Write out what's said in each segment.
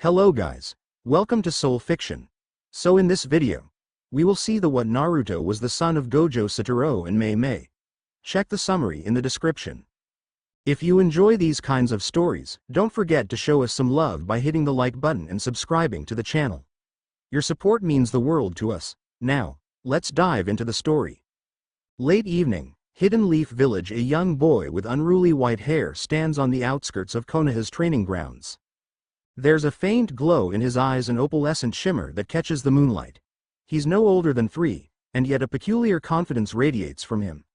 Hello guys. Welcome to Soul Fiction. So in this video, we will see what Naruto was the son of Gojo, Saturo and Mei. Check the summary in the description. If you enjoy these kinds of stories, don't forget to show us some love by hitting the like button and subscribing to the channel. Your support means the world to us. Now, let's dive into the story. Late evening, Hidden Leaf Village. A young boy with unruly white hair stands on the outskirts of Konoha's training grounds. There's a faint glow in his eyes, an opalescent shimmer that catches the moonlight. He's no older than 3, and yet a peculiar confidence radiates from him.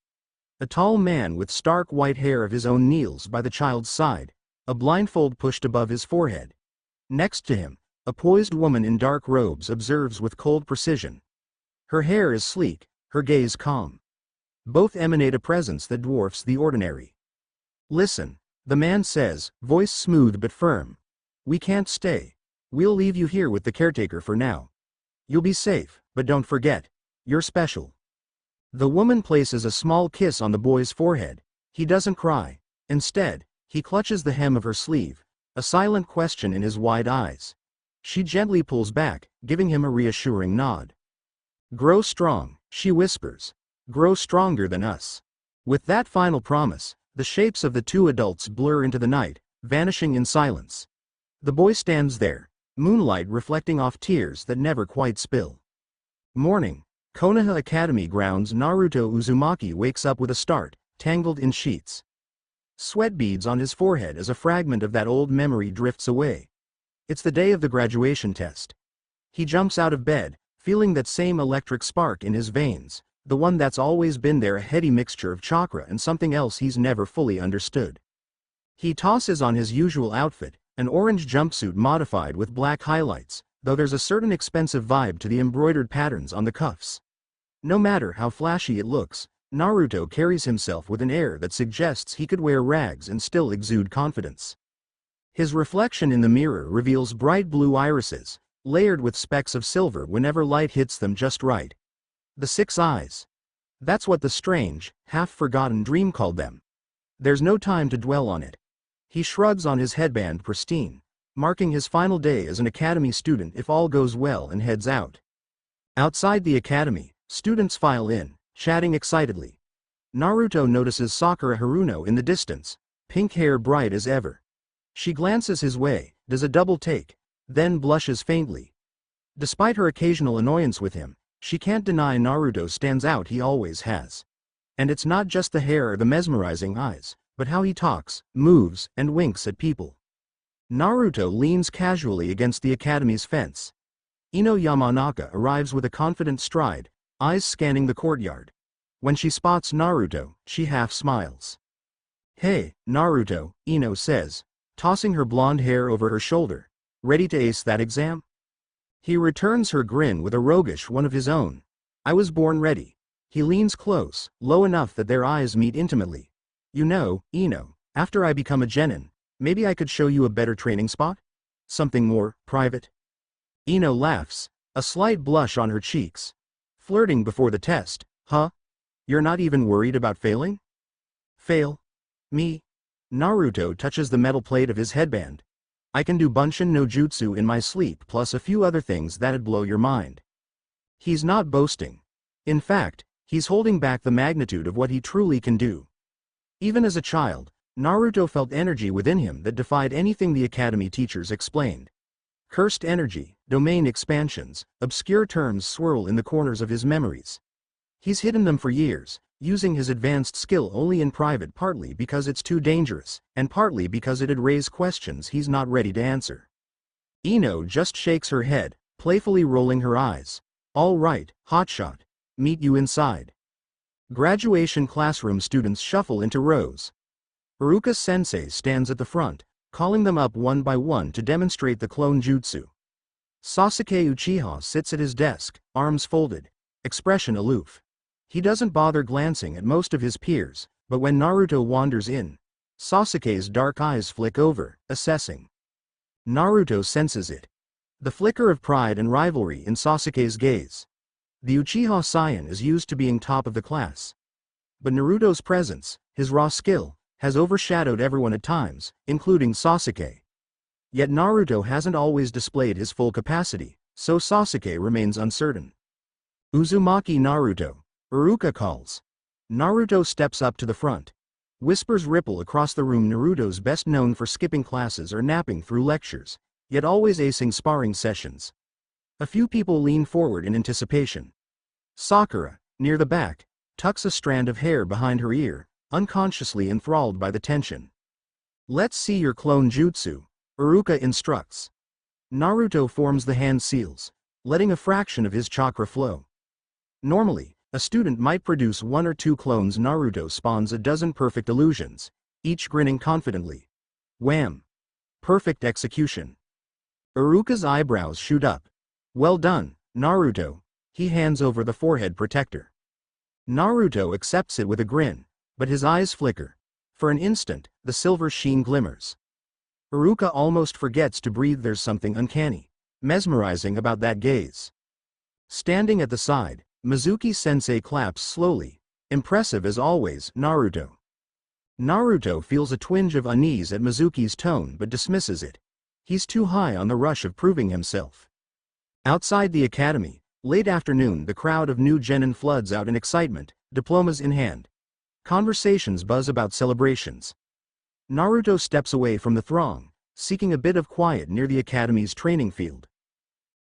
A tall man with stark white hair of his own kneels by the child's side, a blindfold pushed above his forehead. Next to him, a poised woman in dark robes observes with cold precision. Her hair is sleek, her gaze calm. Both emanate a presence that dwarfs the ordinary. "Listen," the man says, voice smooth but firm. "We can't stay. We'll leave you here with the caretaker for now. You'll be safe, but don't forget, you're special." The woman places a small kiss on the boy's forehead. He doesn't cry. Instead, he clutches the hem of her sleeve, a silent question in his wide eyes. She gently pulls back, giving him a reassuring nod. "Grow strong," she whispers. "Grow stronger than us." With that final promise, the shapes of the two adults blur into the night, vanishing in silence. The boy stands there, moonlight reflecting off tears that never quite spill. Morning. Konoha Academy grounds. Naruto Uzumaki wakes up with a start, tangled in sheets. Sweat beads on his forehead as a fragment of that old memory drifts away. It's the day of the graduation test. He jumps out of bed, feeling that same electric spark in his veins, the one that's always been there, a heady mixture of chakra and something else he's never fully understood. He tosses on his usual outfit, an orange jumpsuit modified with black highlights, though there's a certain expensive vibe to the embroidered patterns on the cuffs. No matter how flashy it looks, Naruto carries himself with an air that suggests he could wear rags and still exude confidence. His reflection in the mirror reveals bright blue irises, layered with specks of silver whenever light hits them just right. The 6 eyes. That's what the strange, half-forgotten dream called them. There's no time to dwell on it. He shrugs on his headband, pristine, marking his final day as an academy student if all goes well, and heads out. Outside the academy, students file in, chatting excitedly. Naruto notices Sakura Haruno in the distance, pink hair bright as ever. She glances his way, does a double take, then blushes faintly. Despite her occasional annoyance with him, she can't deny Naruto stands out. He always has. And it's not just the hair or the mesmerizing eyes, but how he talks, moves, and winks at people. Naruto leans casually against the academy's fence. Ino Yamanaka arrives with a confident stride, eyes scanning the courtyard. When she spots Naruto, she half smiles. "Hey, Naruto," Ino says, tossing her blonde hair over her shoulder. "Ready to ace that exam?" He returns her grin with a roguish one of his own. "I was born ready." He leans close, low enough that their eyes meet intimately. "You know, Ino, after I become a genin, maybe I could show you a better training spot? Something more private?" Ino laughs, a slight blush on her cheeks. "Flirting before the test, huh? You're not even worried about failing?" "Fail? Me?" Naruto touches the metal plate of his headband. "I can do Bunshin no Jutsu in my sleep, plus a few other things that'd blow your mind." He's not boasting. In fact, he's holding back the magnitude of what he truly can do. Even as a child, Naruto felt energy within him that defied anything the academy teachers explained. Cursed energy, domain expansions, obscure terms swirl in the corners of his memories. He's hidden them for years, using his advanced skill only in private, partly because it's too dangerous, and partly because it'd raise questions he's not ready to answer. Ino just shakes her head, playfully rolling her eyes. "All right, hotshot. Meet you inside." Graduation classroom. Students shuffle into rows. Iruka-sensei stands at the front, calling them up one by one to demonstrate the clone jutsu. Sasuke Uchiha sits at his desk, arms folded, expression aloof. He doesn't bother glancing at most of his peers, but when Naruto wanders in, Sasuke's dark eyes flick over, assessing. Naruto senses it. The flicker of pride and rivalry in Sasuke's gaze. The Uchiha scion is used to being top of the class. But Naruto's presence, his raw skill, has overshadowed everyone at times, including Sasuke. Yet Naruto hasn't always displayed his full capacity, so Sasuke remains uncertain. Uzumaki Naruto, Iruka calls. Naruto steps up to the front. Whispers ripple across the room. Naruto's best known for skipping classes or napping through lectures, yet always acing sparring sessions. A few people lean forward in anticipation. Sakura, near the back, tucks a strand of hair behind her ear, unconsciously enthralled by the tension. Let's see your clone jutsu, Iruka instructs. Naruto forms the hand seals, letting a fraction of his chakra flow. Normally, a student might produce 1 or 2 clones. Naruto spawns a dozen perfect illusions, each grinning confidently. Wham! Perfect execution. Iruka's eyebrows shoot up. Well done, Naruto. He hands over the forehead protector. Naruto accepts it with a grin, but his eyes flicker. For an instant, the silver sheen glimmers. Iruka almost forgets to breathe. There's something uncanny, mesmerizing about that gaze. Standing at the side, Mizuki-sensei claps slowly, impressive as always, Naruto. Naruto feels a twinge of unease at Mizuki's tone but dismisses it. He's too high on the rush of proving himself. Outside the academy, late afternoon, the crowd of new genin floods out in excitement, diplomas in hand. Conversations buzz about celebrations. Naruto steps away from the throng, seeking a bit of quiet near the academy's training field.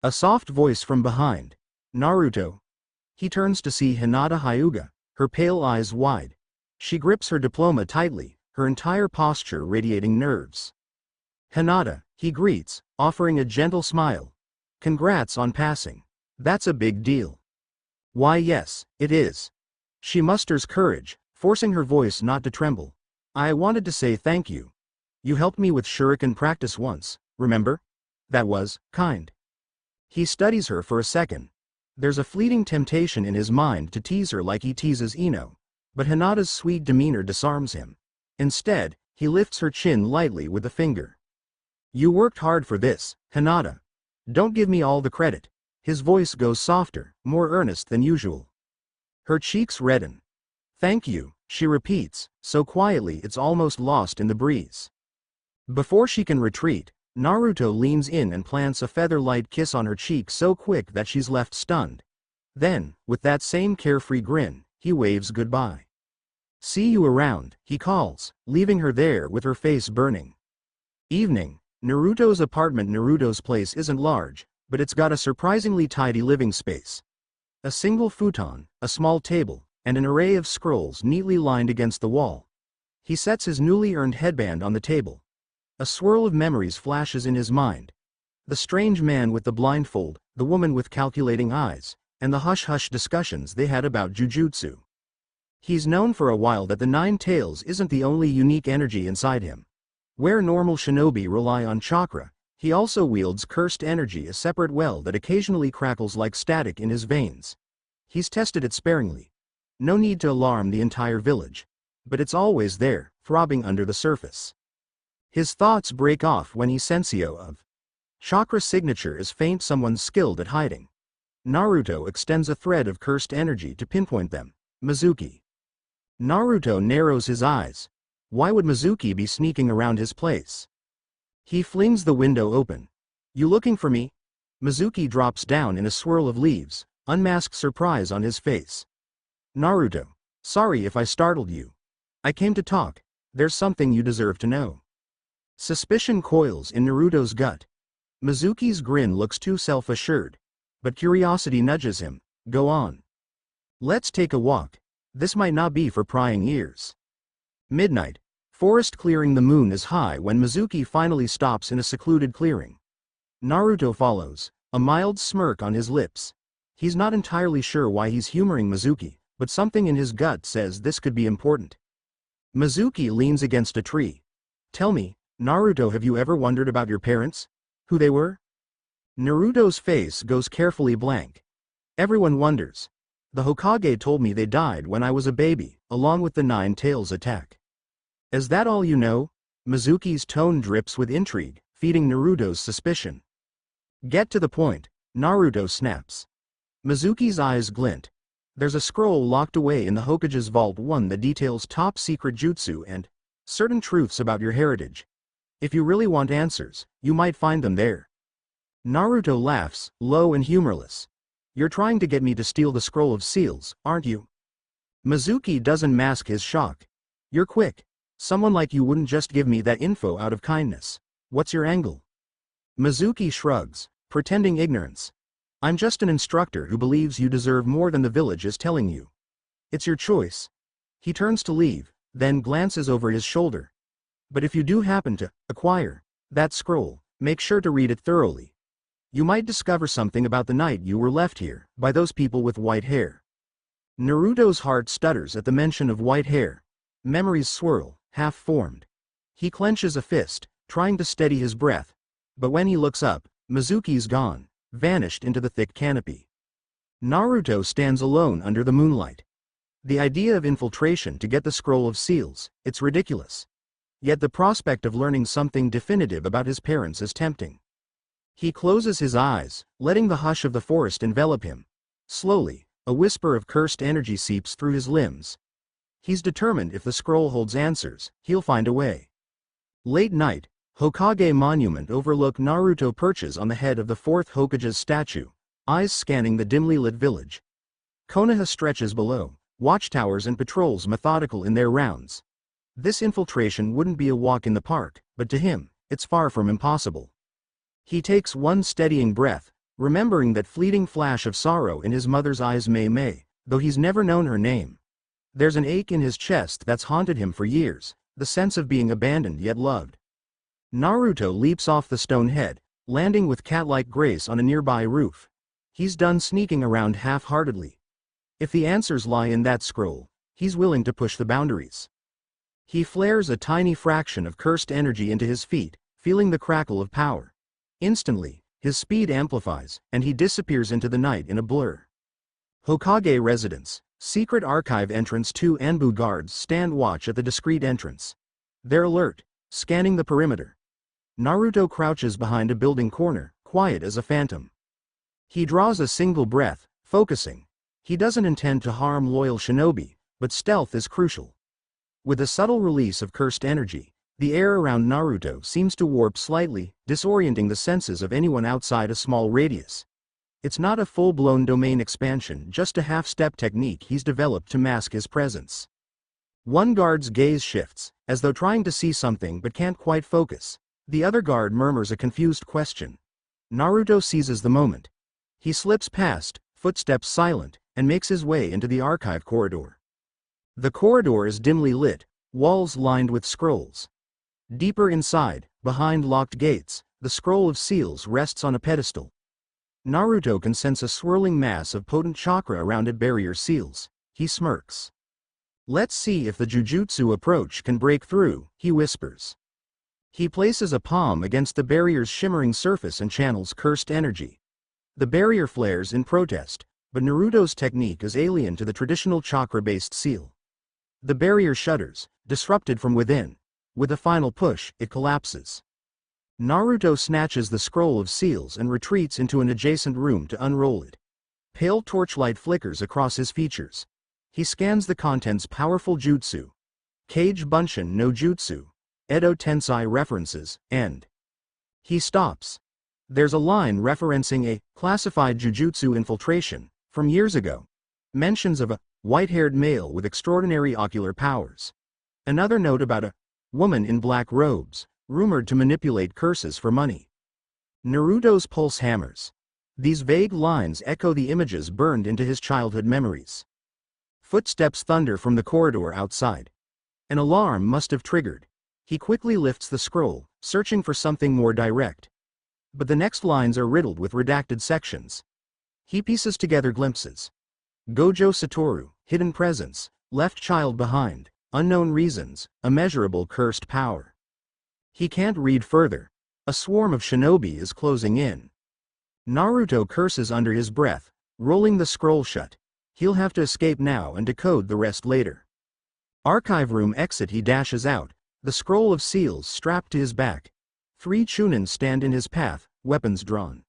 A soft voice from behind. Naruto. He turns to see Hinata Hyuga, her pale eyes wide. She grips her diploma tightly, her entire posture radiating nerves. Hinata, he greets, offering a gentle smile. Congrats on passing. That's a big deal. Why yes, it is. She musters courage, forcing her voice not to tremble. I wanted to say thank you. You helped me with shuriken practice once, remember? That was kind. He studies her for a second. There's a fleeting temptation in his mind to tease her like he teases Ino, but Hinata's sweet demeanor disarms him. Instead, he lifts her chin lightly with a finger. You worked hard for this, Hinata. Don't give me all the credit. His voice goes softer, more earnest than usual. Her cheeks redden. Thank you, she repeats, so quietly it's almost lost in the breeze. Before she can retreat, Naruto leans in and plants a feather-light kiss on her cheek so quick that she's left stunned. Then, with that same carefree grin, he waves goodbye. See you around, he calls, leaving her there with her face burning. Evening, Naruto's apartment. Naruto's place isn't large, but it's got a surprisingly tidy living space. A single futon, a small table, and an array of scrolls neatly lined against the wall. He sets his newly earned headband on the table. A swirl of memories flashes in his mind. The strange man with the blindfold, the woman with calculating eyes, and the hush-hush discussions they had about jujutsu. He's known for a while that the Nine Tails isn't the only unique energy inside him. Where normal shinobi rely on chakra, he also wields cursed energy, a separate well that occasionally crackles like static in his veins. He's tested it sparingly. No need to alarm the entire village. But it's always there, throbbing under the surface. His thoughts break off when he sensio of chakra signature is faint, someone skilled at hiding. Naruto extends a thread of cursed energy to pinpoint them. Mizuki. Naruto narrows his eyes. Why would Mizuki be sneaking around his place? He flings the window open. You looking for me? Mizuki drops down in a swirl of leaves, unmasked surprise on his face. Naruto. Sorry if I startled you. I came to talk. There's something you deserve to know. Suspicion coils in Naruto's gut. Mizuki's grin looks too self-assured. But curiosity nudges him. Go on. Let's take a walk. This might not be for prying ears. Midnight. Forest clearing. The moon is high when Mizuki finally stops in a secluded clearing. Naruto follows, a mild smirk on his lips. He's not entirely sure why he's humoring Mizuki, but something in his gut says this could be important. Mizuki leans against a tree. Tell me, Naruto, have you ever wondered about your parents? Who they were? Naruto's face goes carefully blank. Everyone wonders. The Hokage told me they died when I was a baby, along with the Nine Tails attack. Is that all you know? Mizuki's tone drips with intrigue, feeding Naruto's suspicion. Get to the point, Naruto snaps. Mizuki's eyes glint. There's a scroll locked away in the Hokage's vault, one that details top secret jutsu and certain truths about your heritage. If you really want answers, you might find them there. Naruto laughs, low and humorless. You're trying to get me to steal the scroll of seals, aren't you? Mizuki doesn't mask his shock. You're quick. Someone like you wouldn't just give me that info out of kindness. What's your angle? Mizuki shrugs, pretending ignorance. I'm just an instructor who believes you deserve more than the village is telling you. It's your choice. He turns to leave, then glances over his shoulder. But if you do happen to acquire that scroll, make sure to read it thoroughly. You might discover something about the night you were left here by those people with white hair. Naruto's heart stutters at the mention of white hair. Memories swirl, half-formed. He clenches a fist, trying to steady his breath. But when he looks up, Mizuki's gone, vanished into the thick canopy. Naruto stands alone under the moonlight. The idea of infiltration to get the scroll of seals, it's ridiculous. Yet the prospect of learning something definitive about his parents is tempting. He closes his eyes, letting the hush of the forest envelop him. Slowly, a whisper of cursed energy seeps through his limbs. He's determined if the scroll holds answers, he'll find a way. Late night, Hokage Monument overlook Naruto perches on the head of the fourth Hokage's statue, eyes scanning the dimly lit village. Konoha stretches below, watchtowers and patrols methodical in their rounds. This infiltration wouldn't be a walk in the park, but to him, it's far from impossible. He takes one steadying breath, remembering that fleeting flash of sorrow in his mother's eyes Mei, though he's never known her name. There's an ache in his chest that's haunted him for years, the sense of being abandoned yet loved. Naruto leaps off the stone head, landing with cat-like grace on a nearby roof. He's done sneaking around half-heartedly. If the answers lie in that scroll, he's willing to push the boundaries. He flares a tiny fraction of cursed energy into his feet, feeling the crackle of power. Instantly, his speed amplifies, and he disappears into the night in a blur. Hokage Residence. Secret archive entrance. 2 Anbu guards stand watch at the discreet entrance. They're alert, scanning the perimeter. Naruto crouches behind a building corner, quiet as a phantom. He draws a single breath, focusing. He doesn't intend to harm loyal shinobi, but stealth is crucial. With a subtle release of cursed energy, the air around Naruto seems to warp slightly, disorienting the senses of anyone outside a small radius. It's not a full-blown domain expansion, just a half-step technique he's developed to mask his presence. One guard's gaze shifts, as though trying to see something but can't quite focus. The other guard murmurs a confused question. Naruto seizes the moment. He slips past, footsteps silent, and makes his way into the archive corridor. The corridor is dimly lit, walls lined with scrolls. Deeper inside, behind locked gates, the scroll of seals rests on a pedestal. Naruto can sense a swirling mass of potent chakra around its barrier seals. He smirks. Let's see if the jujutsu approach can break through, he whispers. He places a palm against the barrier's shimmering surface and channels cursed energy. The barrier flares in protest, but Naruto's technique is alien to the traditional chakra-based seal. The barrier shudders, disrupted from within. With a final push, it collapses. Naruto snatches the scroll of seals and retreats into an adjacent room to unroll it. Pale torchlight flickers across his features. He scans the contents. Powerful jutsu. Kage Bunshin no Jutsu. Edo Tensei references, and he stops. There's a line referencing a classified jujutsu infiltration from years ago. Mentions of a white-haired male with extraordinary ocular powers. Another note about a woman in black robes, rumored to manipulate curses for money. Naruto's pulse hammers. These vague lines echo the images burned into his childhood memories. Footsteps thunder from the corridor outside. An alarm must have triggered. He quickly lifts the scroll, searching for something more direct. But the next lines are riddled with redacted sections. He pieces together glimpses. Gojo Saturo, hidden presence, left child behind, unknown reasons, immeasurable cursed power. He can't read further. A swarm of shinobi is closing in. Naruto curses under his breath, rolling the scroll shut. He'll have to escape now and decode the rest later. Archive room exit. He dashes out, the scroll of seals strapped to his back. 3 Chunin stand in his path, weapons drawn.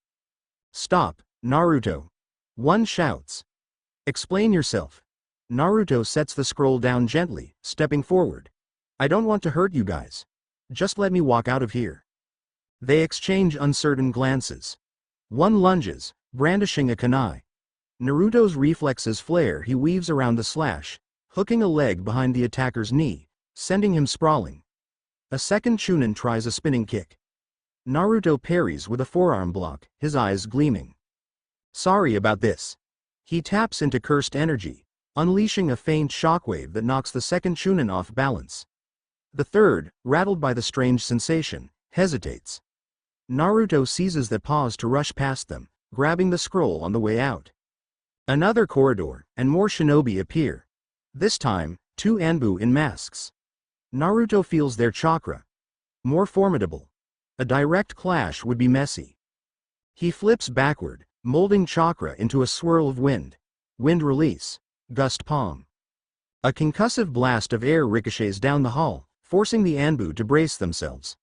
Stop, Naruto. One shouts. Explain yourself. Naruto sets the scroll down gently, stepping forward. I don't want to hurt you guys. Just let me walk out of here. They exchange uncertain glances. One lunges, brandishing a kunai. Naruto's reflexes flare. He weaves around the slash, hooking a leg behind the attacker's knee, sending him sprawling. A second Chunin tries a spinning kick. Naruto parries with a forearm block, his eyes gleaming. Sorry about this. He taps into cursed energy, unleashing a faint shockwave that knocks the second Chunin off balance. The third, rattled by the strange sensation, hesitates. Naruto seizes that pause to rush past them, grabbing the scroll on the way out. Another corridor, and more shinobi appear. This time, 2 Anbu in masks. Naruto feels their chakra. More formidable. A direct clash would be messy. He flips backward, molding chakra into a swirl of wind. Wind release. Gust palm. A concussive blast of air ricochets down the hall, forcing the Anbu to brace themselves.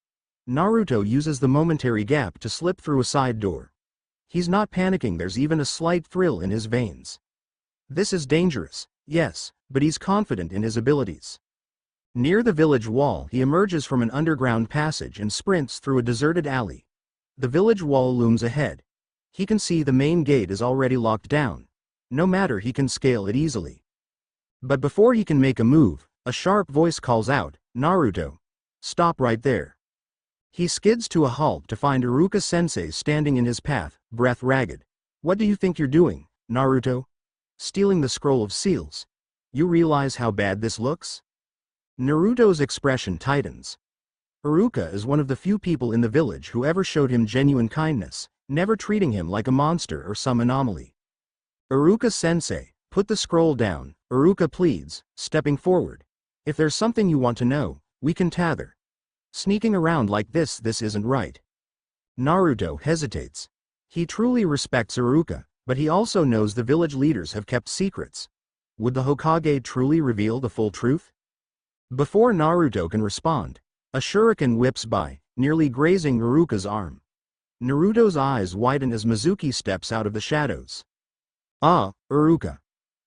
Naruto uses the momentary gap to slip through a side door. He's not panicking, there's even a slight thrill in his veins. This is dangerous, yes, but he's confident in his abilities. Near the village wall, he emerges from an underground passage and sprints through a deserted alley. The village wall looms ahead. He can see the main gate is already locked down. No matter, he can scale it easily. But before he can make a move, a sharp voice calls out, "Naruto! Stop right there." He skids to a halt to find Iruka-sensei standing in his path, breath ragged. "What do you think you're doing, Naruto? Stealing the scroll of seals? You realize how bad this looks?" Naruto's expression tightens. Iruka is one of the few people in the village who ever showed him genuine kindness, never treating him like a monster or some anomaly. "Iruka-sensei, put the scroll down," Iruka pleads, stepping forward. "If there's something you want to know, we can tather. Sneaking around like this isn't right." Naruto hesitates. He truly respects Iruka, but he also knows the village leaders have kept secrets. Would the Hokage truly reveal the full truth? Before Naruto can respond, a shuriken whips by, nearly grazing Iruka's arm. Naruto's eyes widen as Mizuki steps out of the shadows. "Ah, Iruka.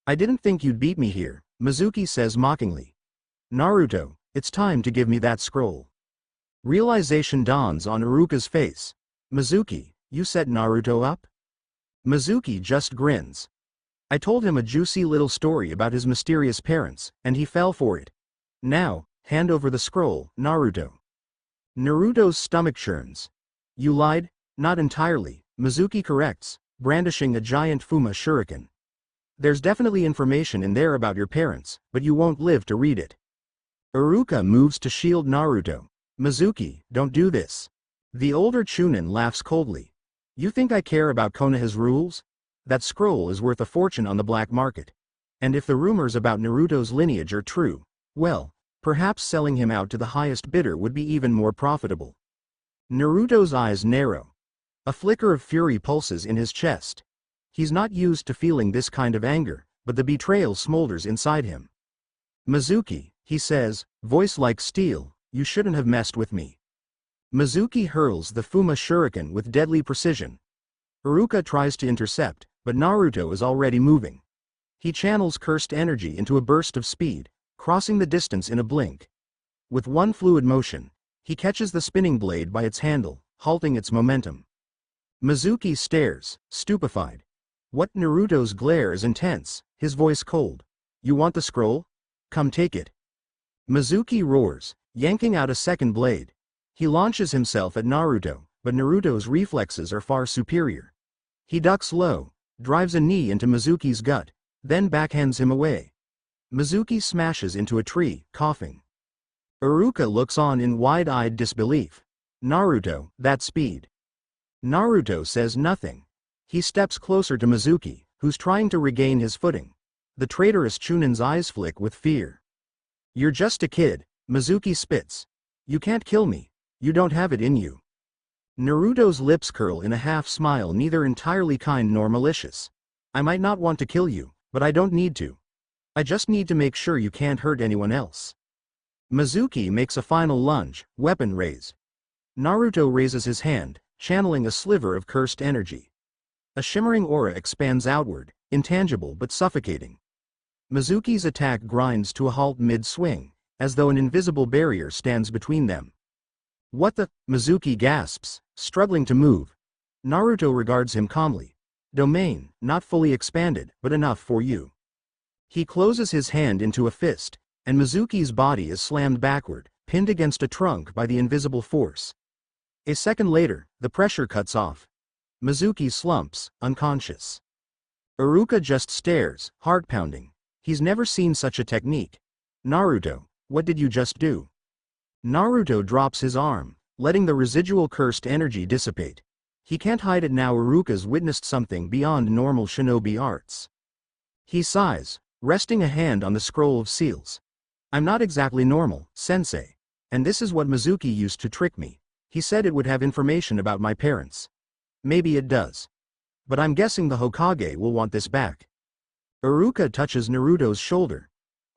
I didn't think you'd beat me here," Mizuki says mockingly. "Naruto, it's time to give me that scroll." Realization dawns on Iruka's face. "Mizuki, you set Naruto up?" Mizuki just grins. "I told him a juicy little story about his mysterious parents, and he fell for it. Now, hand over the scroll, Naruto." Naruto's stomach churns. "You lied?" "Not entirely," Mizuki corrects, brandishing a giant Fuma shuriken. "There's definitely information in there about your parents, but you won't live to read it." Iruka moves to shield Naruto. "Mizuki, don't do this." The older Chunin laughs coldly. "You think I care about Konoha's rules? That scroll is worth a fortune on the black market. And if the rumors about Naruto's lineage are true, well, perhaps selling him out to the highest bidder would be even more profitable." Naruto's eyes narrow. A flicker of fury pulses in his chest. He's not used to feeling this kind of anger, but the betrayal smolders inside him. "Mizuki," he says, voice like steel, "you shouldn't have messed with me." Mizuki hurls the Fuma shuriken with deadly precision. Iruka tries to intercept, but Naruto is already moving. He channels cursed energy into a burst of speed, crossing the distance in a blink. With one fluid motion, he catches the spinning blade by its handle, halting its momentum. Mizuki stares, stupefied. What? Naruto's glare is intense, his voice cold. "You want the scroll? Come take it." Mizuki roars, yanking out a second blade. He launches himself at Naruto, but Naruto's reflexes are far superior. He ducks low, drives a knee into Mizuki's gut, then backhands him away. Mizuki smashes into a tree, coughing. Iruka looks on in wide-eyed disbelief. "Naruto, that speed." Naruto says nothing. He steps closer to Mizuki, who's trying to regain his footing. The traitorous Chunin's eyes flick with fear. "You're just a kid," Mizuki spits. "You can't kill me. You don't have it in you." Naruto's lips curl in a half-smile, neither entirely kind nor malicious. "I might not want to kill you, but I don't need to. I just need to make sure you can't hurt anyone else." Mizuki makes a final lunge, weapon raised. Naruto raises his hand, channeling a sliver of cursed energy. A shimmering aura expands outward, intangible but suffocating. Mizuki's attack grinds to a halt mid-swing, as though an invisible barrier stands between them. What the? Mizuki gasps, struggling to move. Naruto regards him calmly. Domain, not fully expanded, but enough for you. He closes his hand into a fist, and Mizuki's body is slammed backward, pinned against a trunk by the invisible force. A second later, the pressure cuts off. Mizuki slumps, unconscious. Iruka just stares, heart pounding. He's never seen such a technique. Naruto, what did you just do? Naruto drops his arm, letting the residual cursed energy dissipate. He can't hide it now. Iruka's witnessed something beyond normal shinobi arts. He sighs, resting a hand on the scroll of seals. I'm not exactly normal, sensei. And this is what Mizuki used to trick me. He said it would have information about my parents. Maybe it does. But I'm guessing the Hokage will want this back. Iruka touches Naruto's shoulder.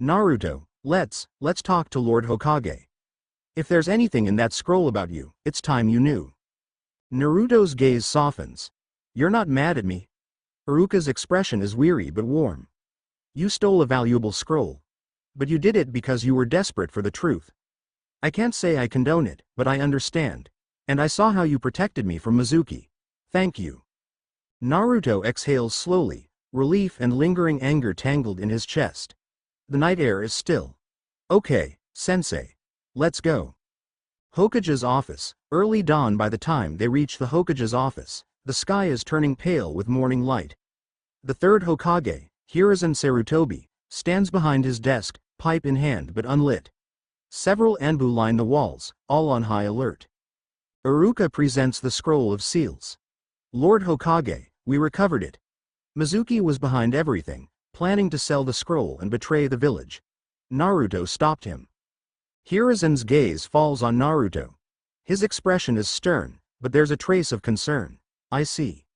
Naruto, let's talk to Lord Hokage. If there's anything in that scroll about you, it's time you knew. Naruto's gaze softens. You're not mad at me? Iruka's expression is weary but warm. You stole a valuable scroll. But you did it because you were desperate for the truth. I can't say I condone it, but I understand. And I saw how you protected me from Mizuki. Thank you. Naruto exhales slowly, relief and lingering anger tangled in his chest. The night air is still. Okay, sensei. Let's go. Hokage's office. Early dawn. By the time they reach the Hokage's office, the sky is turning pale with morning light. The third Hokage, Hiruzen Sarutobi, stands behind his desk, pipe in hand but unlit. Several Anbu line the walls, all on high alert. Iruka presents the scroll of seals. Lord Hokage, we recovered it. Mizuki was behind everything, planning to sell the scroll and betray the village. Naruto stopped him. Hiruzen's gaze falls on Naruto. His expression is stern, but there's a trace of concern. I see.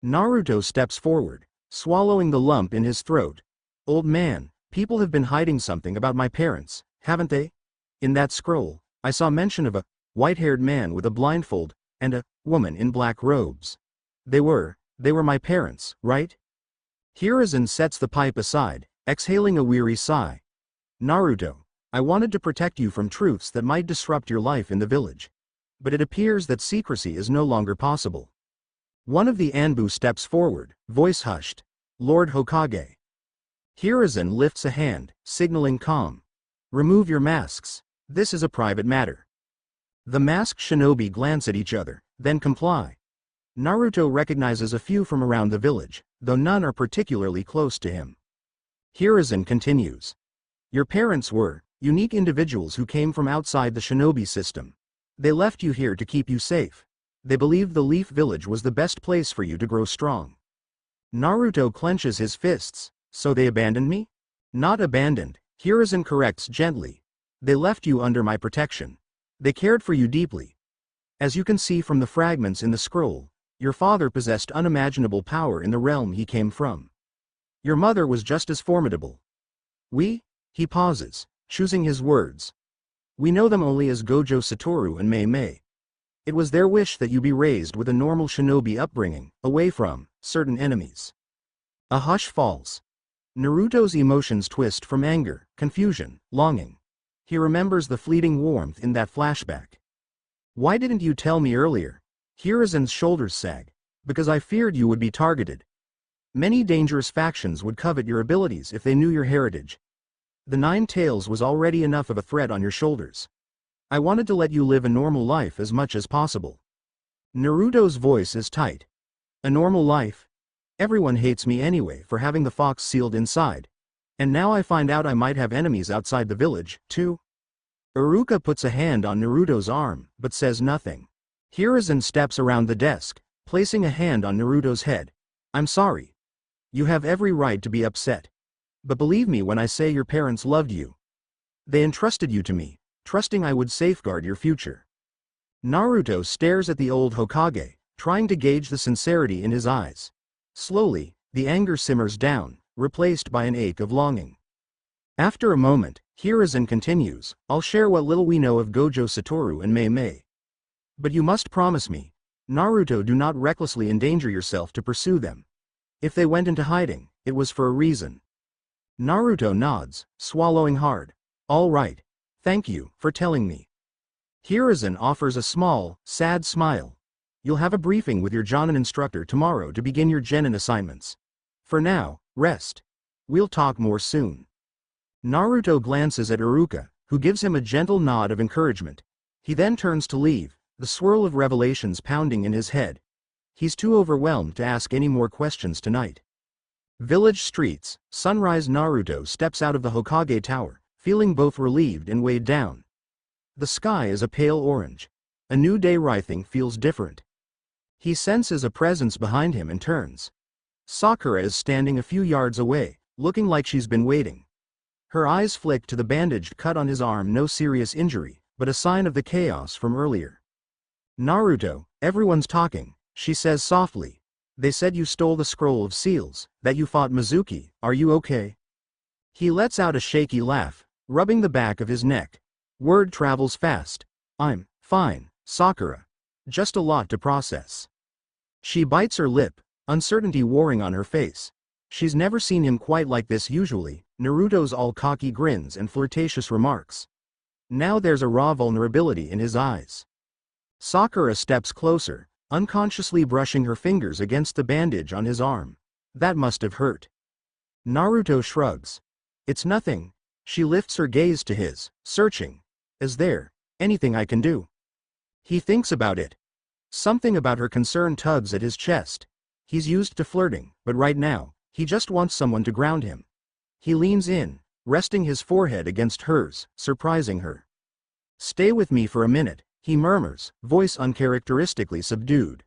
Naruto steps forward, swallowing the lump in his throat. Old man, people have been hiding something about my parents, haven't they? In that scroll, I saw mention of a white-haired man with a blindfold, and a woman in black robes. They were my parents, right? Hiruzen sets the pipe aside, exhaling a weary sigh. Naruto, I wanted to protect you from truths that might disrupt your life in the village. But it appears that secrecy is no longer possible. One of the Anbu steps forward, voice hushed. Lord Hokage. Hiruzen lifts a hand, signaling calm. Remove your masks. This is a private matter. The masked shinobi glance at each other, then comply. Naruto recognizes a few from around the village, though none are particularly close to him. Hiruzen continues. Your parents were unique individuals who came from outside the shinobi system. They left you here to keep you safe. They believed the Leaf Village was the best place for you to grow strong. Naruto clenches his fists. So they abandoned me? Not abandoned, Hiruzen corrects gently. They left you under my protection. They cared for you deeply. As you can see from the fragments in the scroll, your father possessed unimaginable power in the realm he came from. Your mother was just as formidable. He pauses, choosing his words. We know them only as Gojo, Saturo and Mei Mei. It was their wish that you be raised with a normal shinobi upbringing, away from certain enemies. A hush falls. Naruto's emotions twist from anger, confusion, longing. He remembers the fleeting warmth in that flashback. Why didn't you tell me earlier? Hiruzen's shoulders sag. Because I feared you would be targeted. Many dangerous factions would covet your abilities if they knew your heritage. The Nine Tails was already enough of a threat on your shoulders. I wanted to let you live a normal life as much as possible. Naruto's voice is tight. A normal life? Everyone hates me anyway for having the fox sealed inside. And now I find out I might have enemies outside the village, too? Iruka puts a hand on Naruto's arm, but says nothing. Hiruzen steps around the desk, placing a hand on Naruto's head. I'm sorry. You have every right to be upset. But believe me when I say your parents loved you. They entrusted you to me, trusting I would safeguard your future. Naruto stares at the old Hokage, trying to gauge the sincerity in his eyes. Slowly, the anger simmers down, replaced by an ache of longing. After a moment, Hiruzen continues, I'll share what little we know of Gojo, Saturo and Mei Mei. But you must promise me, Naruto, do not recklessly endanger yourself to pursue them. If they went into hiding, it was for a reason. Naruto nods, swallowing hard. All right. Thank you for telling me. Hiruzen offers a small, sad smile. You'll have a briefing with your Jonin instructor tomorrow to begin your Genin assignments. For now, rest. We'll talk more soon. Naruto glances at Iruka, who gives him a gentle nod of encouragement. He then turns to leave, the swirl of revelations pounding in his head. He's too overwhelmed to ask any more questions tonight. Village streets, sunrise. Naruto steps out of the Hokage Tower, feeling both relieved and weighed down. The sky is a pale orange. A new day rising feels different. He senses a presence behind him and turns. Sakura is standing a few yards away, looking like she's been waiting. Her eyes flick to the bandaged cut on his arm. No serious injury, but a sign of the chaos from earlier. Naruto, everyone's talking, she says softly. They said you stole the scroll of seals, that you fought Mizuki. Are you okay? He lets out a shaky laugh, rubbing the back of his neck. Word travels fast. I'm fine, Sakura. Just a lot to process. She bites her lip, uncertainty warring on her face. She's never seen him quite like this usually, Naruto's all cocky grins and flirtatious remarks. Now there's a raw vulnerability in his eyes. Sakura steps closer, unconsciously brushing her fingers against the bandage on his arm. That must have hurt. Naruto shrugs. It's nothing. She lifts her gaze to his, searching. Is there anything I can do? He thinks about it. Something about her concern tugs at his chest. He's used to flirting, but right now, he just wants someone to ground him. He leans in, resting his forehead against hers, surprising her. Stay with me for a minute, he murmurs, voice uncharacteristically subdued.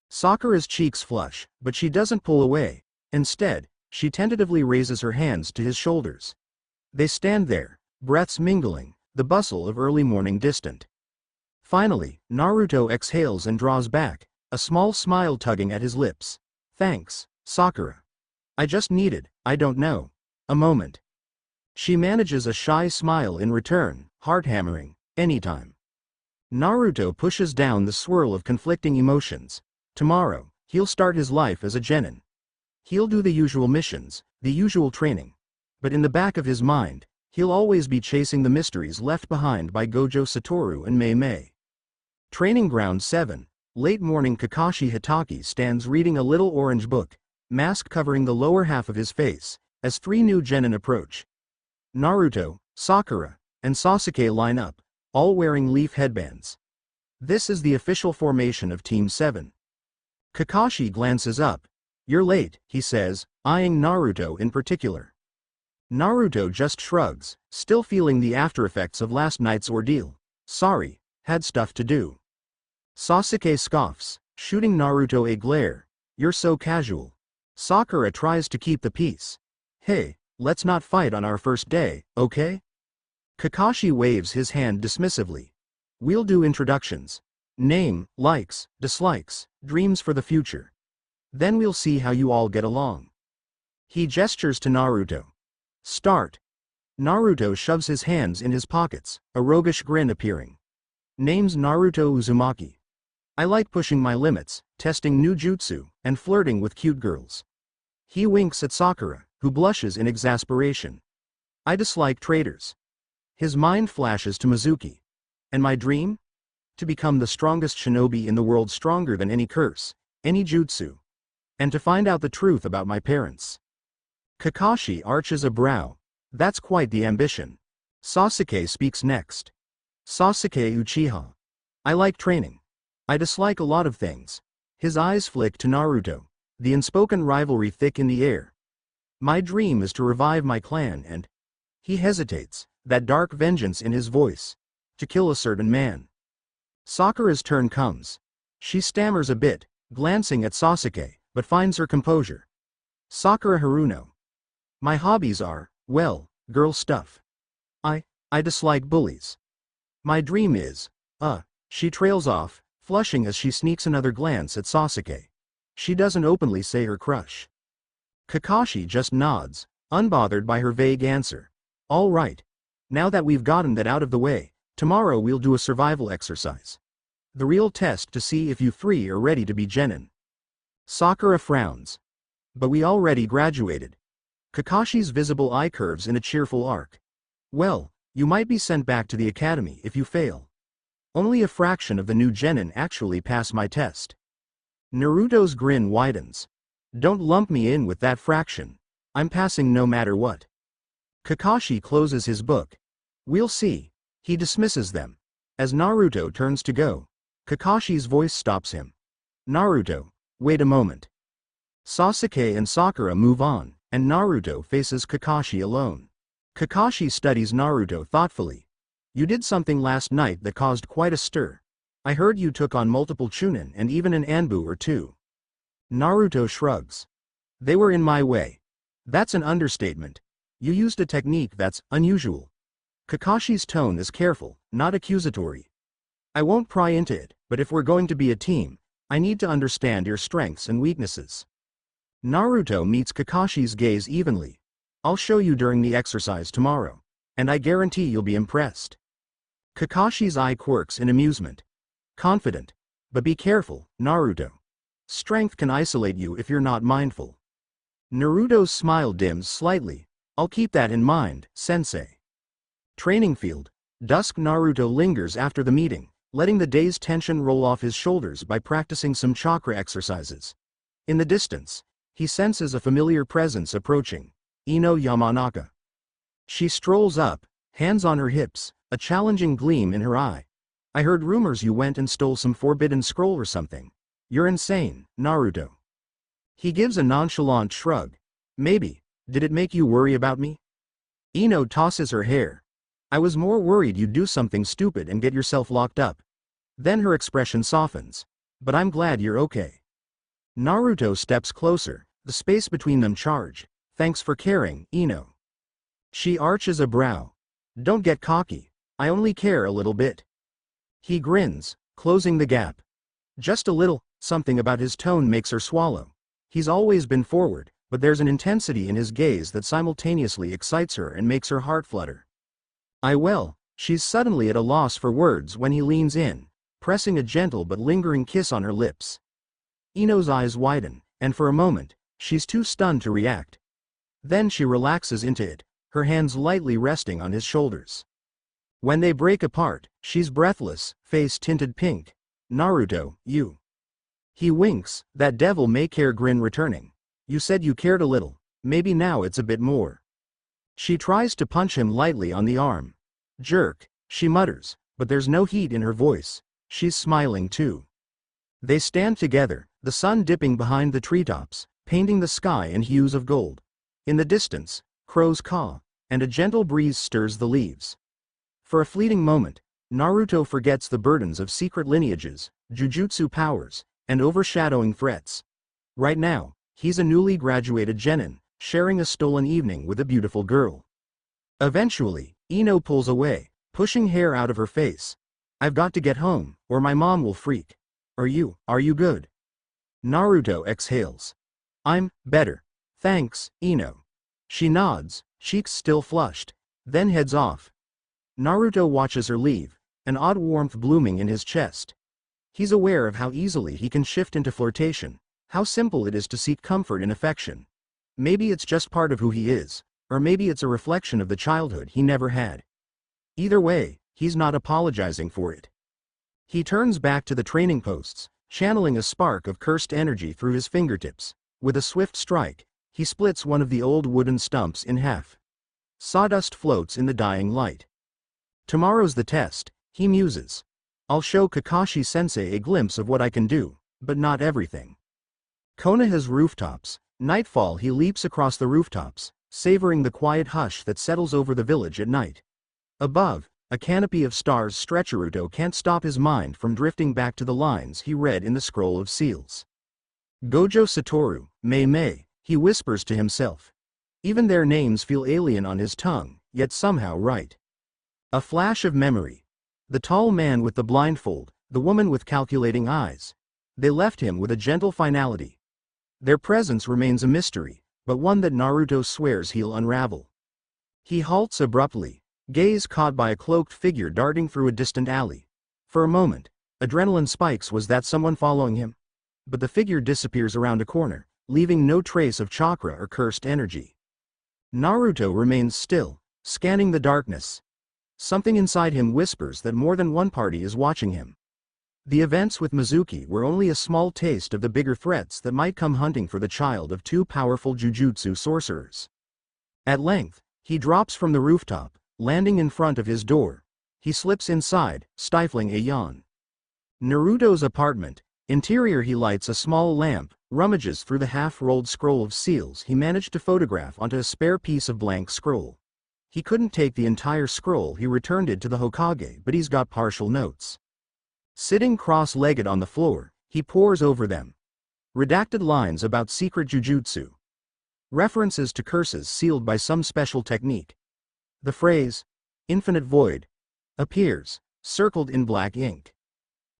Sakura's cheeks flush, but she doesn't pull away. Instead, she tentatively raises her hands to his shoulders. They stand there, breaths mingling, the bustle of early morning distant. Finally, Naruto exhales and draws back, a small smile tugging at his lips. Thanks, Sakura. I just needed, I don't know, a moment. She manages a shy smile in return, heart-hammering, anytime. Naruto pushes down the swirl of conflicting emotions. Tomorrow, he'll start his life as a genin. He'll do the usual missions, the usual training. But in the back of his mind, he'll always be chasing the mysteries left behind by Gojo, Saturo and Mei. Training Ground 7. Late morning. Kakashi Hitaki stands reading a little orange book, mask covering the lower half of his face, as three new genin approach. Naruto, Sakura, and Sasuke line up, all wearing leaf headbands. This is the official formation of Team 7. Kakashi glances up. You're late, he says, eyeing Naruto in particular. Naruto just shrugs, still feeling the aftereffects of last night's ordeal. Sorry, had stuff to do. Sasuke scoffs, shooting Naruto a glare. You're so casual. Sakura tries to keep the peace. Hey, let's not fight on our first day, okay? Kakashi waves his hand dismissively. We'll do introductions. Name, likes, dislikes, dreams for the future. Then we'll see how you all get along. He gestures to Naruto. Start. Naruto shoves his hands in his pockets, a roguish grin appearing. Name's Naruto Uzumaki. I like pushing my limits, testing new jutsu, and flirting with cute girls. He winks at Sakura, who blushes in exasperation. I dislike traitors. His mind flashes to Mizuki. And my dream? To become the strongest shinobi in the world, stronger than any curse, any jutsu. And to find out the truth about my parents. Kakashi arches a brow. That's quite the ambition. Sasuke speaks next. Sasuke Uchiha. I like training. I dislike a lot of things. His eyes flick to Naruto, the unspoken rivalry thick in the air. My dream is to revive my clan and... He hesitates, that dark vengeance in his voice. To kill a certain man. Sakura's turn comes. She stammers a bit, glancing at Sasuke, but finds her composure. Sakura Haruno. My hobbies are, well, girl stuff. I dislike bullies. My dream is, she trails off, flushing as she sneaks another glance at Sasuke. She doesn't openly say her crush. Kakashi just nods, unbothered by her vague answer. All right. Now that we've gotten that out of the way, tomorrow we'll do a survival exercise. The real test to see if you three are ready to be genin. Sakura frowns. But we already graduated. Kakashi's visible eye curves in a cheerful arc. Well, you might be sent back to the academy if you fail. Only a fraction of the new genin actually pass my test. Naruto's grin widens. Don't lump me in with that fraction. I'm passing no matter what. Kakashi closes his book. We'll see. He dismisses them. As Naruto turns to go, Kakashi's voice stops him. Naruto, wait a moment. Sasuke and Sakura move on, and Naruto faces Kakashi alone. Kakashi studies Naruto thoughtfully. You did something last night that caused quite a stir. I heard you took on multiple chunin and even an Anbu or two. Naruto shrugs. They were in my way. That's an understatement. You used a technique that's unusual. Kakashi's tone is careful, not accusatory. I won't pry into it, but if we're going to be a team, I need to understand your strengths and weaknesses. Naruto meets Kakashi's gaze evenly. I'll show you during the exercise tomorrow, and I guarantee you'll be impressed. Kakashi's eye quirks in amusement. Confident. But be careful, Naruto. Strength can isolate you if you're not mindful. Naruto's smile dims slightly. I'll keep that in mind, sensei. Training field. Dusk. Naruto lingers after the meeting, letting the day's tension roll off his shoulders by practicing some chakra exercises. In the distance, he senses a familiar presence approaching. Ino Yamanaka. She strolls up, hands on her hips, a challenging gleam in her eye. I heard rumors you went and stole some forbidden scroll or something. You're insane, Naruto. He gives a nonchalant shrug. Maybe. Did it make you worry about me? Ino tosses her hair. I was more worried you'd do something stupid and get yourself locked up. Then her expression softens. But I'm glad you're okay. Naruto steps closer, the space between them charged. Thanks for caring, Ino. She arches a brow. Don't get cocky. I only care a little bit. He grins, closing the gap. Just a little. Something about his tone makes her swallow. He's always been forward, but there's an intensity in his gaze that simultaneously excites her and makes her heart flutter. She's suddenly at a loss for words when he leans in, pressing a gentle but lingering kiss on her lips. Ino's eyes widen, and for a moment, she's too stunned to react. Then she relaxes into it, her hands lightly resting on his shoulders. When they break apart, she's breathless, face tinted pink. Naruto, you. He winks, that devil may care grin returning. You said you cared a little, maybe now it's a bit more. She tries to punch him lightly on the arm. Jerk, she mutters, but there's no heat in her voice. She's smiling too. They stand together, the sun dipping behind the treetops, painting the sky in hues of gold. In the distance, crows caw, and a gentle breeze stirs the leaves. For a fleeting moment, Naruto forgets the burdens of secret lineages, jujutsu powers, and overshadowing threats. Right now, he's a newly graduated genin, sharing a stolen evening with a beautiful girl. Eventually, Ino pulls away, pushing hair out of her face. I've got to get home, or my mom will freak. Are you good? Naruto exhales. I'm better. Thanks, Ino. She nods, cheeks still flushed, then heads off. Naruto watches her leave, an odd warmth blooming in his chest. He's aware of how easily he can shift into flirtation, how simple it is to seek comfort in affection. Maybe it's just part of who he is, or maybe it's a reflection of the childhood he never had. Either way, he's not apologizing for it. He turns back to the training posts, channeling a spark of cursed energy through his fingertips. With a swift strike, he splits one of the old wooden stumps in half. Sawdust floats in the dying light. Tomorrow's the test, he muses. I'll show Kakashi-sensei a glimpse of what I can do, but not everything. Konoha's rooftops. Nightfall. He leaps across the rooftops, savoring the quiet hush that settles over the village at night. Above, a canopy of stars stretch. Naruto can't stop his mind from drifting back to the lines he read in the Scroll of Seals. Gojo, Saturo, Mei, he whispers to himself. Even their names feel alien on his tongue, yet somehow right. A flash of memory. The tall man with the blindfold, the woman with calculating eyes. They left him with a gentle finality. Their presence remains a mystery, but one that Naruto swears he'll unravel. He halts abruptly, gaze caught by a cloaked figure darting through a distant alley. For a moment, adrenaline spikes. Was that someone following him? But the figure disappears around a corner, leaving no trace of chakra or cursed energy. Naruto remains still, scanning the darkness. Something inside him whispers that more than one party is watching him. The events with Mizuki were only a small taste of the bigger threats that might come hunting for the child of two powerful jujutsu sorcerers. At length, he drops from the rooftop, landing in front of his door. He slips inside, stifling a yawn. Naruto's apartment. Interior. He lights a small lamp, rummages through the half-rolled scroll of seals he managed to photograph onto a spare piece of blank scroll. He couldn't take the entire scroll. He returned it to the Hokage, but he's got partial notes. Sitting cross-legged on the floor, he pores over them. Redacted lines about secret jujutsu. References to curses sealed by some special technique. The phrase, "infinite void," appears, circled in black ink.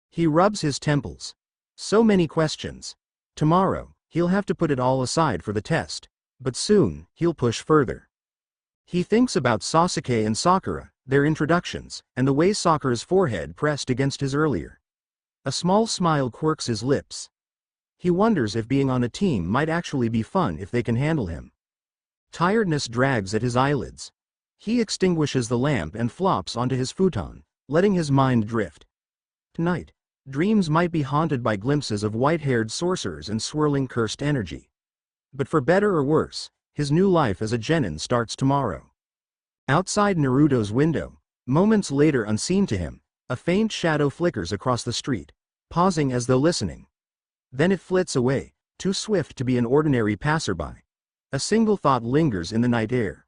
He rubs his temples. So many questions. Tomorrow, he'll have to put it all aside for the test, but soon, he'll push further. He thinks about Sasuke and Sakura, their introductions, and the way Sakura's forehead pressed against his earlier. A small smile quirks his lips. He wonders if being on a team might actually be fun if they can handle him. Tiredness drags at his eyelids. He extinguishes the lamp and flops onto his futon, letting his mind drift. Tonight, dreams might be haunted by glimpses of white-haired sorcerers and swirling cursed energy. But for better or worse, his new life as a genin starts tomorrow. Outside Naruto's window, moments later unseen to him, a faint shadow flickers across the street, pausing as though listening. Then it flits away, too swift to be an ordinary passerby. A single thought lingers in the night air.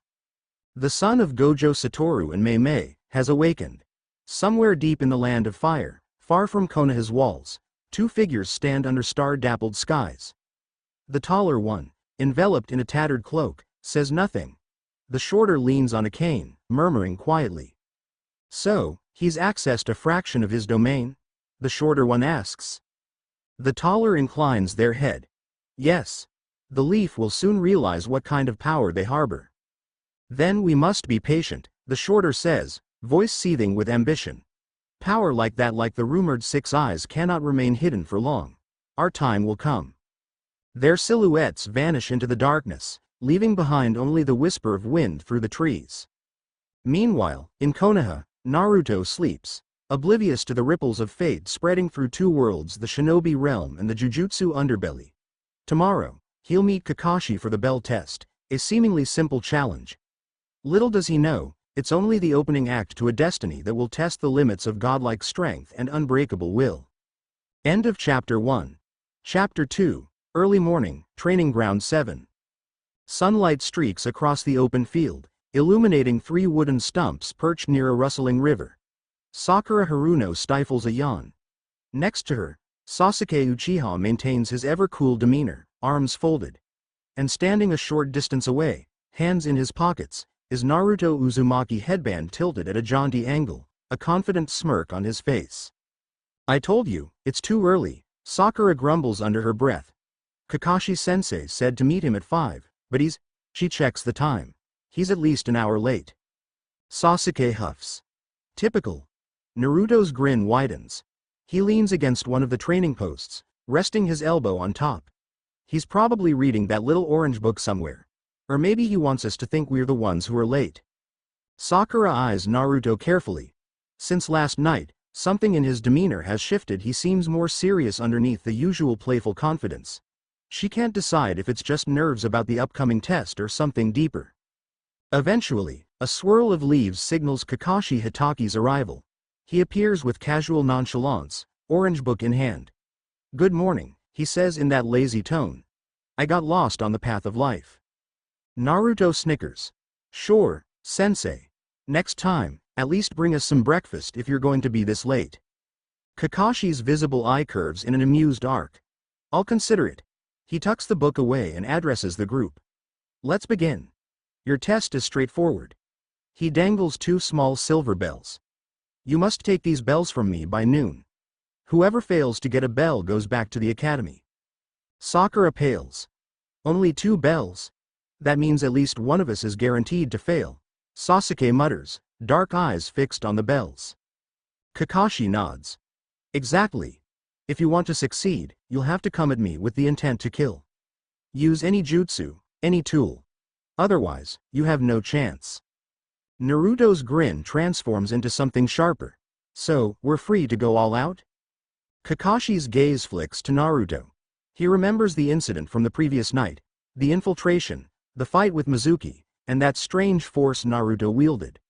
The son of Gojo, Saturo and Mei has awakened. Somewhere deep in the land of fire, far from Konoha's walls, two figures stand under star-dappled skies. The taller one, enveloped in a tattered cloak, says nothing. The shorter leans on a cane, murmuring quietly. "So, he's accessed a fraction of his domain?" the shorter one asks. The taller inclines their head. "Yes. The Leaf will soon realize what kind of power they harbor." "Then we must be patient," the shorter says, voice seething with ambition. "Power like that, like the rumored Six Eyes, cannot remain hidden for long. Our time will come." Their silhouettes vanish into the darkness, leaving behind only the whisper of wind through the trees. Meanwhile, in Konoha, Naruto sleeps, oblivious to the ripples of fate spreading through two worlds, the shinobi realm and the jujutsu underbelly. Tomorrow, he'll meet Kakashi for the bell test, a seemingly simple challenge. Little does he know, it's only the opening act to a destiny that will test the limits of godlike strength and unbreakable will. End of Chapter 1. Chapter 2, Early Morning, Training Ground 7. Sunlight streaks across the open field, illuminating three wooden stumps perched near a rustling river. Sakura Haruno stifles a yawn. Next to her, Sasuke Uchiha maintains his ever-cool demeanor, arms folded. And standing a short distance away, hands in his pockets, is Naruto Uzumaki, headband tilted at a jaunty angle, a confident smirk on his face. "I told you, it's too early," Sakura grumbles under her breath. "Kakashi-sensei said to meet him at 5, but she checks the time. He's at least an hour late." Sasuke huffs. "Typical." Naruto's grin widens. He leans against one of the training posts, resting his elbow on top. He's probably reading that little orange book somewhere. Or maybe he wants us to think we're the ones who are late. Sakura eyes Naruto carefully. Since last night, something in his demeanor has shifted. He seems more serious underneath the usual playful confidence. She can't decide if it's just nerves about the upcoming test or something deeper. Eventually, a swirl of leaves signals Kakashi Hitaki's arrival. He appears with casual nonchalance, orange book in hand. "Good morning," he says in that lazy tone. "I got lost on the path of life." Naruto snickers. "Sure, sensei. Next time, at least bring us some breakfast if you're going to be this late." Kakashi's visible eye curves in an amused arc. "I'll consider it." He tucks the book away and addresses the group. "Let's begin. Your test is straightforward." He dangles two small silver bells. "You must take these bells from me by noon. Whoever fails to get a bell goes back to the academy." Sakura pales. "Only 2 bells? That means at least one of us is guaranteed to fail," Sasuke mutters, dark eyes fixed on the bells. Kakashi nods. "Exactly. If you want to succeed, you'll have to come at me with the intent to kill. Use any jutsu, any tool. Otherwise, you have no chance." Naruto's grin transforms into something sharper. So, we're free to go all out? Kakashi's gaze flicks to Naruto. He remembers the incident from the previous night, the infiltration, the fight with Mizuki, and that strange force Naruto wielded.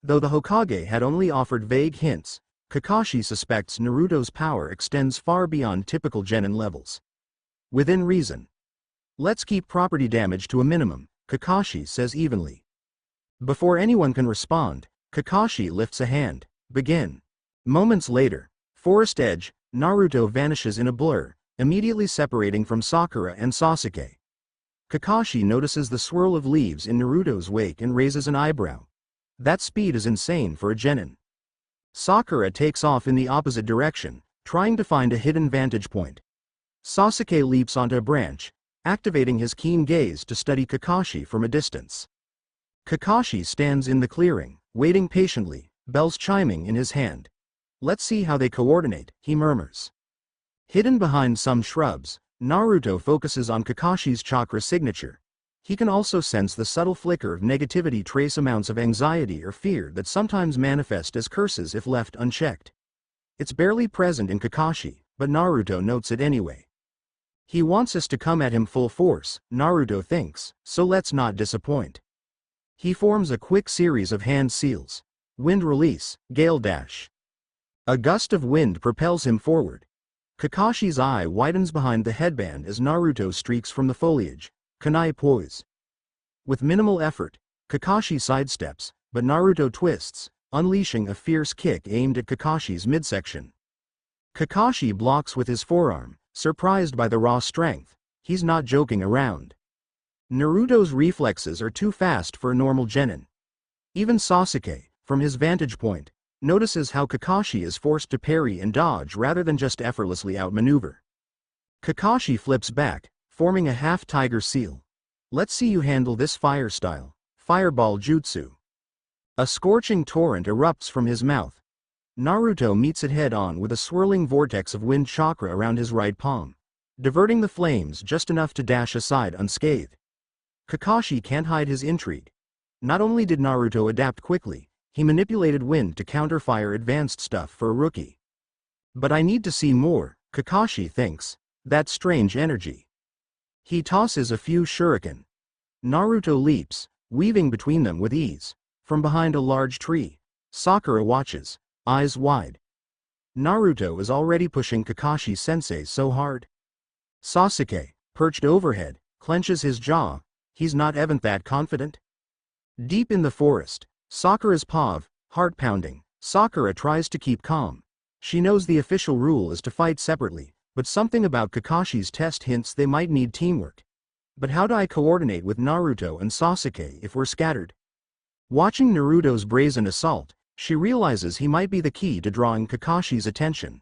Though the Hokage had only offered vague hints, Kakashi suspects Naruto's power extends far beyond typical genin levels. Within reason. Let's keep property damage to a minimum, Kakashi says evenly. Before anyone can respond, Kakashi lifts a hand. Begin. Moments later, forest edge, Naruto vanishes in a blur, immediately separating from Sakura and Sasuke. Kakashi notices the swirl of leaves in Naruto's wake and raises an eyebrow. That speed is insane for a genin. Sakura takes off in the opposite direction, trying to find a hidden vantage point. Sasuke leaps onto a branch, activating his keen gaze to study Kakashi from a distance. Kakashi stands in the clearing, waiting patiently, bells chiming in his hand. Let's see how they coordinate, he murmurs. Hidden behind some shrubs, Naruto focuses on Kakashi's chakra signature. He can also sense the subtle flicker of negativity, trace amounts of anxiety or fear that sometimes manifest as curses if left unchecked. It's barely present in Kakashi, but Naruto notes it anyway. He wants us to come at him full force, Naruto thinks, so let's not disappoint. He forms a quick series of hand seals. Wind release, gale dash. A gust of wind propels him forward. Kakashi's eye widens behind the headband as Naruto streaks from the foliage. Kunai poise. With minimal effort, Kakashi sidesteps, but Naruto twists, unleashing a fierce kick aimed at Kakashi's midsection. Kakashi blocks with his forearm, surprised by the raw strength. He's not joking around. Naruto's reflexes are too fast for a normal genin. Even Sasuke, from his vantage point, notices how Kakashi is forced to parry and dodge rather than just effortlessly outmaneuver. Kakashi flips back, forming a half-tiger seal. Let's see you handle this fire style, fireball jutsu. A scorching torrent erupts from his mouth. Naruto meets it head-on with a swirling vortex of wind chakra around his right palm, diverting the flames just enough to dash aside unscathed. Kakashi can't hide his intrigue. Not only did Naruto adapt quickly, he manipulated wind to counter-fire advanced stuff for a rookie. But I need to see more, Kakashi thinks. That strange energy. He tosses a few shuriken. Naruto leaps, weaving between them with ease. From behind a large tree, Sakura watches, eyes wide. Naruto is already pushing Kakashi-sensei so hard. Sasuke, perched overhead, clenches his jaw. He's not even that confident. Deep in the forest, Sakura's pav, heart pounding. Sakura tries to keep calm. She knows the official rule is to fight separately, but something about Kakashi's test hints they might need teamwork. But how do I coordinate with Naruto and Sasuke if we're scattered? Watching Naruto's brazen assault, she realizes he might be the key to drawing Kakashi's attention.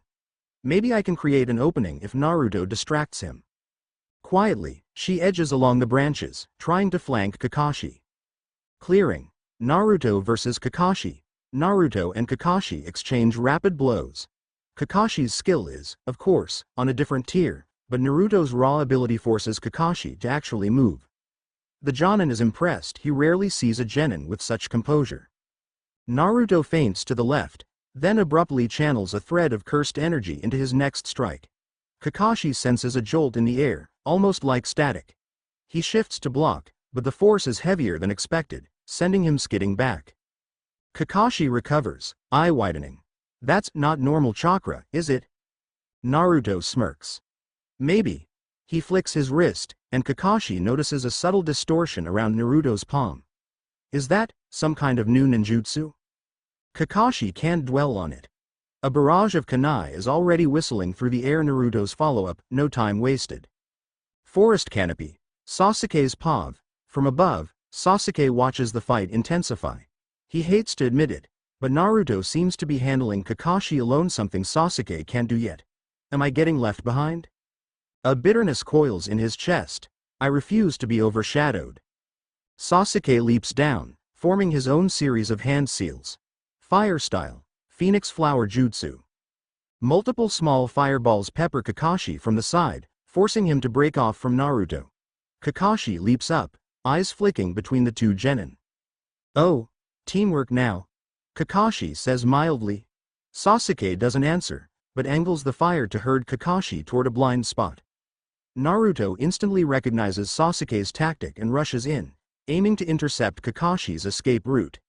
Maybe I can create an opening if Naruto distracts him. Quietly, she edges along the branches, trying to flank Kakashi. Clearing. Naruto versus Kakashi. Naruto and Kakashi exchange rapid blows. Kakashi's skill is, of course, on a different tier, but Naruto's raw ability forces Kakashi to actually move. The Jonin is impressed. He rarely sees a genin with such composure. Naruto feints to the left, then abruptly channels a thread of cursed energy into his next strike. Kakashi senses a jolt in the air, almost like static. He shifts to block, but the force is heavier than expected, sending him skidding back. Kakashi recovers, eye widening. That's not normal chakra, is it? Naruto smirks. Maybe. He flicks his wrist, and Kakashi notices a subtle distortion around Naruto's palm. Is that some kind of new ninjutsu? Kakashi can't dwell on it. A barrage of kunai is already whistling through the air. Naruto's follow-up, no time wasted. Forest canopy. Sasuke's pav. From above, Sasuke watches the fight intensify. He hates to admit it, but Naruto seems to be handling Kakashi alone, something Sasuke can't do yet. Am I getting left behind? A bitterness coils in his chest. I refuse to be overshadowed. Sasuke leaps down, forming his own series of hand seals. Fire style, Phoenix Flower Jutsu. Multiple small fireballs pepper Kakashi from the side, forcing him to break off from Naruto. Kakashi leaps up, eyes flicking between the two genin. Oh, Teamwork now. Kakashi says mildly. Sasuke doesn't answer, but angles the fire to herd Kakashi toward a blind spot. Naruto instantly recognizes Sasuke's tactic and rushes in, aiming to intercept Kakashi's escape route.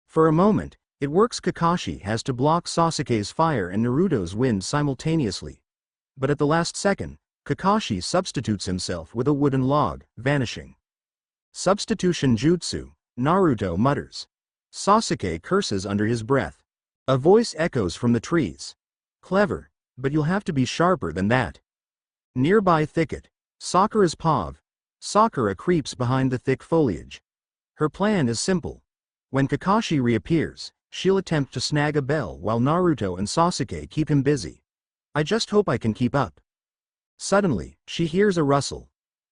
For a moment, it works. Kakashi has to block Sasuke's fire and Naruto's wind simultaneously. But at the last second, Kakashi substitutes himself with a wooden log, vanishing. Substitution jutsu, Naruto mutters. Sasuke curses under his breath. A voice echoes from the trees. Clever, but you'll have to be sharper than that. Nearby thicket, Sakura's paw. Sakura creeps behind the thick foliage. Her plan is simple. When Kakashi reappears, she'll attempt to snag a bell while Naruto and Sasuke keep him busy. I just hope I can keep up. Suddenly, she hears a rustle.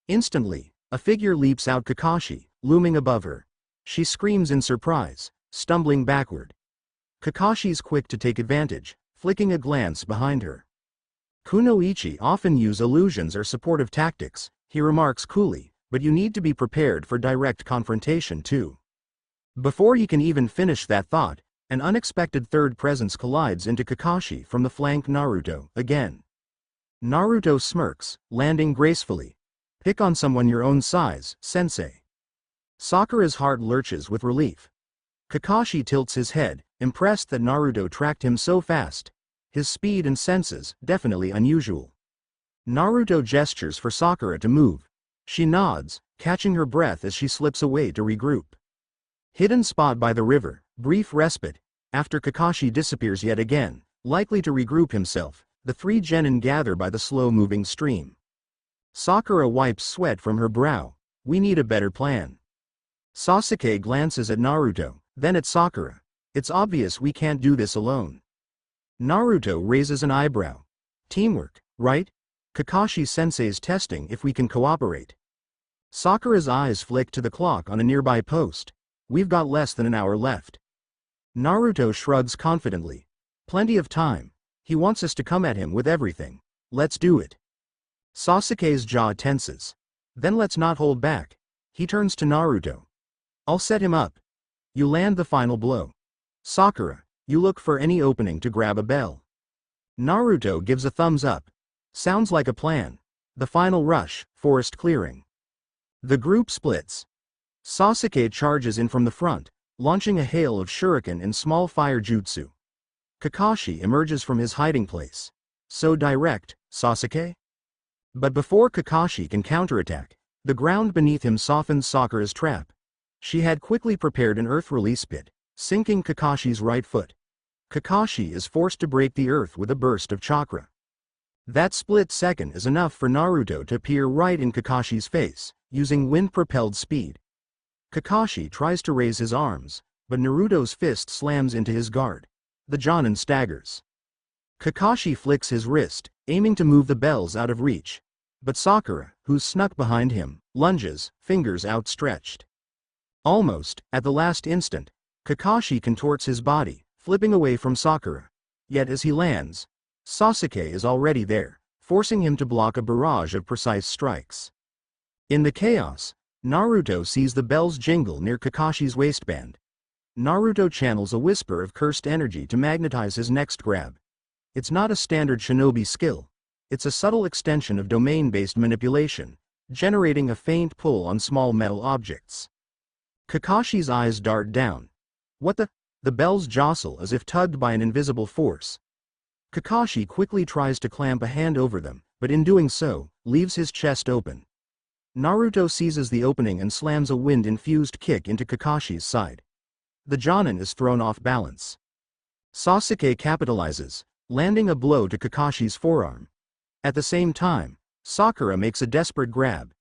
Instantly, a figure leaps out. Kakashi, looming above her. She screams in surprise, stumbling backward. Kakashi's quick to take advantage, flicking a glance behind her. Kunoichi often use illusions or supportive tactics, he remarks coolly, but you need to be prepared for direct confrontation too. Before he can even finish that thought, an unexpected third presence collides into Kakashi from the flank. Naruto, again. Naruto smirks, landing gracefully. Pick on someone your own size, sensei. Sakura's heart lurches with relief. Kakashi tilts his head, impressed that Naruto tracked him so fast. His speed and senses, definitely unusual. Naruto gestures for Sakura to move. She nods, catching her breath as she slips away to regroup. Hidden spot by the river, brief respite. After Kakashi disappears yet again, likely to regroup himself, the three genin gather by the slow-moving stream. Sakura wipes sweat from her brow. We need a better plan. Sasuke glances at Naruto, then at Sakura. It's obvious we can't do this alone. Naruto raises an eyebrow. Teamwork, right? Kakashi-sensei's testing if we can cooperate. Sakura's eyes flick to the clock on a nearby post. We've got less than an hour left. Naruto shrugs confidently. Plenty of time. He wants us to come at him with everything. Let's do it. Sasuke's jaw tenses. Then let's not hold back. He turns to Naruto. I'll set him up. You land the final blow. Sakura, you look for any opening to grab a bell. Naruto gives a thumbs up. Sounds like a plan. The final rush, forest clearing. The group splits. Sasuke charges in from the front, launching a hail of shuriken and small fire jutsu. Kakashi emerges from his hiding place. So direct, Sasuke? But before Kakashi can counterattack, the ground beneath him softens. Sakura's trap. She had quickly prepared an earth release pit, sinking Kakashi's right foot. Kakashi is forced to break the earth with a burst of chakra. That split second is enough for Naruto to peer right in Kakashi's face, using wind-propelled speed. Kakashi tries to raise his arms, but Naruto's fist slams into his guard. The Jonin staggers. Kakashi flicks his wrist, aiming to move the bells out of reach. But Sakura, who's snuck behind him, lunges, fingers outstretched. Almost, at the last instant, Kakashi contorts his body, flipping away from Sakura. Yet as he lands, Sasuke is already there, forcing him to block a barrage of precise strikes. In the chaos, Naruto sees the bells jingle near Kakashi's waistband. Naruto channels a whisper of cursed energy to magnetize his next grab. It's not a standard shinobi skill. It's a subtle extension of domain-based manipulation, generating a faint pull on small metal objects. Kakashi's eyes dart down. What the? The bells jostle as if tugged by an invisible force. Kakashi quickly tries to clamp a hand over them, but in doing so, leaves his chest open. Naruto seizes the opening and slams a wind-infused kick into Kakashi's side. The Jonin is thrown off balance. Sasuke capitalizes, landing a blow to Kakashi's forearm. At the same time, Sakura makes a desperate grab.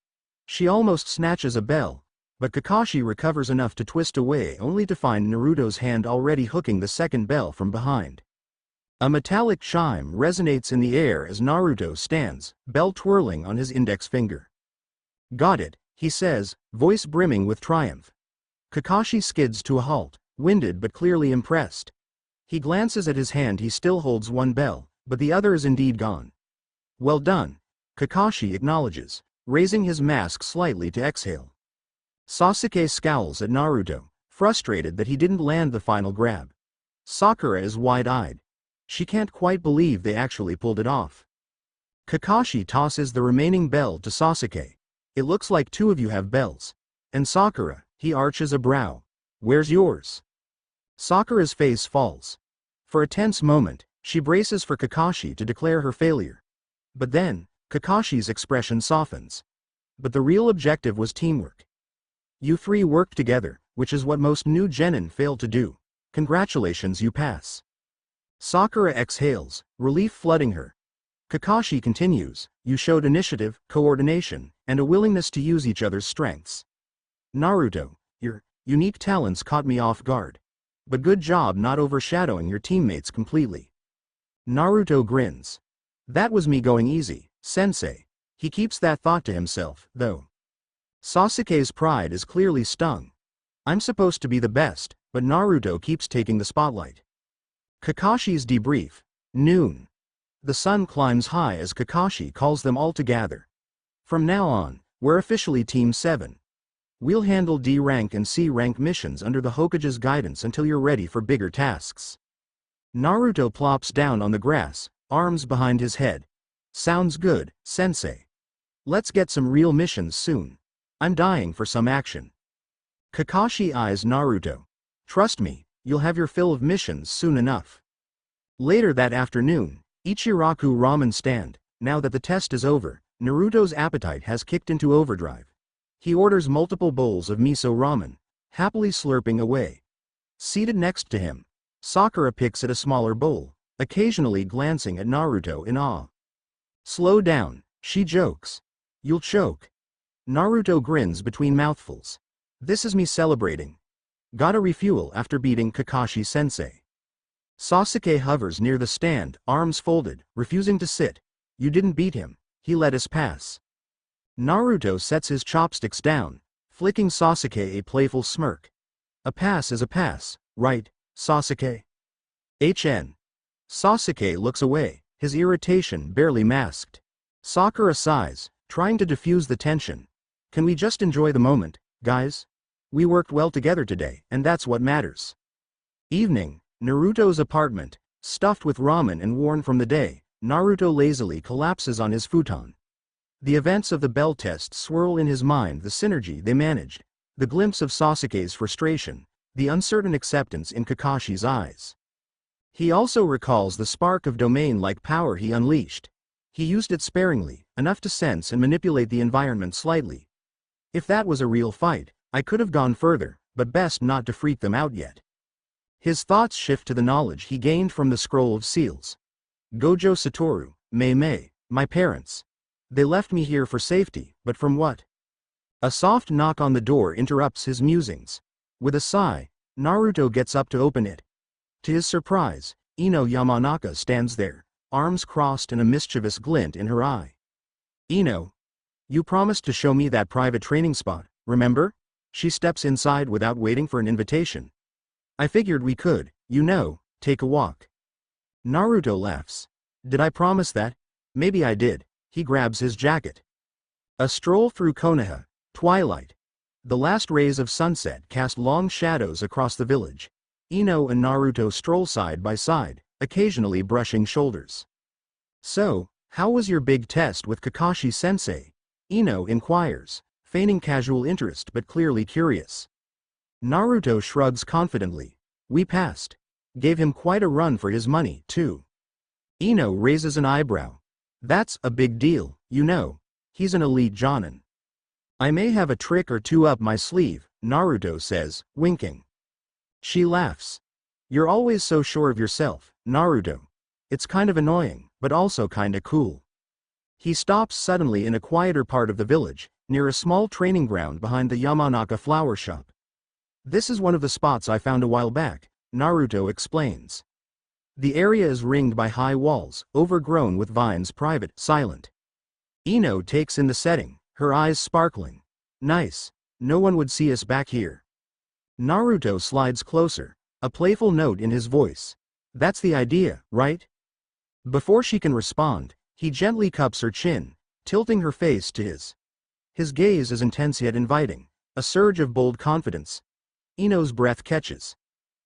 She almost snatches a bell, but Kakashi recovers enough to twist away only to find Naruto's hand already hooking the second bell from behind. A metallic chime resonates in the air as Naruto stands, bell twirling on his index finger. Got it, he says, voice brimming with triumph. Kakashi skids to a halt, winded but clearly impressed. He glances at his hand. He still holds one bell, but the other is indeed gone. Well done, Kakashi acknowledges, raising his mask slightly to exhale. Sasuke scowls at Naruto, frustrated that he didn't land the final grab. Sakura is wide-eyed. She can't quite believe they actually pulled it off. Kakashi tosses the remaining bell to Sasuke. It looks like two of you have bells. And Sakura, he arches a brow. Where's yours? Sakura's face falls. For a tense moment, she braces for Kakashi to declare her failure. But then, Kakashi's expression softens. But the real objective was teamwork. You three worked together, which is what most new genin fail to do. Congratulations, you pass. Sakura exhales, relief flooding her. Kakashi continues, you showed initiative, coordination, and a willingness to use each other's strengths. Naruto, your unique talents caught me off guard. But good job not overshadowing your teammates completely. Naruto grins. That was me going easy, sensei. He keeps that thought to himself, though. Sasuke's pride is clearly stung. I'm supposed to be the best, but Naruto keeps taking the spotlight. Kakashi's debrief. Noon. The sun climbs high as Kakashi calls them all to gather. From now on, we're officially Team 7. We'll handle D rank and C rank missions under the Hokage's guidance until you're ready for bigger tasks. Naruto plops down on the grass, arms behind his head. Sounds good, sensei. Let's get some real missions soon. I'm dying for some action. Kakashi eyes Naruto. Trust me, you'll have your fill of missions soon enough. Later that afternoon, Ichiraku ramen stand. Now that the test is over, Naruto's appetite has kicked into overdrive. He orders multiple bowls of miso ramen, happily slurping away. Seated next to him, Sakura picks at a smaller bowl, occasionally glancing at Naruto in awe. Slow down, she jokes. You'll choke. Naruto grins between mouthfuls. This is me celebrating. Gotta refuel after beating Kakashi-sensei. Sasuke hovers near the stand, arms folded, refusing to sit. You didn't beat him, he let us pass. Naruto sets his chopsticks down, flicking Sasuke a playful smirk. A pass is a pass, right, Sasuke? HN. Sasuke looks away, his irritation barely masked. Sakura sighs, trying to diffuse the tension. Can we just enjoy the moment, guys? We worked well together today, and that's what matters. Evening, Naruto's apartment, stuffed with ramen and worn from the day, Naruto lazily collapses on his futon. The events of the bell test swirl in his mind, the synergy they managed, the glimpse of Sasuke's frustration, the uncertain acceptance in Kakashi's eyes. He also recalls the spark of domain-like power he unleashed. He used it sparingly, enough to sense and manipulate the environment slightly. If that was a real fight, I could have gone further, but best not to freak them out yet. His thoughts shift to the knowledge he gained from the Scroll of Seals. Gojo Saturo, Mei, my parents. They left me here for safety, but from what? A soft knock on the door interrupts his musings. With a sigh, Naruto gets up to open it. To his surprise, Ino Yamanaka stands there, arms crossed and a mischievous glint in her eye. Ino. You promised to show me that private training spot, remember? She steps inside without waiting for an invitation. I figured we could, take a walk. Naruto laughs. Did I promise that? Maybe I did. He grabs his jacket. A stroll through Konoha, twilight. The last rays of sunset cast long shadows across the village. Ino and Naruto stroll side by side, occasionally brushing shoulders. So, how was your big test with Kakashi-sensei? Ino inquires, feigning casual interest but clearly curious. Naruto shrugs confidently. We passed. Gave him quite a run for his money, too. Ino raises an eyebrow. That's a big deal, He's an elite jonin. I may have a trick or two up my sleeve, Naruto says, winking. She laughs. You're always so sure of yourself, Naruto. It's kind of annoying, but also kinda cool. He stops suddenly in a quieter part of the village, near a small training ground behind the Yamanaka flower shop. This is one of the spots I found a while back, Naruto explains. The area is ringed by high walls, overgrown with vines, private, silent. Ino takes in the setting, her eyes sparkling. Nice. No one would see us back here. Naruto slides closer, a playful note in his voice. That's the idea, right? Before she can respond, he gently cups her chin, tilting her face to his. His gaze is intense yet inviting, a surge of bold confidence. Ino's breath catches.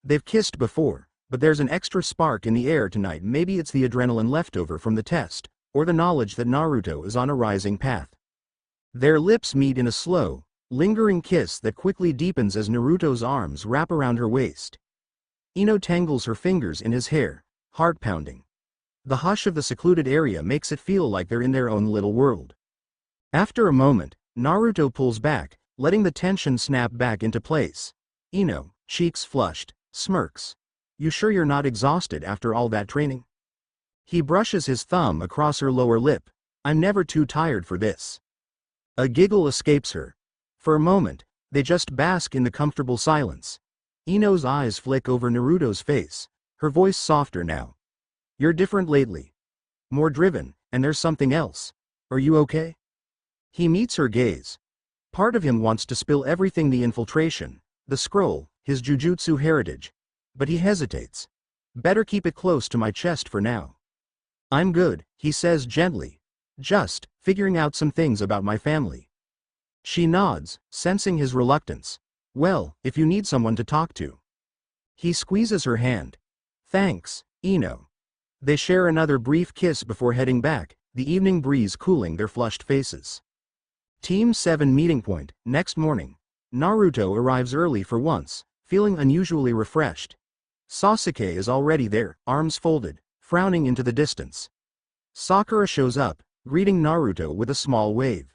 They've kissed before, but there's an extra spark in the air tonight. Maybe it's the adrenaline leftover from the test, or the knowledge that Naruto is on a rising path. Their lips meet in a slow, lingering kiss that quickly deepens as Naruto's arms wrap around her waist. Ino tangles her fingers in his hair, heart pounding. The hush of the secluded area makes it feel like they're in their own little world. After a moment, Naruto pulls back, letting the tension snap back into place. Ino, cheeks flushed, smirks. You sure you're not exhausted after all that training? He brushes his thumb across her lower lip. I'm never too tired for this. A giggle escapes her. For a moment, they just bask in the comfortable silence. Ino's eyes flick over Naruto's face, her voice softer now. You're different lately. More driven, and there's something else. Are you okay? He meets her gaze. Part of him wants to spill everything: the infiltration, the scroll, his jujutsu heritage. But he hesitates. Better keep it close to my chest for now. I'm good, he says gently. Just figuring out some things about my family. She nods, sensing his reluctance. Well, if you need someone to talk to. He squeezes her hand. Thanks, Ino. They share another brief kiss before heading back, the evening breeze cooling their flushed faces. Team 7 meeting point. Next morning, Naruto arrives early for once, feeling unusually refreshed. Sasuke is already there, arms folded, frowning into the distance. Sakura shows up, greeting Naruto with a small wave.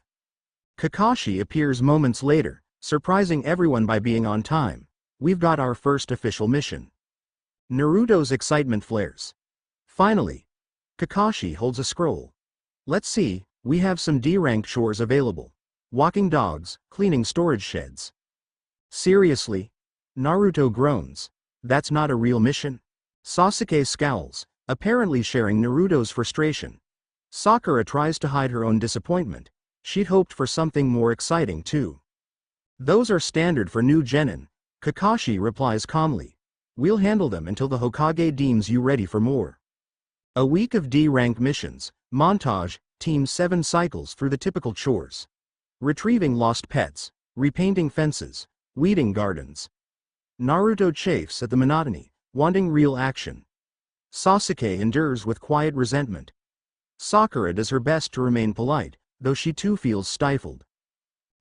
Kakashi appears moments later, surprising everyone by being on time. We've got our first official mission. Naruto's excitement flares. Finally, Kakashi holds a scroll. Let's see, we have some D-ranked chores available. Walking dogs, cleaning storage sheds. Seriously? Naruto groans. That's not a real mission? Sasuke scowls, apparently sharing Naruto's frustration. Sakura tries to hide her own disappointment. She'd hoped for something more exciting too. Those are standard for new genin, Kakashi replies calmly. We'll handle them until the Hokage deems you ready for more. A week of D-rank missions, montage, Team 7 cycles through the typical chores. Retrieving lost pets, repainting fences, weeding gardens. Naruto chafes at the monotony, wanting real action. Sasuke endures with quiet resentment. Sakura does her best to remain polite, though she too feels stifled.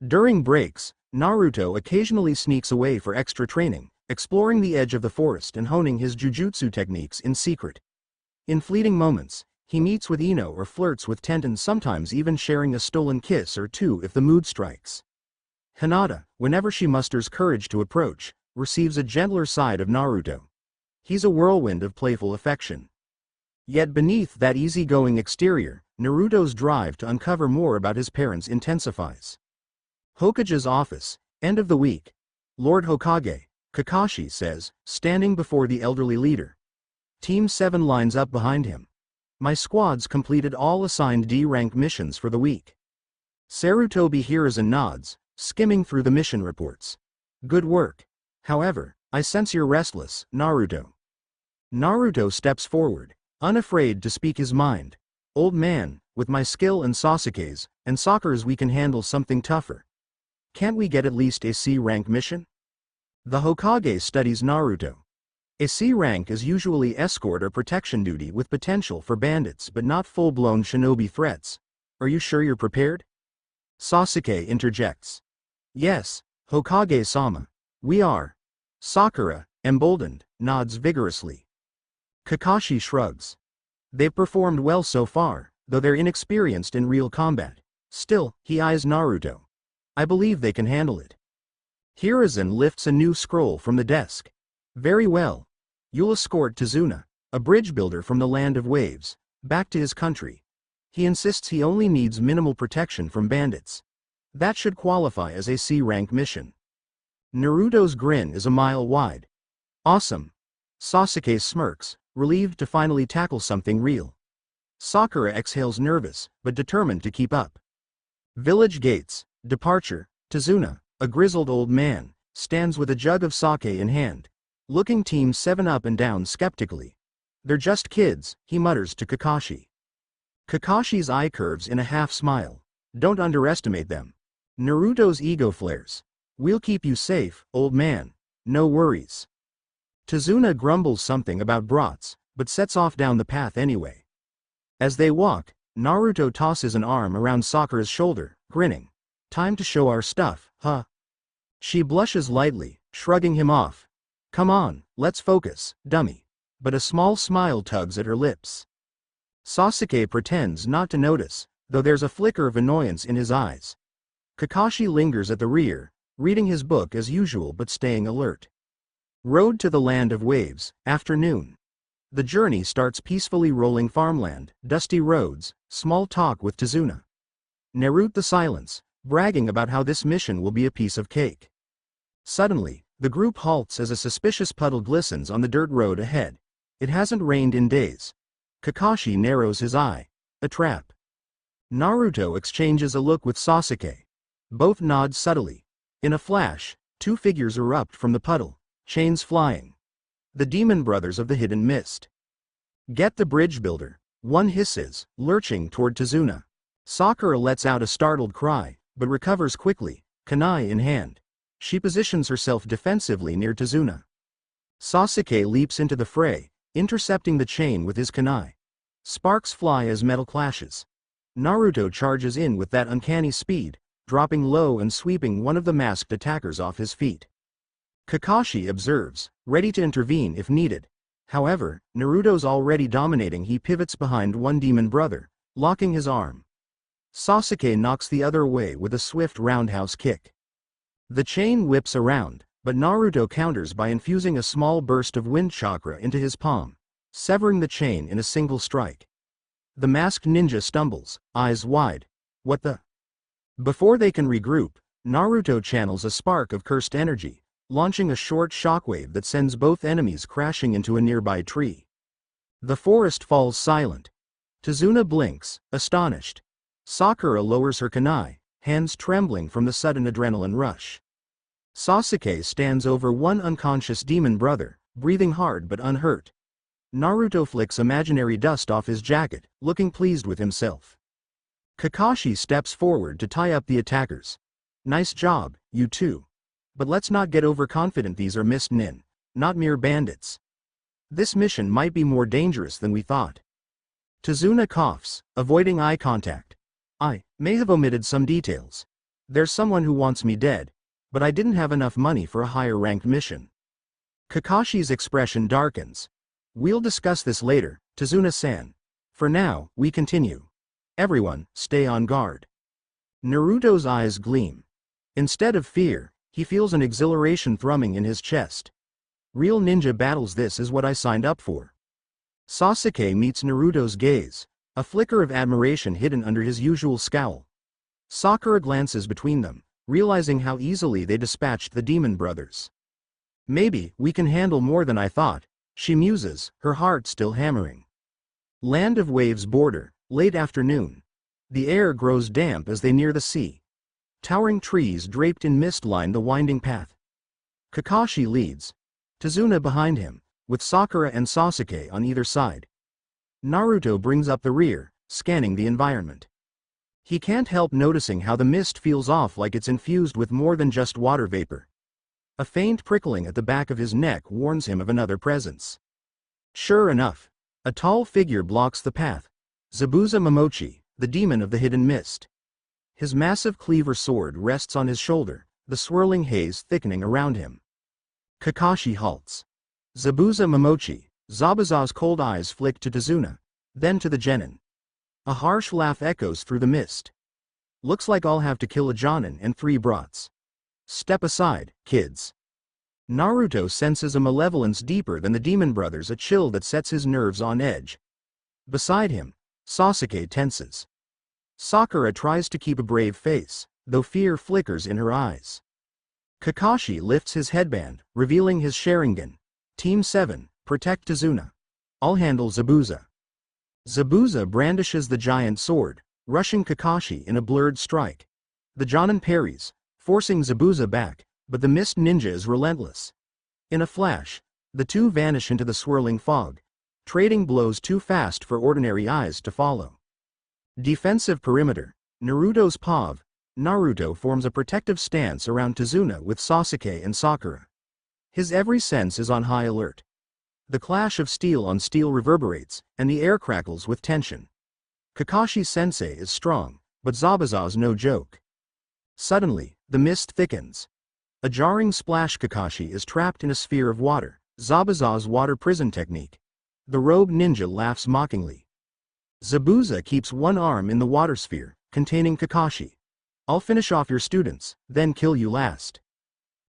During breaks, Naruto occasionally sneaks away for extra training, exploring the edge of the forest and honing his jujutsu techniques in secret. In fleeting moments, he meets with Ino or flirts with Tenten, sometimes even sharing a stolen kiss or two if the mood strikes. Hinata, whenever she musters courage to approach, receives a gentler side of Naruto. He's a whirlwind of playful affection. Yet beneath that easygoing exterior, Naruto's drive to uncover more about his parents intensifies. Hokage's office, end of the week. Lord Hokage, Kakashi says, standing before the elderly leader. Team 7 lines up behind him. My squad's completed all assigned D-rank missions for the week. Sarutobi hears and nods, skimming through the mission reports. Good work. However, I sense you're restless, Naruto. Naruto steps forward, unafraid to speak his mind. Old man, with my skill and Sasuke's, and Sakura's, we can handle something tougher. Can't we get at least a C-rank mission? The Hokage studies Naruto. A C rank is usually escort or protection duty with potential for bandits but not full-blown shinobi threats. Are you sure you're prepared? Sasuke interjects. Yes, Hokage-sama. We are. Sakura, emboldened, nods vigorously. Kakashi shrugs. They've performed well so far, though they're inexperienced in real combat. Still, he eyes Naruto. I believe they can handle it. Hiruzen lifts a new scroll from the desk. Very well. You'll escort Tazuna, a bridge builder from the land of waves, back to his country. He insists he only needs minimal protection from bandits. That should qualify as a C-rank mission. Naruto's grin is a mile wide. Awesome. Sasuke smirks, relieved to finally tackle something real. Sakura exhales, nervous, but determined to keep up. Village gates, departure. Tazuna, a grizzled old man, stands with a jug of sake in hand, looking Team 7 up and down skeptically. They're just kids, he mutters to Kakashi. Kakashi's eye curves in a half smile. Don't underestimate them. Naruto's ego flares. We'll keep you safe, old man. No worries. Tazuna grumbles something about brats, but sets off down the path anyway. As they walk, Naruto tosses an arm around Sakura's shoulder, grinning. Time to show our stuff, huh? She blushes lightly, shrugging him off. Come on, let's focus, dummy. But a small smile tugs at her lips. Sasuke pretends not to notice, though there's a flicker of annoyance in his eyes. Kakashi lingers at the rear, reading his book as usual but staying alert. Road to the land of waves, afternoon. The journey starts peacefully rolling farmland, dusty roads, small talk with Tazuna. Naruto the silence, bragging about how this mission will be a piece of cake. Suddenly, the group halts as a suspicious puddle glistens on the dirt road ahead. It hasn't rained in days. Kakashi narrows his eye. A trap. Naruto exchanges a look with Sasuke. Both nod subtly. In a flash, two figures erupt from the puddle, chains flying. The demon brothers of the hidden mist. Get the bridge builder, one hisses, lurching toward Tazuna. Sakura lets out a startled cry, but recovers quickly, kunai in hand. She positions herself defensively near Tazuna. Sasuke leaps into the fray, intercepting the chain with his kunai. Sparks fly as metal clashes. Naruto charges in with that uncanny speed, dropping low and sweeping one of the masked attackers off his feet. Kakashi observes, ready to intervene if needed. However, Naruto's already dominating. He pivots behind one demon brother, locking his arm. Sasuke knocks the other away with a swift roundhouse kick. The chain whips around, but Naruto counters by infusing a small burst of wind chakra into his palm, severing the chain in a single strike. The masked ninja stumbles, eyes wide. What the? Before they can regroup, Naruto channels a spark of cursed energy, launching a short shockwave that sends both enemies crashing into a nearby tree. The forest falls silent. Tazuna blinks, astonished. Sakura lowers her kunai, hands trembling from the sudden adrenaline rush. Sasuke stands over one unconscious demon brother, breathing hard but unhurt. Naruto flicks imaginary dust off his jacket, looking pleased with himself. Kakashi steps forward to tie up the attackers. Nice job, you two. But let's not get overconfident. These are mist nin, not mere bandits. This mission might be more dangerous than we thought. Tazuna coughs, avoiding eye contact. I may have omitted some details. There's someone who wants me dead, but I didn't have enough money for a higher-ranked mission. Kakashi's expression darkens. We'll discuss this later, Tazuna-san. For now, we continue. Everyone, stay on guard. Naruto's eyes gleam. Instead of fear, he feels an exhilaration thrumming in his chest. Real ninja battles, this is what I signed up for. Sasuke meets Naruto's gaze, a flicker of admiration hidden under his usual scowl. Sakura glances between them, realizing how easily they dispatched the demon brothers. Maybe we can handle more than I thought, she muses, her heart still hammering. Land of Waves border, late afternoon. The air grows damp as they near the sea. Towering trees draped in mist line the winding path. Kakashi leads. Tazuna behind him, with Sakura and Sasuke on either side. Naruto brings up the rear, scanning the environment. He can't help noticing how the mist feels off, like it's infused with more than just water vapor. A faint prickling at the back of his neck warns him of another presence. Sure enough, a tall figure blocks the path. Zabuza Momochi, the demon of the hidden mist. His massive cleaver sword rests on his shoulder, the swirling haze thickening around him. Kakashi halts. Zabuza Momochi, Zabuza's cold eyes flick to Tazuna, then to the genin. A harsh laugh echoes through the mist. Looks like I'll have to kill a jonin and 3 brats. Step aside, kids. Naruto senses a malevolence deeper than the demon brothers, a chill that sets his nerves on edge. Beside him, Sasuke tenses. Sakura tries to keep a brave face, though fear flickers in her eyes. Kakashi lifts his headband, revealing his Sharingan. Team 7, protect Tazuna. I'll handle Zabuza. Zabuza brandishes the giant sword, rushing Kakashi in a blurred strike. The jonin parries, forcing Zabuza back, but the mist ninja is relentless. In a flash, the two vanish into the swirling fog, trading blows too fast for ordinary eyes to follow. Defensive perimeter. Naruto's POV. Naruto forms a protective stance around Tazuna with Sasuke and Sakura. His every sense is on high alert. The clash of steel on steel reverberates, and the air crackles with tension. Kakashi-sensei is strong, but Zabuza's no joke. Suddenly, the mist thickens. A jarring splash. Kakashi is trapped in a sphere of water, Zabuza's water prison technique. The robed ninja laughs mockingly. Zabuza keeps one arm in the water sphere, containing Kakashi. I'll finish off your students, then kill you last.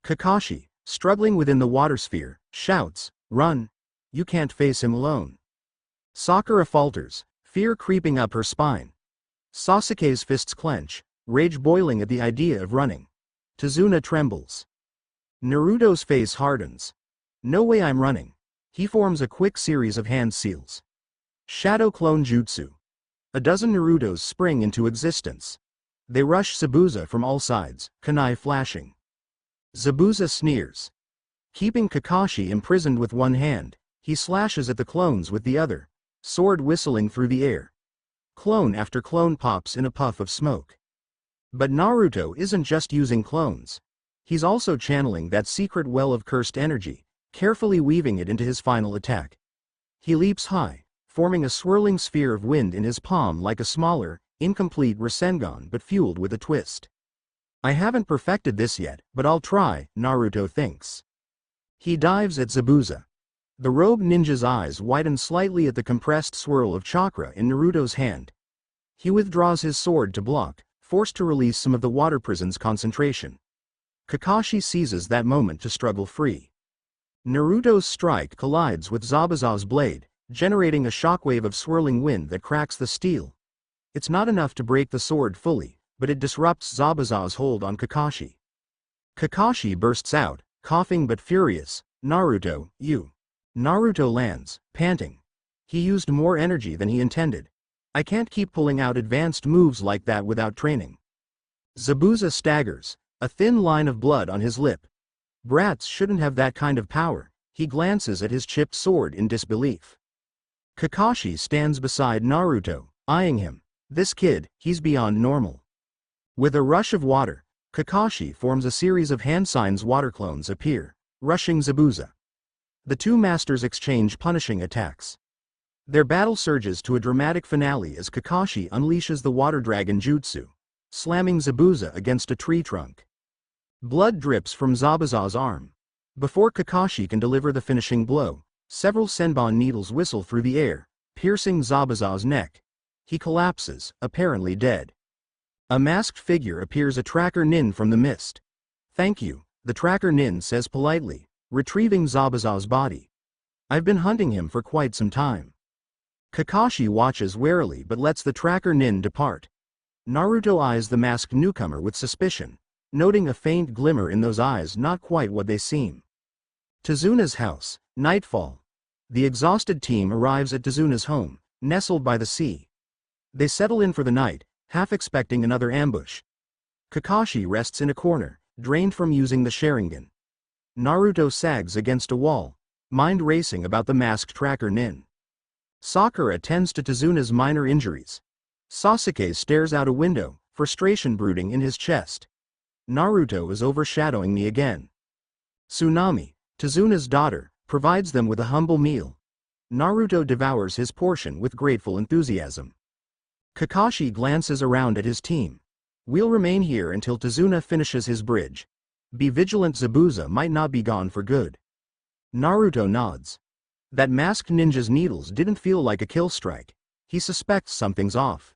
Kakashi, struggling within the water sphere, shouts, "Run! You can't face him alone." Sakura falters, fear creeping up her spine. Sasuke's fists clench, rage boiling at the idea of running. Tazuna trembles. Naruto's face hardens. No way I'm running. He forms a quick series of hand seals. Shadow clone jutsu. A dozen Narutos spring into existence. They rush Zabuza from all sides, kunai flashing. Zabuza sneers. Keeping Kakashi imprisoned with one hand, he slashes at the clones with the other, sword whistling through the air. Clone after clone pops in a puff of smoke. But Naruto isn't just using clones. He's also channeling that secret well of cursed energy, carefully weaving it into his final attack. He leaps high, forming a swirling sphere of wind in his palm like a smaller, incomplete Rasengan but fueled with a twist. I haven't perfected this yet, but I'll try, Naruto thinks. He dives at Zabuza. The robed ninja's eyes widen slightly at the compressed swirl of chakra in Naruto's hand. He withdraws his sword to block, forced to release some of the water prison's concentration. Kakashi seizes that moment to struggle free. Naruto's strike collides with Zabuza's blade, generating a shockwave of swirling wind that cracks the steel. It's not enough to break the sword fully, but it disrupts Zabuza's hold on Kakashi. Kakashi bursts out, coughing but furious, "Naruto, you." Naruto lands, panting. He used more energy than he intended. I can't keep pulling out advanced moves like that without training. Zabuza staggers, a thin line of blood on his lip. Brats shouldn't have that kind of power. He glances at his chipped sword in disbelief. Kakashi stands beside Naruto, eyeing him. This kid, he's beyond normal. With a rush of water, Kakashi forms a series of hand signs. Water clones appear, rushing Zabuza. The two masters exchange punishing attacks. Their battle surges to a dramatic finale as Kakashi unleashes the water dragon jutsu, slamming Zabuza against a tree trunk. Blood drips from Zabuza's arm. Before Kakashi can deliver the finishing blow, several senbon needles whistle through the air, piercing Zabuza's neck. He collapses, apparently dead. A masked figure appears, a tracker nin from the mist. "Thank you," the tracker nin says politely, retrieving Zabuza's body. "I've been hunting him for quite some time." Kakashi watches warily but lets the tracker nin depart. Naruto eyes the masked newcomer with suspicion, noting a faint glimmer in those eyes, not quite what they seem. Tazuna's house, nightfall. The exhausted team arrives at Tazuna's home, nestled by the sea. They settle in for the night, half expecting another ambush. Kakashi rests in a corner, drained from using the Sharingan. Naruto sags against a wall, mind racing about the masked tracker nin. Sakura tends to Tazuna's minor injuries. Sasuke stares out a window, frustration brooding in his chest. Naruto is overshadowing me again. Tsunami, Tazuna's daughter, provides them with a humble meal. Naruto devours his portion with grateful enthusiasm. Kakashi glances around at his team. "We'll remain here until Tazuna finishes his bridge. Be vigilant, Zabuza might not be gone for good." Naruto nods. That masked ninja's needles didn't feel like a kill strike. He suspects something's off.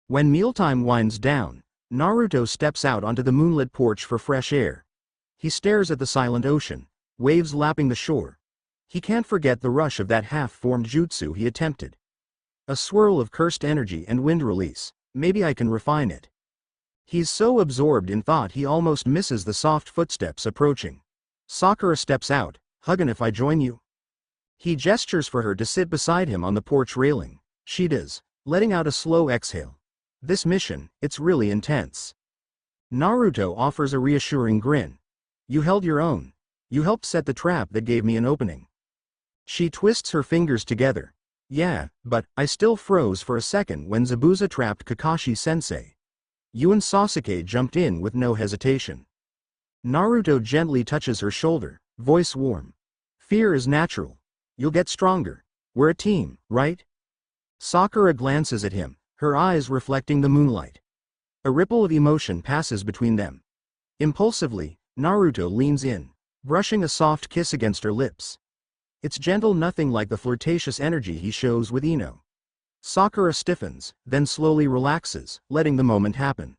When mealtime winds down, Naruto steps out onto the moonlit porch for fresh air. He stares at the silent ocean, waves lapping the shore. He can't forget the rush of that half-formed jutsu he attempted. A swirl of cursed energy and wind release. Maybe I can refine it. He's so absorbed in thought he almost misses the soft footsteps approaching. Sakura steps out. "Huggin' if I join you?" He gestures for her to sit beside him on the porch railing. She does, letting out a slow exhale. This mission, it's really intense. Naruto offers a reassuring grin. "You held your own. You helped set the trap that gave me an opening." She twists her fingers together. "Yeah, but I still froze for a second when Zabuza trapped Kakashi-sensei. You and Sasuke jumped in with no hesitation." Naruto gently touches her shoulder, Voice warm. Fear is natural. You'll get stronger. We're a team, right? Sakura glances at him, her eyes reflecting the moonlight. A ripple of emotion passes between them. Impulsively, Naruto leans in, brushing a soft kiss against her lips. It's gentle, nothing like the flirtatious energy he shows with Ino. Sakura stiffens, then slowly relaxes, letting the moment happen.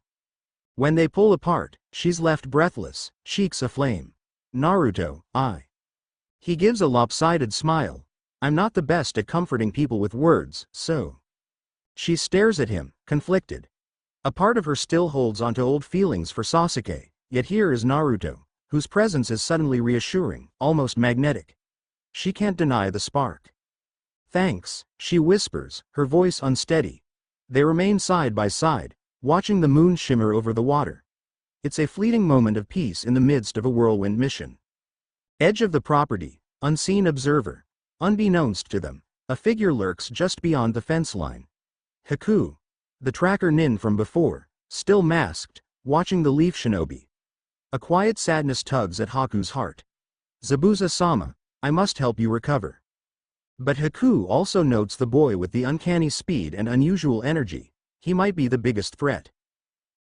When they pull apart, she's left breathless, cheeks aflame. Naruto, He gives a lopsided smile. I'm not the best at comforting people with words, so. She stares at him, conflicted. A part of her still holds onto old feelings for Sasuke, yet here is Naruto, whose presence is suddenly reassuring, almost magnetic. She can't deny the spark. Thanks, she whispers, her voice unsteady. They remain side by side, watching the moon shimmer over the water. It's a fleeting moment of peace in the midst of a whirlwind mission. Edge of the property, unseen observer. Unbeknownst to them, a figure lurks just beyond the fence line. Haku, the tracker nin from before, still masked, watching the leaf shinobi. A quiet sadness tugs at Haku's heart. Zabuza-sama, I must help you recover. But Haku also notes the boy with the uncanny speed and unusual energy. He might be the biggest threat.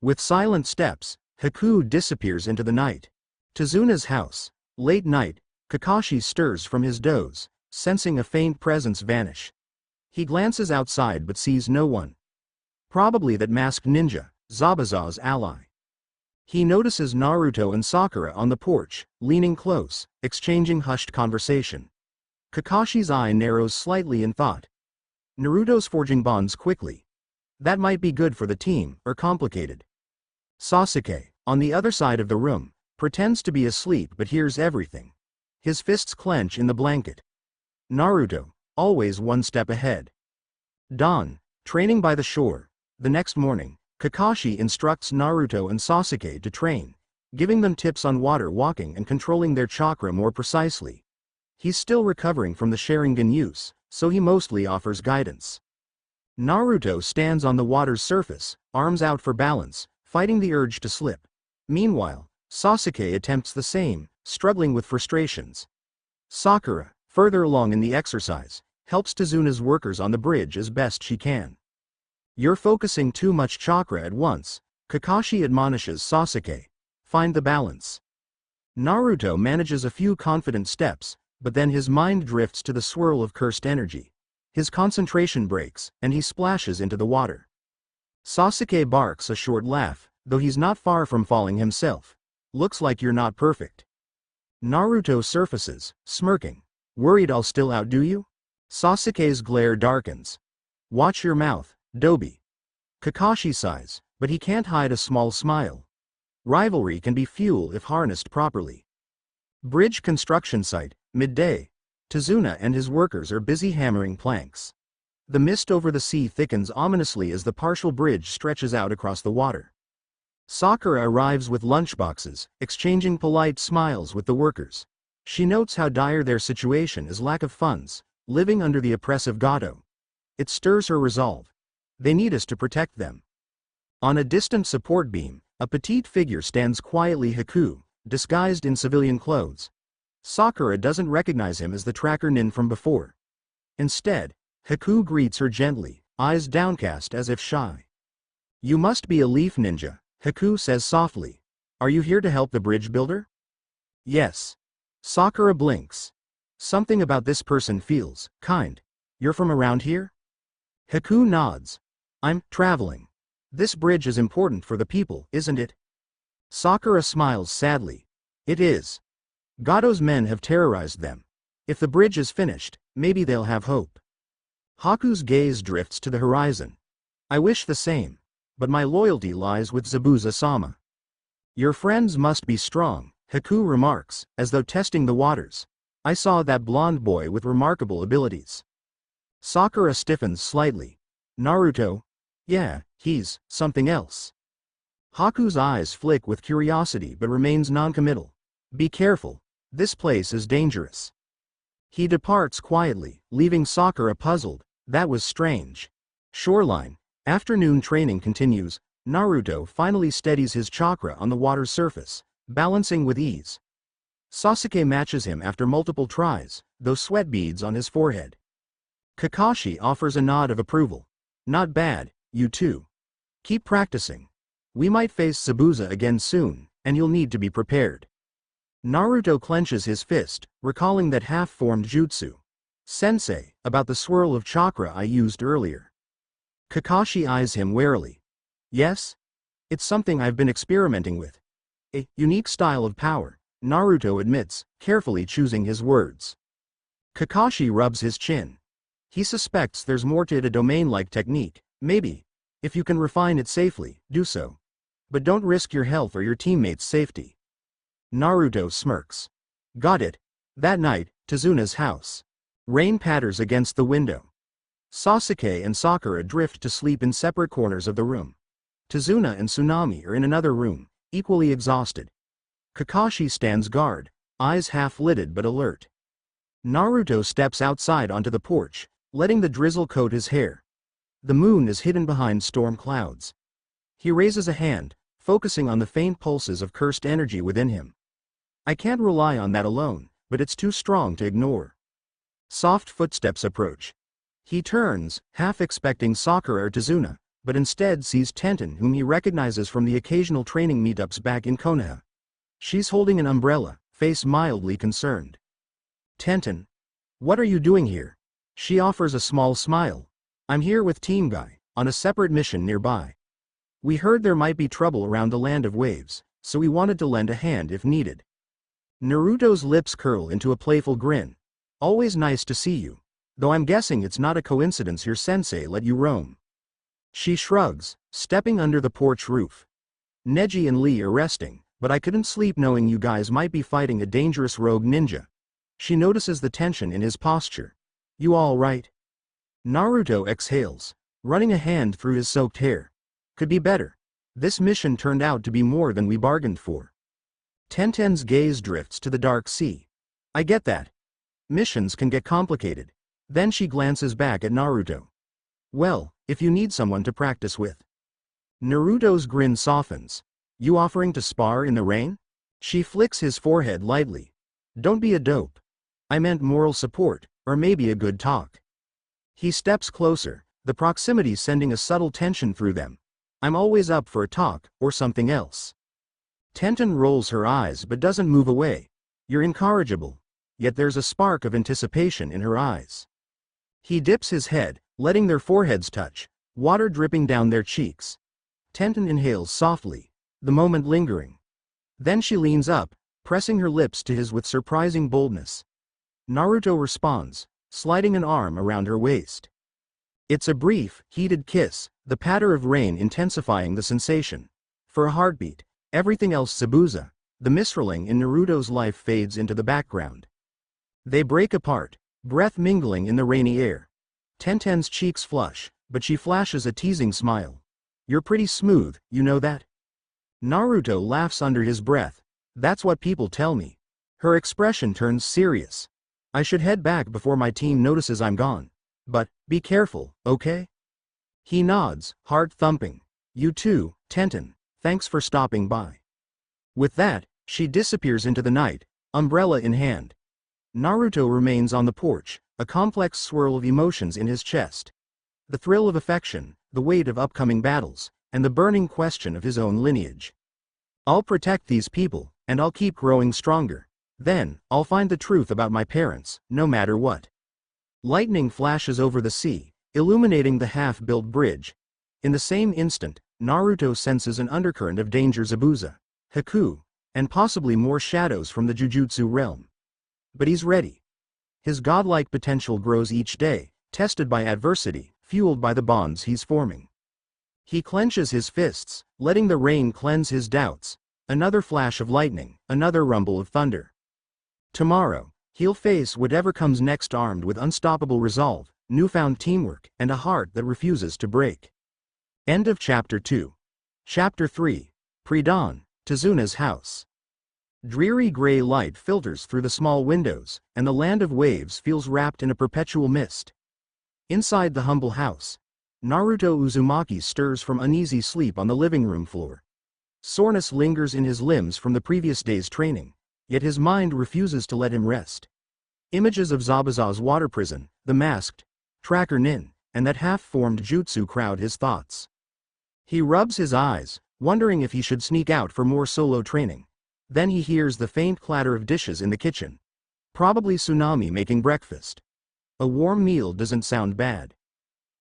With silent steps, Haku disappears into the night. Tazuna's house. Late night, Kakashi stirs from his doze, sensing a faint presence vanish. He glances outside but sees no one. Probably that masked ninja, Zabuza's ally. He notices Naruto and Sakura on the porch, leaning close, exchanging hushed conversation. Kakashi's eye narrows slightly in thought. Naruto's forging bonds quickly. That might be good for the team, or complicated. Sasuke, on the other side of the room, pretends to be asleep but hears everything. His fists clench in the blanket. Naruto, always one step ahead. Dawn, training by the shore. The next morning, Kakashi instructs Naruto and Sasuke to train, giving them tips on water walking and controlling their chakra more precisely. He's still recovering from the Sharingan use, so he mostly offers guidance. Naruto stands on the water's surface, arms out for balance, fighting the urge to slip. Meanwhile, Sasuke attempts the same, struggling with frustrations. Sakura, further along in the exercise, helps Tazuna's workers on the bridge as best she can. You're focusing too much chakra at once, Kakashi admonishes Sasuke. Find the balance. Naruto manages a few confident steps, but then his mind drifts to the swirl of cursed energy. His concentration breaks, and he splashes into the water. Sasuke barks a short laugh, though he's not far from falling himself. Looks like you're not perfect. Naruto surfaces, smirking. Worried I'll still outdo you? Sasuke's glare darkens. Watch your mouth, Dobi. Kakashi sighs, but he can't hide a small smile. Rivalry can be fuel if harnessed properly. Bridge construction site, midday. Tazuna and his workers are busy hammering planks. The mist over the sea thickens ominously as the partial bridge stretches out across the water. Sakura arrives with lunchboxes, exchanging polite smiles with the workers. She notes how dire their situation is: lack of funds, living under the oppressive Gojo. It stirs her resolve. They need us to protect them. On a distant support beam, a petite figure stands quietly. Haku, disguised in civilian clothes. Sakura doesn't recognize him as the tracker nin from before. Instead, Haku greets her gently, eyes downcast as if shy. You must be a leaf ninja, Haku says softly. Are you here to help the bridge builder? Yes. Sakura blinks. Something about this person feels kind. You're from around here? Haku nods. I'm traveling. This bridge is important for the people, isn't it? Sakura smiles sadly. It is. Gojo's men have terrorized them. If the bridge is finished, maybe they'll have hope. Haku's gaze drifts to the horizon. I wish the same, but my loyalty lies with Zabuza-sama. Your friends must be strong, Haku remarks, as though testing the waters. I saw that blonde boy with remarkable abilities. Sakura stiffens slightly. Naruto? Yeah, he's something else. Haku's eyes flick with curiosity but remains noncommittal. Be careful, this place is dangerous. He departs quietly, leaving Sakura puzzled. That was strange. Shoreline. Afternoon training continues. Naruto finally steadies his chakra on the water's surface, balancing with ease. Sasuke matches him after multiple tries, though sweat beads on his forehead. Kakashi offers a nod of approval. Not bad, you two. Keep practicing. We might face Zabuza again soon, and you'll need to be prepared. Naruto clenches his fist, recalling that half-formed jutsu. Sensei, about the swirl of chakra I used earlier. Kakashi eyes him warily. Yes? It's something I've been experimenting with. A unique style of power, Naruto admits, carefully choosing his words. Kakashi rubs his chin. He suspects there's more to it, a domain-like technique, maybe. If you can refine it safely, do so. But don't risk your health or your teammates' safety. Naruto smirks. Got it. That night, Tazuna's house. Rain patters against the window. Sasuke and Sakura drift to sleep in separate corners of the room. Tazuna and Tsunami are in another room, equally exhausted. Kakashi stands guard, eyes half-lidded but alert. Naruto steps outside onto the porch, letting the drizzle coat his hair. The moon is hidden behind storm clouds. He raises a hand, focusing on the faint pulses of cursed energy within him. I can't rely on that alone, but it's too strong to ignore. Soft footsteps approach. He turns, half expecting Sakura or Tazuna, but instead sees Tenten, whom he recognizes from the occasional training meetups back in Konoha. She's holding an umbrella, face mildly concerned. Tenten. What are you doing here? She offers a small smile. I'm here with Team Guy, on a separate mission nearby. We heard there might be trouble around the Land of Waves, so we wanted to lend a hand if needed. Naruto's lips curl into a playful grin. Always nice to see you. Though I'm guessing it's not a coincidence your sensei let you roam. She shrugs, stepping under the porch roof. Neji and Lee are resting, but I couldn't sleep knowing you guys might be fighting a dangerous rogue ninja. She notices the tension in his posture. You all right? Naruto exhales, running a hand through his soaked hair. Could be better. This mission turned out to be more than we bargained for. Tenten's gaze drifts to the dark sea. I get that. Missions can get complicated. Then she glances back at Naruto. Well, if you need someone to practice with. Naruto's grin softens. You offering to spar in the rain? She flicks his forehead lightly. Don't be a dope. I meant moral support, or maybe a good talk. He steps closer, the proximity sending a subtle tension through them. I'm always up for a talk, or something else. Tenten rolls her eyes but doesn't move away. You're incorrigible. Yet there's a spark of anticipation in her eyes. He dips his head, letting their foreheads touch, water dripping down their cheeks. Tenten inhales softly, the moment lingering. Then she leans up, pressing her lips to his with surprising boldness. Naruto responds, sliding an arm around her waist. It's a brief, heated kiss, the patter of rain intensifying the sensation. For a heartbeat, everything else Zabuza, the misrelling in Naruto's life fades into the background. They break apart, breath mingling in the rainy air. Tenten's cheeks flush, but she flashes a teasing smile. You're pretty smooth, you know that? Naruto laughs under his breath. That's what people tell me. Her expression turns serious. I should head back before my team notices I'm gone. But, be careful, okay? He nods, heart thumping. You too, Tenten, thanks for stopping by. With that, she disappears into the night, umbrella in hand. Naruto remains on the porch, a complex swirl of emotions in his chest. The thrill of affection, the weight of upcoming battles, and the burning question of his own lineage. I'll protect these people, and I'll keep growing stronger. Then, I'll find the truth about my parents, no matter what. Lightning flashes over the sea, illuminating the half-built bridge. In the same instant, Naruto senses an undercurrent of danger. Zabuza, Haku, and possibly more shadows from the Jujutsu realm. But he's ready. His godlike potential grows each day, tested by adversity, fueled by the bonds he's forming. He clenches his fists, letting the rain cleanse his doubts. Another flash of lightning, another rumble of thunder. Tomorrow, he'll face whatever comes next armed with unstoppable resolve, newfound teamwork, and a heart that refuses to break. End of Chapter 2. Chapter 3. Pre-dawn, Tazuna's house. Dreary gray light filters through the small windows, and the Land of Waves feels wrapped in a perpetual mist. Inside the humble house, Naruto Uzumaki stirs from uneasy sleep on the living room floor. Soreness lingers in his limbs from the previous day's training, yet his mind refuses to let him rest. Images of Zabuza's water prison, the masked tracker Nin, and that half-formed jutsu crowd his thoughts. He rubs his eyes, wondering if he should sneak out for more solo training. Then he hears the faint clatter of dishes in the kitchen. Probably Tsunami making breakfast. A warm meal doesn't sound bad.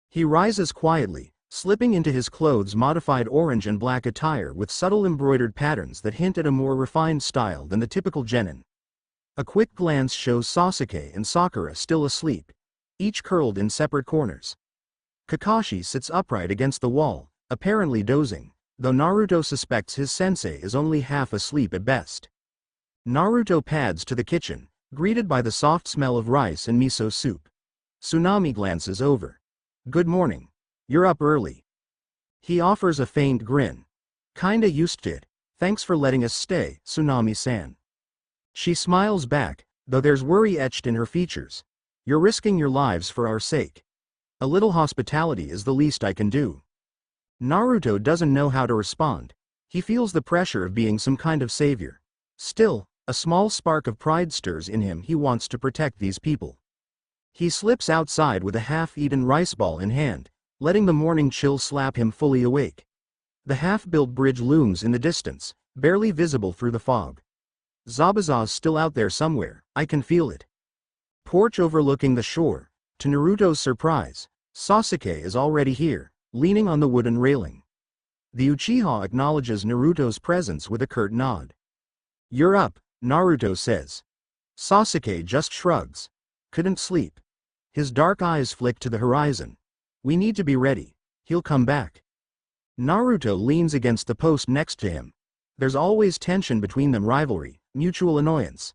He rises quietly, slipping into his clothes' modified orange and black attire with subtle embroidered patterns that hint at a more refined style than the typical genin. A quick glance shows Sasuke and Sakura still asleep, each curled in separate corners. Kakashi sits upright against the wall, apparently dozing, though Naruto suspects his sensei is only half asleep at best. Naruto pads to the kitchen, greeted by the soft smell of rice and miso soup. Tsunami glances over. "Good morning. You're up early." He offers a faint grin. "Kinda used to it. Thanks for letting us stay, Tsunami-san." She smiles back, though there's worry etched in her features. "You're risking your lives for our sake. A little hospitality is the least I can do." Naruto doesn't know how to respond. He feels the pressure of being some kind of savior. Still, a small spark of pride stirs in him. He wants to protect these people. He slips outside with a half-eaten rice ball in hand, letting the morning chill slap him fully awake. The half-built bridge looms in the distance, barely visible through the fog. Zabuza's still out there somewhere, I can feel it. Porch overlooking the shore. To Naruto's surprise, Sasuke is already here, leaning on the wooden railing. The Uchiha acknowledges Naruto's presence with a curt nod. "You're up," Naruto says. Sasuke just shrugs. "Couldn't sleep." His dark eyes flick to the horizon. "We need to be ready. He'll come back." Naruto leans against the post next to him. There's always tension between them, rivalry, mutual annoyance.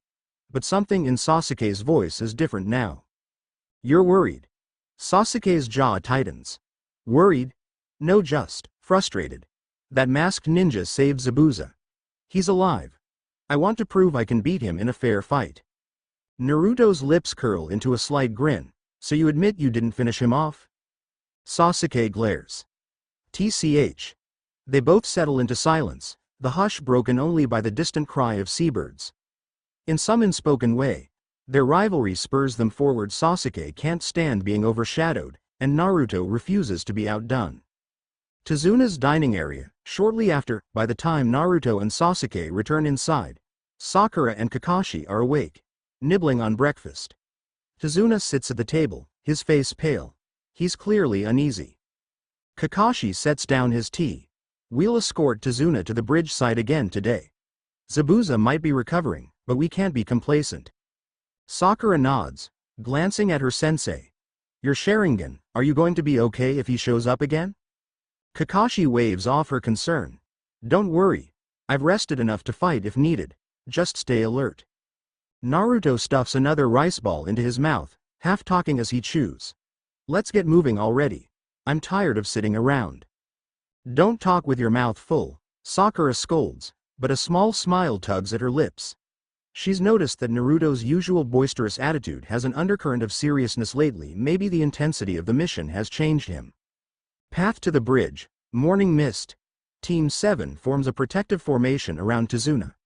But something in Sasuke's voice is different now. "You're worried." Sasuke's jaw tightens. "Worried? No, just frustrated. That masked ninja saved Zabuza. He's alive. I want to prove I can beat him in a fair fight." Naruto's lips curl into a slight grin. "So you admit you didn't finish him off?" Sasuke glares. TCH. They both settle into silence, the hush broken only by the distant cry of seabirds. In some unspoken way, their rivalry spurs them forward. Sasuke can't stand being overshadowed, and Naruto refuses to be outdone. Tizuna's dining area, shortly after. By the time Naruto and Sasuke return inside, Sakura and Kakashi are awake, nibbling on breakfast. Tizuna sits at the table, his face pale. He's clearly uneasy. Kakashi sets down his tea. "We'll escort Tizuna to the bridge site again today. Zabuza might be recovering, but we can't be complacent." Sakura nods, glancing at her sensei. "Your Sharingan, are you going to be okay if he shows up again?" Kakashi waves off her concern. "Don't worry. I've rested enough to fight if needed. Just stay alert." Naruto stuffs another rice ball into his mouth, half talking as he chews. "Let's get moving already. I'm tired of sitting around." "Don't talk with your mouth full," Sakura scolds, but a small smile tugs at her lips. She's noticed that Naruto's usual boisterous attitude has an undercurrent of seriousness lately. Maybe the intensity of the mission has changed him. Path to the bridge, morning mist. Team 7 forms a protective formation around Tizuna.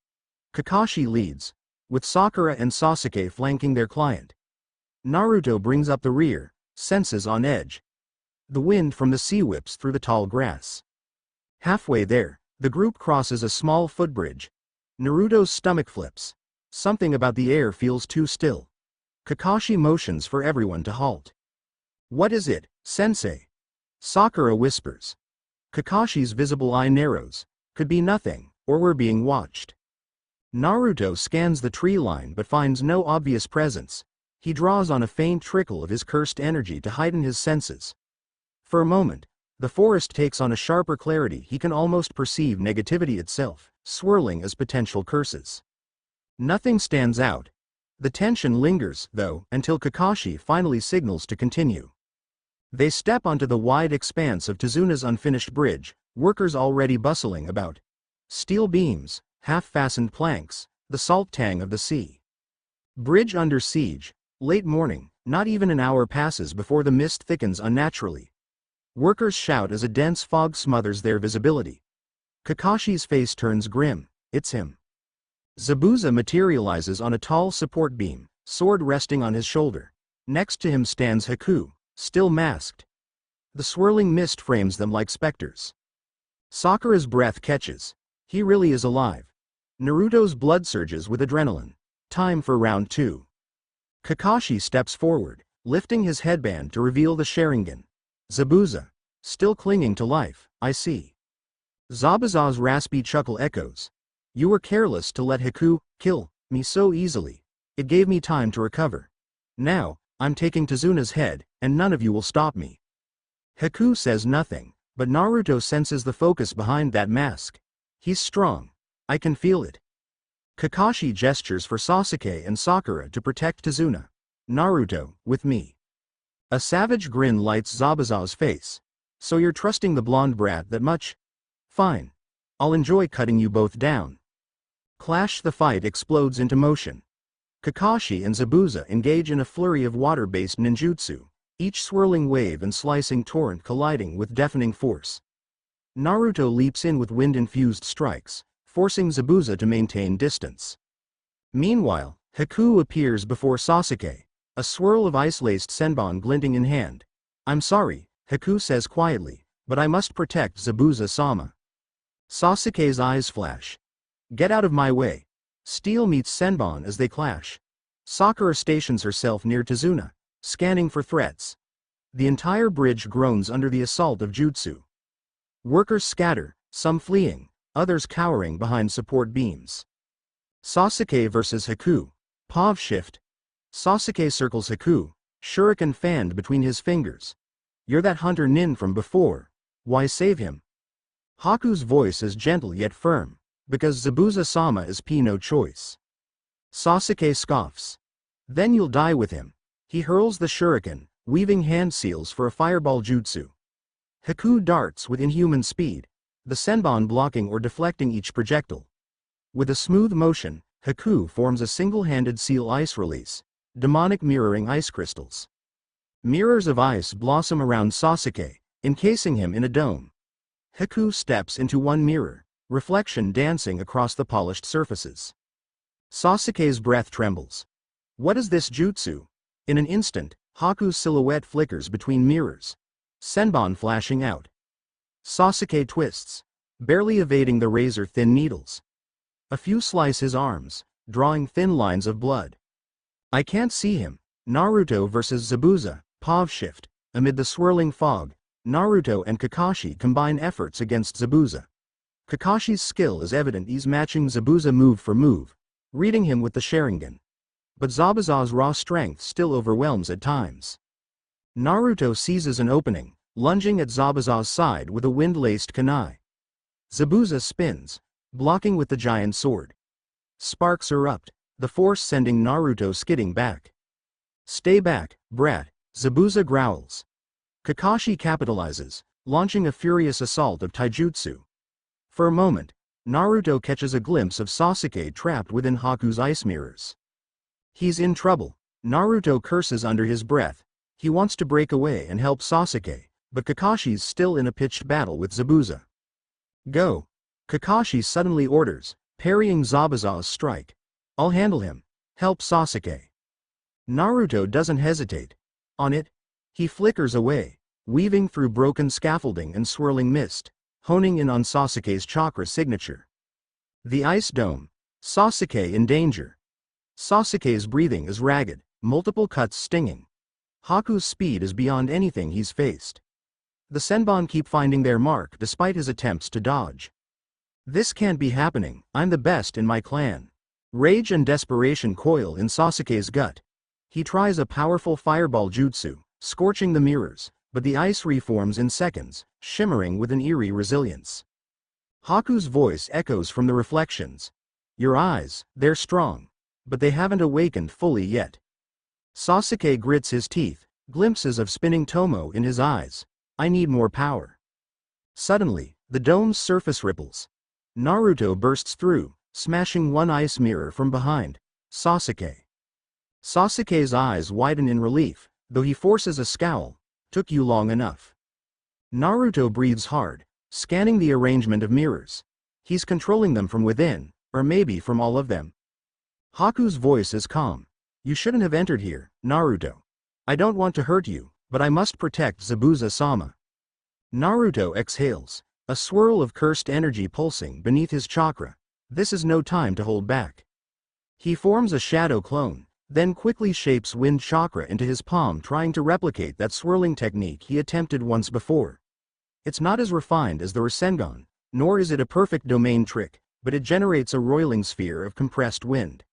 Kakashi leads, with Sakura and Sasuke flanking their client. Naruto brings up the rear, senses on edge. The wind from the sea whips through the tall grass. Halfway there, the group crosses a small footbridge. Naruto's stomach flips. Something about the air feels too still. Kakashi motions for everyone to halt. "What is it, sensei?" Sakura whispers. Kakashi's visible eye narrows. "Could be nothing, or we're being watched." Naruto scans the tree line but finds no obvious presence. He draws on a faint trickle of his cursed energy to heighten his senses. For a moment, the forest takes on a sharper clarity. He can almost perceive negativity itself, swirling as potential curses. Nothing stands out. The tension lingers, though, until Kakashi finally signals to continue. They step onto the wide expanse of Tizuna's unfinished bridge, workers already bustling about. Steel beams, half-fastened planks, the salt tang of the sea. Bridge under siege, late morning, not even an hour passes before the mist thickens unnaturally. Workers shout as a dense fog smothers their visibility. Kakashi's face turns grim. It's him. Zabuza materializes on a tall support beam, sword resting on his shoulder. Next to him stands Haku, still masked. The swirling mist frames them like specters. Sakura's breath catches. He really is alive. Naruto's blood surges with adrenaline. Time for round 2. Kakashi steps forward, lifting his headband to reveal the Sharingan. Zabuza. Still clinging to life, I see. Zabuza's raspy chuckle echoes. You were careless to let Haku kill me so easily. It gave me time to recover. Now, I'm taking Tazuna's head, and none of you will stop me. Haku says nothing, but Naruto senses the focus behind that mask. He's strong. I can feel it. Kakashi gestures for Sasuke and Sakura to protect Tazuna. Naruto, with me. A savage grin lights Zabuza's face. So you're trusting the blonde brat that much? Fine. I'll enjoy cutting you both down. Clash. The fight explodes into motion. Kakashi and Zabuza engage in a flurry of water-based ninjutsu, each swirling wave and slicing torrent colliding with deafening force. Naruto leaps in with wind-infused strikes, forcing Zabuza to maintain distance. Meanwhile, Haku appears before Sasuke, a swirl of ice-laced senbon glinting in hand. I'm sorry, Haku says quietly, but I must protect Zabuza-sama. Sasuke's eyes flash. Get out of my way. Steel meets senbon as they clash. Sakura stations herself near Tazuna, scanning for threats. The entire bridge groans under the assault of jutsu. Workers scatter, some fleeing, others cowering behind support beams. Sasuke versus Haku. Pav shift. Sasuke circles Haku, shuriken fanned between his fingers. You're that hunter nin from before. Why save him? Haku's voice is gentle yet firm, because Zabuza-sama is no choice. Sasuke scoffs. Then you'll die with him. He hurls the shuriken, weaving hand seals for a fireball jutsu. Haku darts with inhuman speed, the senbon blocking or deflecting each projectile. With a smooth motion, Haku forms a single-handed seal ice release, demonic mirroring ice crystals. Mirrors of ice blossom around Sasuke, encasing him in a dome. Haku steps into one mirror, reflection dancing across the polished surfaces. Sasuke's breath trembles. What is this jutsu? In an instant, Haku's silhouette flickers between mirrors, senbon flashing out. Sasuke twists, barely evading the razor-thin needles. A few slice his arms, drawing thin lines of blood. I can't see him. Naruto versus Zabuza. Pav shift. Amid the swirling fog, Naruto and Kakashi combine efforts against Zabuza. Kakashi's skill is evident. He's matching Zabuza move for move, reading him with the Sharingan. But Zabuza's raw strength still overwhelms at times. Naruto seizes an opening, lunging at Zabuza's side with a wind-laced kunai. Zabuza spins, blocking with the giant sword. Sparks erupt, the force sending Naruto skidding back. Stay back, brat, Zabuza growls. Kakashi capitalizes, launching a furious assault of taijutsu. For a moment, Naruto catches a glimpse of Sasuke trapped within Haku's ice mirrors. He's in trouble. Naruto curses under his breath. He wants to break away and help Sasuke, but Kakashi's still in a pitched battle with Zabuza. Go! Kakashi suddenly orders, parrying Zabuza's strike. I'll handle him. Help Sasuke. Naruto doesn't hesitate. On it, he flickers away, weaving through broken scaffolding and swirling mist, honing in on Sasuke's chakra signature. The ice dome. Sasuke in danger. Sasuke's breathing is ragged, multiple cuts stinging. Haku's speed is beyond anything he's faced. The senbon keep finding their mark despite his attempts to dodge. This can't be happening. I'm the best in my clan. Rage and desperation coil in Sasuke's gut. He tries a powerful fireball jutsu, scorching the mirrors, but the ice reforms in seconds, shimmering with an eerie resilience. Haku's voice echoes from the reflections. Your eyes, they're strong, but they haven't awakened fully yet. Sasuke grits his teeth, glimpses of spinning tomo in his eyes. I need more power. Suddenly, the dome's surface ripples. Naruto bursts through, smashing one ice mirror from behind. Sasuke. Sasuke's eyes widen in relief, though he forces a scowl. Took you long enough. Naruto breathes hard, scanning the arrangement of mirrors. He's controlling them from within, Or maybe from all of them. Haku's voice is calm. You shouldn't have entered here, Naruto. I don't want to hurt you, but I must protect Zabuza-sama. Naruto exhales, a swirl of cursed energy pulsing beneath his chakra. This is no time to hold back. He forms a shadow clone, then quickly shapes wind chakra into his palm, trying to replicate that swirling technique he attempted once before. It's not as refined as the Rasengan, nor is it a perfect domain trick, but it generates a roiling sphere of compressed wind.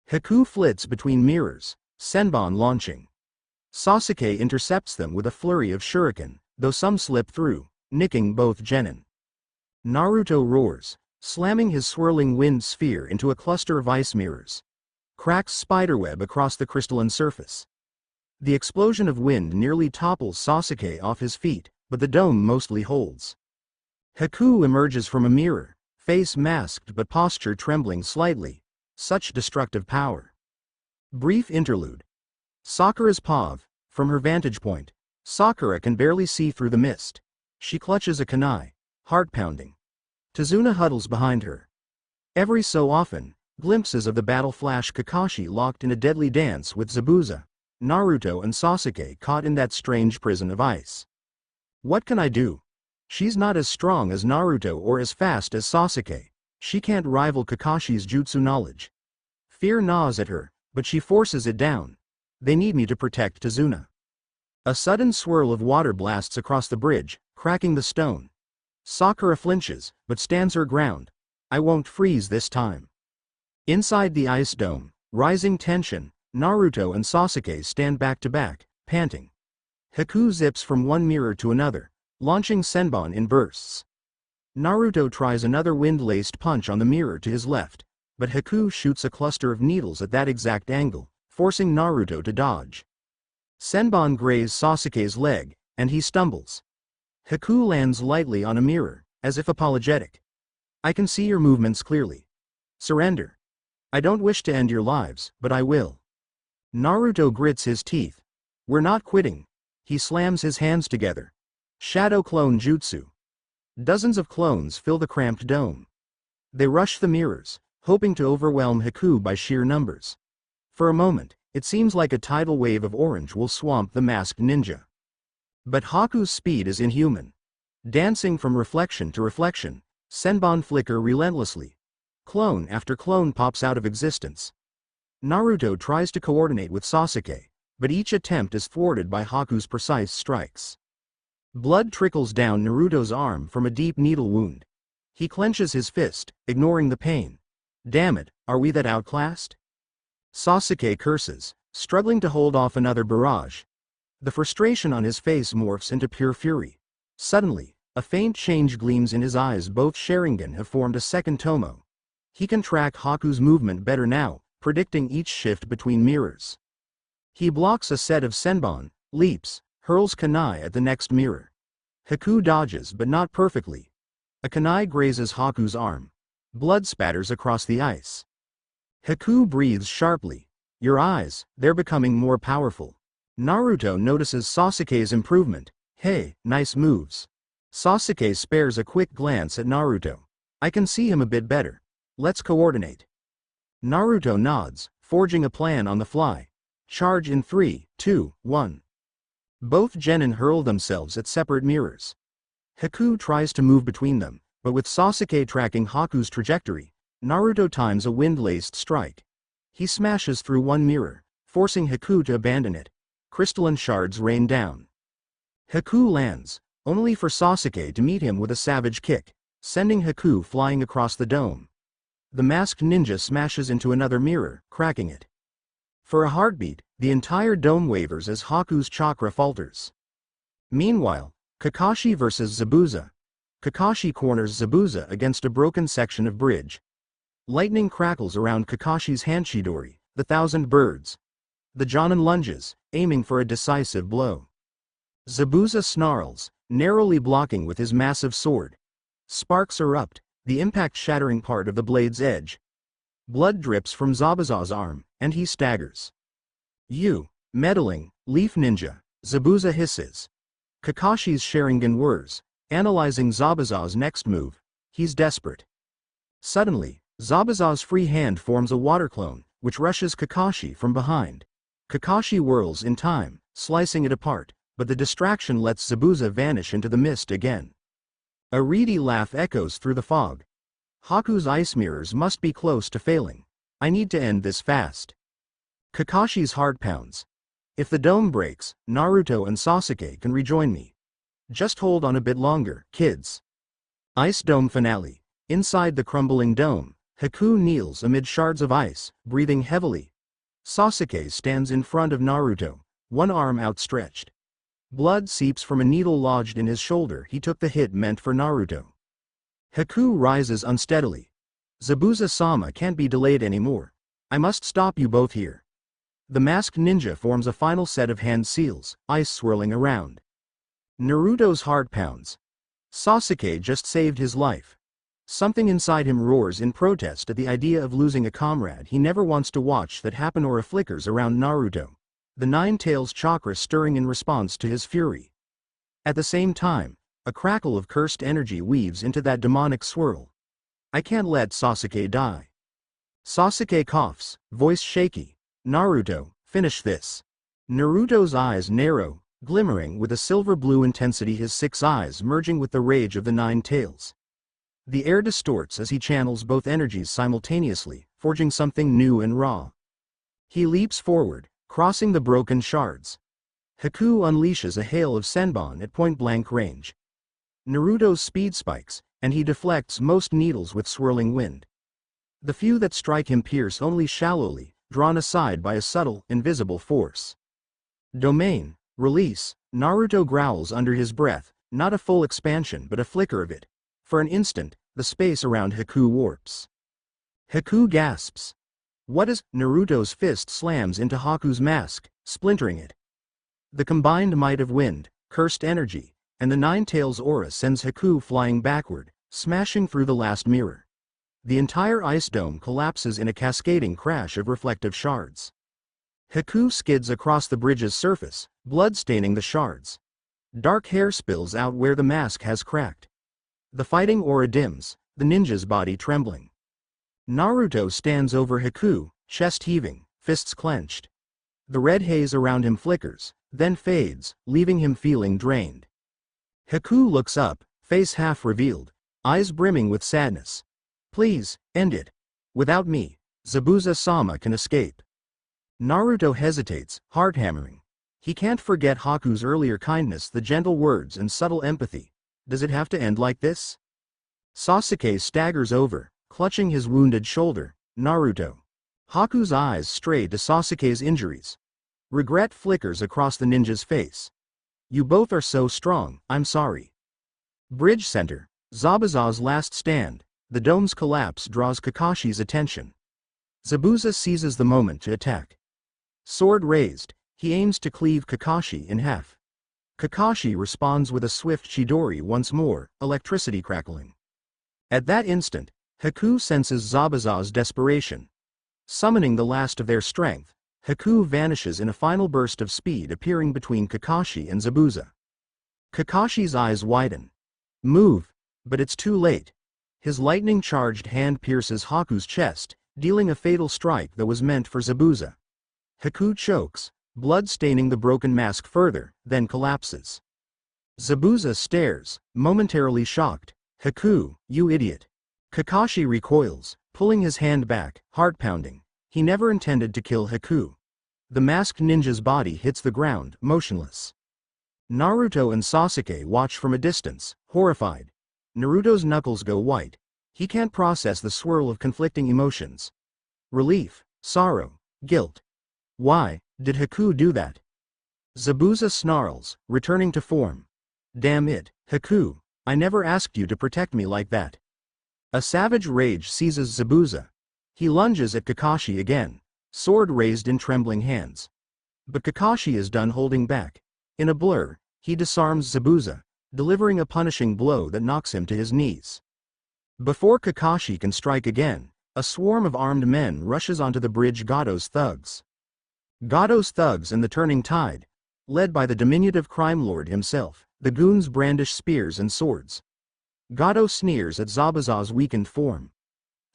Haku flits between mirrors, Senbon launching. Sasuke intercepts them with a flurry of shuriken, though some slip through, nicking both genin. Naruto roars, slamming his swirling wind sphere into a cluster of ice mirrors. Cracks spiderweb across the crystalline surface. The explosion of wind nearly topples Sasuke off his feet, but the dome mostly holds. Haku emerges from a mirror, face masked but posture trembling slightly. Such destructive power. Brief interlude. Sakura's POV. From her vantage point, Sakura can barely see through the mist. She clutches a kunai, heart pounding. Tazuna huddles behind her. Every so often, glimpses of the battle flash: Kakashi locked in a deadly dance with Zabuza, Naruto and Sasuke caught in that strange prison of ice. What can I do? She's not as strong as Naruto or as fast as Sasuke. She can't rival Kakashi's jutsu knowledge. Fear gnaws at her, but she forces it down. They need me to protect Tazuna. A sudden swirl of water blasts across the bridge, cracking the stone. Sakura flinches, but stands her ground. I won't freeze this time. Inside the ice dome, rising tension, Naruto and Sasuke stand back to back, panting. Haku zips from one mirror to another, launching Senbon in bursts. Naruto tries another wind-laced punch on the mirror to his left, but Haku shoots a cluster of needles at that exact angle, forcing Naruto to dodge. Senbon grazes Sasuke's leg, and he stumbles. Haku lands lightly on a mirror, as if apologetic. I can see your movements clearly. Surrender. I don't wish to end your lives, but I will. Naruto grits his teeth. We're not quitting. He slams his hands together. Shadow clone jutsu. Dozens of clones fill the cramped dome. They rush the mirrors, hoping to overwhelm Haku by sheer numbers. For a moment, it seems like a tidal wave of orange will swamp the masked ninja. But Haku's speed is inhuman. Dancing from reflection to reflection, Senbon flicker relentlessly. Clone after clone pops out of existence. Naruto tries to coordinate with Sasuke, but each attempt is thwarted by Haku's precise strikes. Blood trickles down Naruto's arm from a deep needle wound. He clenches his fist, ignoring the pain. Damn it, are we that outclassed? Sasuke curses, struggling to hold off another barrage. The frustration on his face morphs into pure fury. Suddenly, a faint change gleams in his eyes. Both Sharingan have formed a second Tomo. He can track Haku's movement better now, predicting each shift between mirrors. He blocks a set of Senbon, leaps, hurls kunai at the next mirror. Haku dodges, but not perfectly. A kunai grazes Haku's arm. Blood spatters across the ice. Haku breathes sharply. Your eyes, they're becoming more powerful. Naruto notices Sasuke's improvement. Hey, nice moves. Sasuke spares a quick glance at Naruto. I can see him a bit better. Let's coordinate. Naruto nods, forging a plan on the fly. Charge in 3, 2, 1. Both genin hurl themselves at separate mirrors. Haku tries to move between them, but with Sasuke tracking Haku's trajectory, Naruto times a wind-laced strike. He smashes through one mirror, forcing Haku to abandon it. Crystalline shards rain down. Haku lands, only for Sasuke to meet him with a savage kick, sending Haku flying across the dome. The masked ninja smashes into another mirror, cracking it. For a heartbeat, the entire dome wavers as Haku's chakra falters. Meanwhile, Kakashi versus Zabuza. Kakashi corners Zabuza against a broken section of bridge. Lightning crackles around Kakashi's Hanshidori, the thousand birds. The Jonin lunges, aiming for a decisive blow. Zabuza snarls, narrowly blocking with his massive sword. Sparks erupt, the impact shattering part of the blade's edge. Blood drips from Zabuza's arm, and he staggers. You, meddling, leaf ninja, Zabuza hisses. Kakashi's Sharingan whirs, analyzing Zabuza's next move. He's desperate. Suddenly, Zabuza's free hand forms a water clone, which rushes Kakashi from behind. Kakashi whirls in time, slicing it apart, but the distraction lets Zabuza vanish into the mist again. A reedy laugh echoes through the fog. Haku's ice mirrors must be close to failing. I need to end this fast. Kakashi's heart pounds. If the dome breaks, Naruto and Sasuke can rejoin me. Just hold on a bit longer, kids. Ice Dome Finale. Inside the crumbling dome, Haku kneels amid shards of ice, breathing heavily. Sasuke stands in front of Naruto, one arm outstretched. Blood seeps from a needle lodged in his shoulder. He took the hit meant for Naruto. Haku rises unsteadily. Zabuza-sama can't be delayed anymore. I must stop you both here. The masked ninja forms a final set of hand seals, ice swirling around. Naruto's heart pounds. Sasuke just saved his life. Something inside him roars in protest at the idea of losing a comrade he never wants to watch that happen. Aura flickers around Naruto, the Nine Tails chakra stirring in response to his fury. At the same time, a crackle of cursed energy weaves into that demonic swirl. I can't let Sasuke die. Sasuke coughs, voice shaky. Naruto, finish this. Naruto's eyes narrow, glimmering with a silver-blue intensity, his 6 eyes merging with the rage of the Nine Tails. The air distorts as he channels both energies simultaneously, forging something new and raw. He leaps forward, crossing the broken shards. Haku unleashes a hail of senbon at point-blank range. Naruto's speed spikes, and he deflects most needles with swirling wind. The few that strike him pierce only shallowly, drawn aside by a subtle, invisible force. Domain, release, Naruto growls under his breath, not a full expansion but a flicker of it. For an instant, the space around Haku warps. Haku gasps. What is? Naruto's fist slams into Haku's mask, splintering it. The combined might of wind, cursed energy, and the Nine Tails aura sends Haku flying backward, smashing through the last mirror. The entire ice dome collapses in a cascading crash of reflective shards. Haku skids across the bridge's surface, blood staining the shards. Dark hair spills out where the mask has cracked. The fighting aura dims, the ninja's body trembling. Naruto stands over Haku, chest heaving, fists clenched. The red haze around him flickers, then fades, leaving him feeling drained. Haku looks up, face half revealed, eyes brimming with sadness. Please, end it. Without me, Zabuza-sama can escape. Naruto hesitates, heart hammering. He can't forget Haku's earlier kindness, the gentle words and subtle empathy. Does it have to end like this? Sasuke staggers over, clutching his wounded shoulder. Naruto. Haku's eyes stray to Sasuke's injuries. Regret flickers across the ninja's face. You both are so strong, I'm sorry. Bridge center, Zabuza's last stand. The dome's collapse draws Kakashi's attention. Zabuza seizes the moment to attack. Sword raised, he aims to cleave Kakashi in half. Kakashi responds with a swift Chidori once more, electricity crackling. At that instant, Haku senses Zabuza's desperation. Summoning the last of their strength, Haku vanishes in a final burst of speed, appearing between Kakashi and Zabuza. Kakashi's eyes widen. Move, but it's too late. His lightning-charged hand pierces Haku's chest, dealing a fatal strike that was meant for Zabuza. Haku chokes, blood staining the broken mask further, then collapses. Zabuza stares, momentarily shocked. Haku, you idiot. Kakashi recoils, pulling his hand back, heart pounding. He never intended to kill Haku. The masked ninja's body hits the ground, motionless. Naruto and Sasuke watch from a distance, horrified. Naruto's knuckles go white. He can't process the swirl of conflicting emotions. Relief, sorrow, guilt. Why did Haku do that? Zabuza snarls, returning to form. Damn it, Haku, I never asked you to protect me like that. A savage rage seizes Zabuza. He lunges at Kakashi again, sword raised in trembling hands. But Kakashi is done holding back. In a blur, he disarms Zabuza, delivering a punishing blow that knocks him to his knees. Before Kakashi can strike again, a swarm of armed men rushes onto the bridge. Gojo's thugs. Gojo's thugs and the turning tide, led by the diminutive crime lord himself. The goons brandish spears and swords. Gojo sneers at Zabuza's weakened form.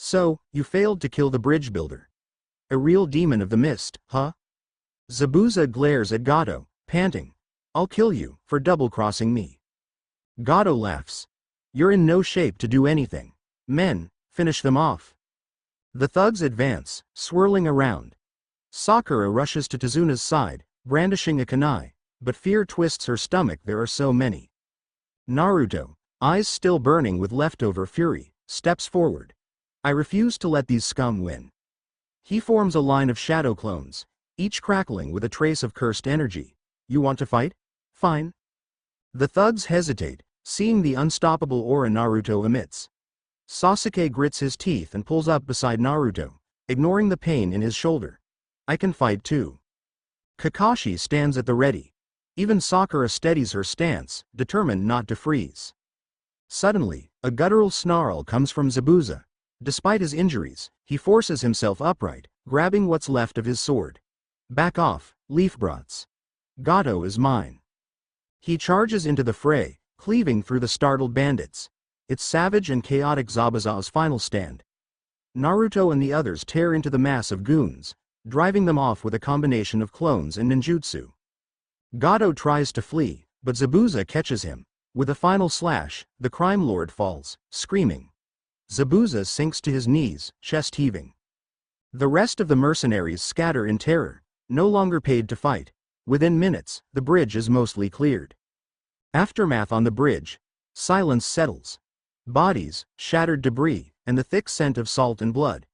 So, you failed to kill the bridge builder. A real demon of the mist, huh? Zabuza glares at Gojo, panting. I'll kill you, for double-crossing me. Gojo laughs. You're in no shape to do anything. Men, finish them off. The thugs advance, swirling around. Sakura rushes to Tezuna's side, brandishing a kunai, but fear twists her stomach, there are so many. Naruto, eyes still burning with leftover fury, steps forward. I refuse to let these scum win. He forms a line of shadow clones, each crackling with a trace of cursed energy. You want to fight? Fine. The thugs hesitate, seeing the unstoppable aura Naruto emits. Sasuke grits his teeth and pulls up beside Naruto, ignoring the pain in his shoulder. I can fight too. Kakashi stands at the ready. Even Sakura steadies her stance, determined not to freeze. Suddenly, a guttural snarl comes from Zabuza. Despite his injuries, he forces himself upright, grabbing what's left of his sword. Back off, leaf brats. Gojo is mine. He charges into the fray, cleaving through the startled bandits. It's savage and chaotic Zabuza's final stand. Naruto and the others tear into the mass of goons, driving them off with a combination of clones and ninjutsu. Gojo tries to flee, but Zabuza catches him. With a final slash, the crime lord falls, screaming. Zabuza sinks to his knees, chest heaving. The rest of the mercenaries scatter in terror, no longer paid to fight. Within minutes, the bridge is mostly cleared. Aftermath on the bridge. Silence settles. Bodies, shattered debris, and the thick scent of salt and blood.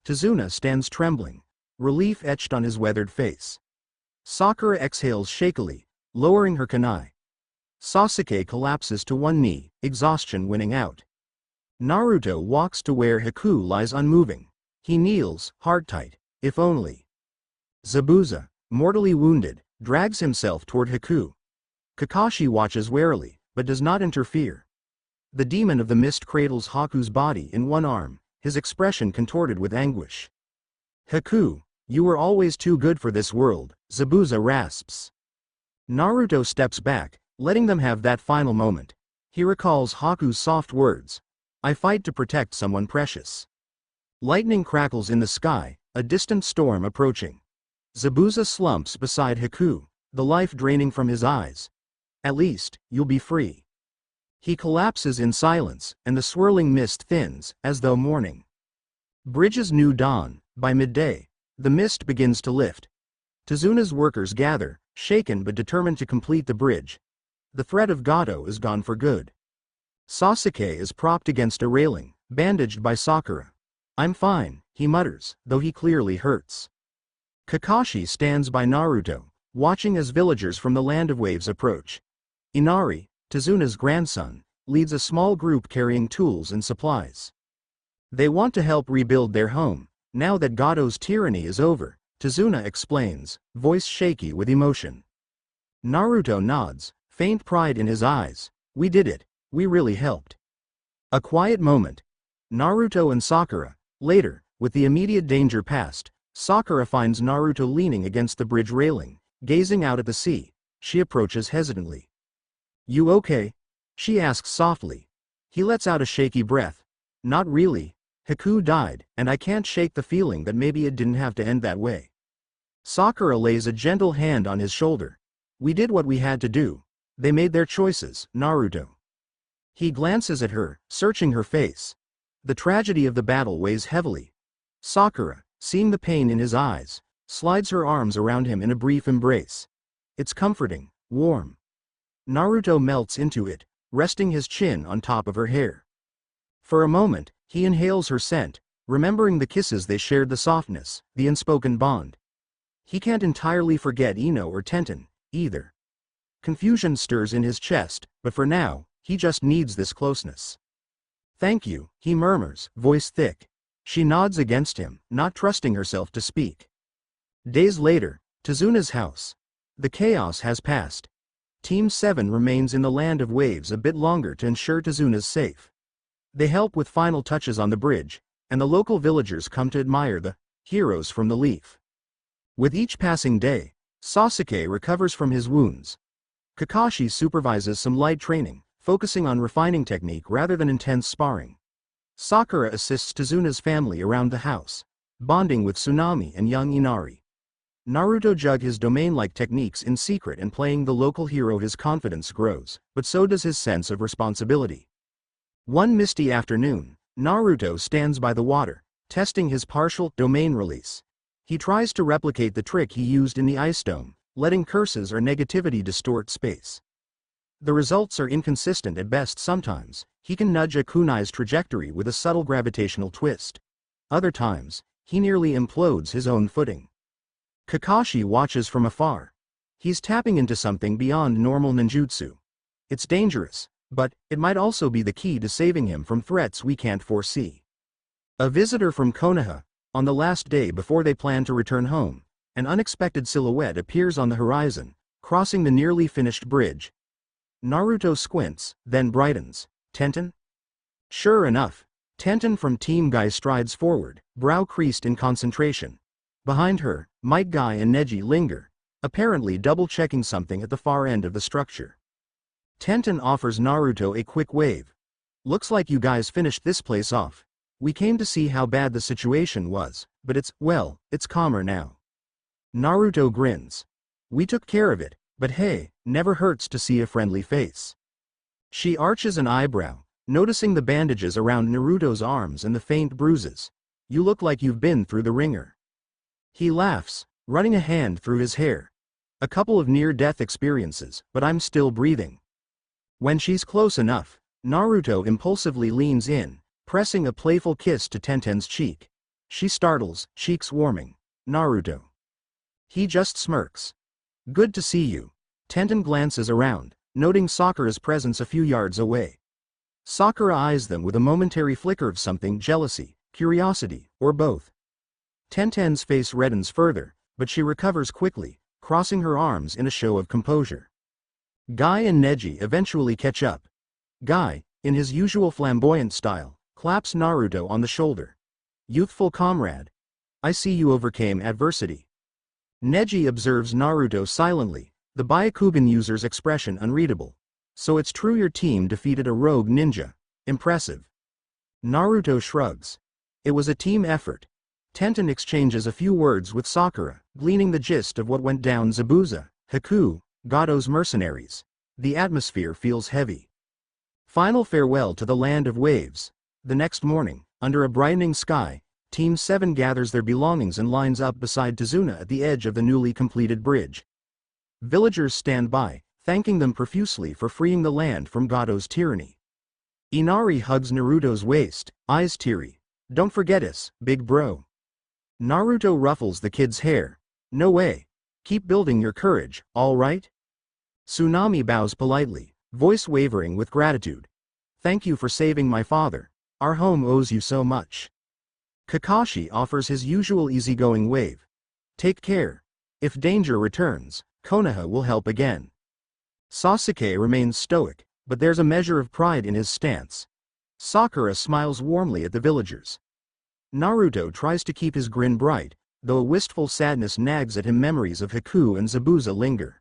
Tezuna stands trembling, relief etched on his weathered face. Sakura exhales shakily, lowering her kunai. Sasuke collapses to one knee, exhaustion winning out. Naruto walks to where Haku lies unmoving. He kneels, heart tight, if only. Zabuza, mortally wounded, drags himself toward Haku. Kakashi watches warily, but does not interfere. The demon of the mist cradles Haku's body in one arm, his expression contorted with anguish. Haku, you were always too good for this world, Zabuza rasps. Naruto steps back, letting them have that final moment. He recalls Haku's soft words. I fight to protect someone precious. Lightning crackles in the sky, a distant storm approaching. Zabuza slumps beside Haku, the life draining from his eyes. At least, you'll be free. He collapses in silence, and the swirling mist thins, as though mourning. Bridge's new dawn. By midday, the mist begins to lift. Tezuna's workers gather, shaken but determined to complete the bridge. The threat of Gojo is gone for good. Sasuke is propped against a railing, bandaged by Sakura. I'm fine, he mutters, though he clearly hurts. Kakashi stands by Naruto, watching as villagers from the Land of Waves approach. Inari, Tezuna's grandson, leads a small group carrying tools and supplies. They want to help rebuild their home. Now that Gojo's tyranny is over, Tezuna explains, voice shaky with emotion. Naruto nods, faint pride in his eyes. We did it. We really helped. A quiet moment. Naruto and Sakura. Later, with the immediate danger past, Sakura finds Naruto leaning against the bridge railing, gazing out at the sea. She approaches hesitantly. You okay? She asks softly. He lets out a shaky breath. Not really. Haku died, and I can't shake the feeling that maybe it didn't have to end that way. Sakura lays a gentle hand on his shoulder. We did what we had to do. They made their choices, Naruto. He glances at her, searching her face. The tragedy of the battle weighs heavily. Sakura, seeing the pain in his eyes, slides her arms around him in a brief embrace. It's comforting, warm. Naruto melts into it, resting his chin on top of her hair. For a moment, he inhales her scent, remembering the kisses they shared, the softness, the unspoken bond. He can't entirely forget Ino or Tenten, either. Confusion stirs in his chest, but for now, he just needs this closeness. Thank you, he murmurs, voice thick. She nods against him, not trusting herself to speak. Days later, Tezuna's house. The chaos has passed. Team 7 remains in the Land of Waves a bit longer to ensure Tezuna's safe. They help with final touches on the bridge, and the local villagers come to admire the heroes from the Leaf. With each passing day, Sasuke recovers from his wounds. Kakashi supervises some light training, focusing on refining technique rather than intense sparring. Sakura assists Tazuna's family around the house, bonding with Tsunami and young Inari. Naruto jug his domain-like techniques in secret, and playing the local hero his confidence grows, but so does his sense of responsibility. One misty afternoon, Naruto stands by the water, testing his partial domain release. He tries to replicate the trick he used in the ice dome, letting curses or negativity distort space. The results are inconsistent at best. Sometimes, he can nudge a kunai's trajectory with a subtle gravitational twist. Other times, he nearly implodes his own footing. Kakashi watches from afar. He's tapping into something beyond normal ninjutsu. It's dangerous, but it might also be the key to saving him from threats we can't foresee. A visitor from Konoha. On the last day before they plan to return home, an unexpected silhouette appears on the horizon, crossing the nearly finished bridge. Naruto squints, then brightens. Tenten? Sure enough, Tenten from Team Guy strides forward, brow creased in concentration. Behind her, Might Guy and Neji linger, apparently double-checking something at the far end of the structure. Tenten offers Naruto a quick wave. Looks like you guys finished this place off. We came to see how bad the situation was, but it's calmer now. Naruto grins. We took care of it, but hey, never hurts to see a friendly face. She arches an eyebrow, noticing the bandages around Naruto's arms and the faint bruises. You look like you've been through the ringer. He laughs, running a hand through his hair. A couple of near-death experiences, but I'm still breathing. When she's close enough, Naruto impulsively leans in, pressing a playful kiss to Tenten's cheek. She startles, cheeks warming. Naruto. He just smirks. Good to see you. Tenten glances around, noting Sakura's presence a few yards away. Sakura eyes them with a momentary flicker of something: jealousy, curiosity, or both. Tenten's face reddens further, but she recovers quickly, crossing her arms in a show of composure. Guy and Neji eventually catch up. Guy, in his usual flamboyant style, claps Naruto on the shoulder. Youthful comrade. I see you overcame adversity. Neji observes Naruto silently, the Byakugan user's expression unreadable. So it's true your team defeated a rogue ninja. Impressive. Naruto shrugs. It was a team effort. Tenten exchanges a few words with Sakura, gleaning the gist of what went down. Zabuza, Haku, Gojo's mercenaries. The atmosphere feels heavy. Final farewell to the land of waves. The next morning, under a brightening sky, Team 7 gathers their belongings and lines up beside Tazuna at the edge of the newly completed bridge. Villagers stand by, thanking them profusely for freeing the land from Gojo's tyranny. Inari hugs Naruto's waist, eyes teary. Don't forget us, big bro. Naruto ruffles the kid's hair. No way. Keep building your courage, all right? Tsunami bows politely, voice wavering with gratitude. Thank you for saving my father. Our home owes you so much. Kakashi offers his usual easygoing wave. Take care. If danger returns, Konoha will help again. Sasuke remains stoic, but there's a measure of pride in his stance. Sakura smiles warmly at the villagers. Naruto tries to keep his grin bright, though a wistful sadness nags at him. Memories of Haku and Zabuza linger.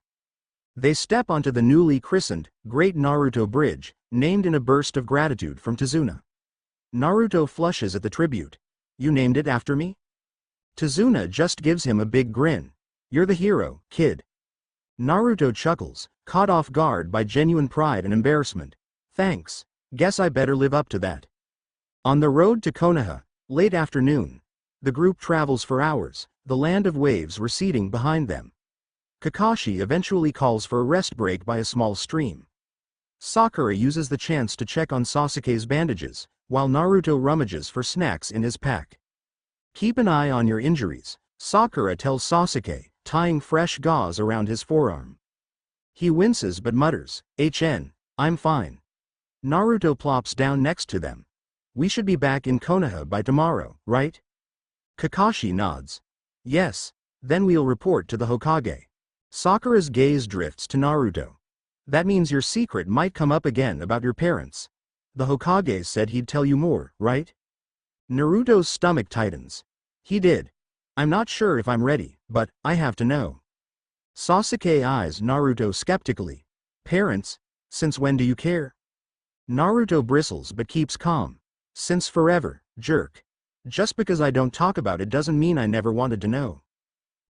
They step onto the newly christened Great Naruto Bridge, named in a burst of gratitude from Tazuna. Naruto flushes at the tribute. You named it after me? Tazuna just gives him a big grin. You're the hero, kid. Naruto chuckles, caught off guard by genuine pride and embarrassment. Thanks. Guess I better live up to that. On the road to Konoha, late afternoon. The group travels for hours, the land of waves receding behind them. Kakashi eventually calls for a rest break by a small stream. Sakura uses the chance to check on Sasuke's bandages, while Naruto rummages for snacks in his pack. Keep an eye on your injuries, Sakura tells Sasuke, tying fresh gauze around his forearm. He winces but mutters, I'm fine. Naruto plops down next to them. We should be back in Konoha by tomorrow, right? Kakashi nods. Yes, then we'll report to the Hokage. Sakura's gaze drifts to Naruto. That means your secret might come up again about your parents. The Hokage said he'd tell you more, right? Naruto's stomach tightens. He did. I'm not sure if I'm ready, but I have to know. Sasuke eyes Naruto skeptically. Parents? Since when do you care? Naruto bristles but keeps calm. Since forever, jerk. Just because I don't talk about it doesn't mean I never wanted to know.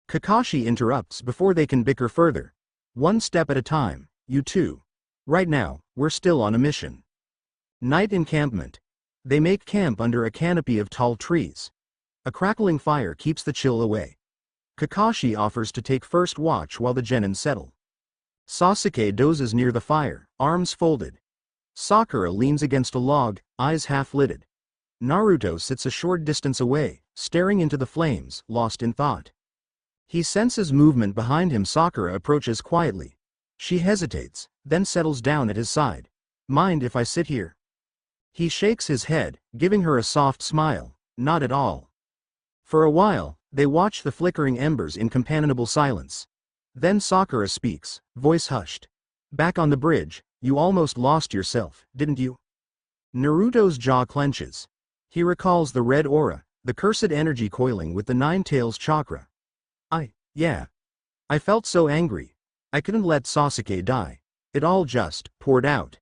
Kakashi interrupts before they can bicker further. One step at a time, you two. Right now, we're still on a mission. Night encampment. They make camp under a canopy of tall trees. A crackling fire keeps the chill away. Kakashi offers to take first watch while the genin settle. Sasuke dozes near the fire, arms folded. Sakura leans against a log, eyes half-lidded. Naruto sits a short distance away, staring into the flames, lost in thought. He senses movement behind him. Sakura approaches quietly. She hesitates, then settles down at his side. Mind if I sit here? He shakes his head, giving her a soft smile. Not at all. For a while, they watch the flickering embers in companionable silence. Then Sakura speaks, voice hushed. Back on the bridge, you almost lost yourself, didn't you? Naruto's jaw clenches. He recalls the red aura, the cursed energy coiling with the Nine Tails chakra. Yeah. I felt so angry. I couldn't let Sasuke die. It all just poured out.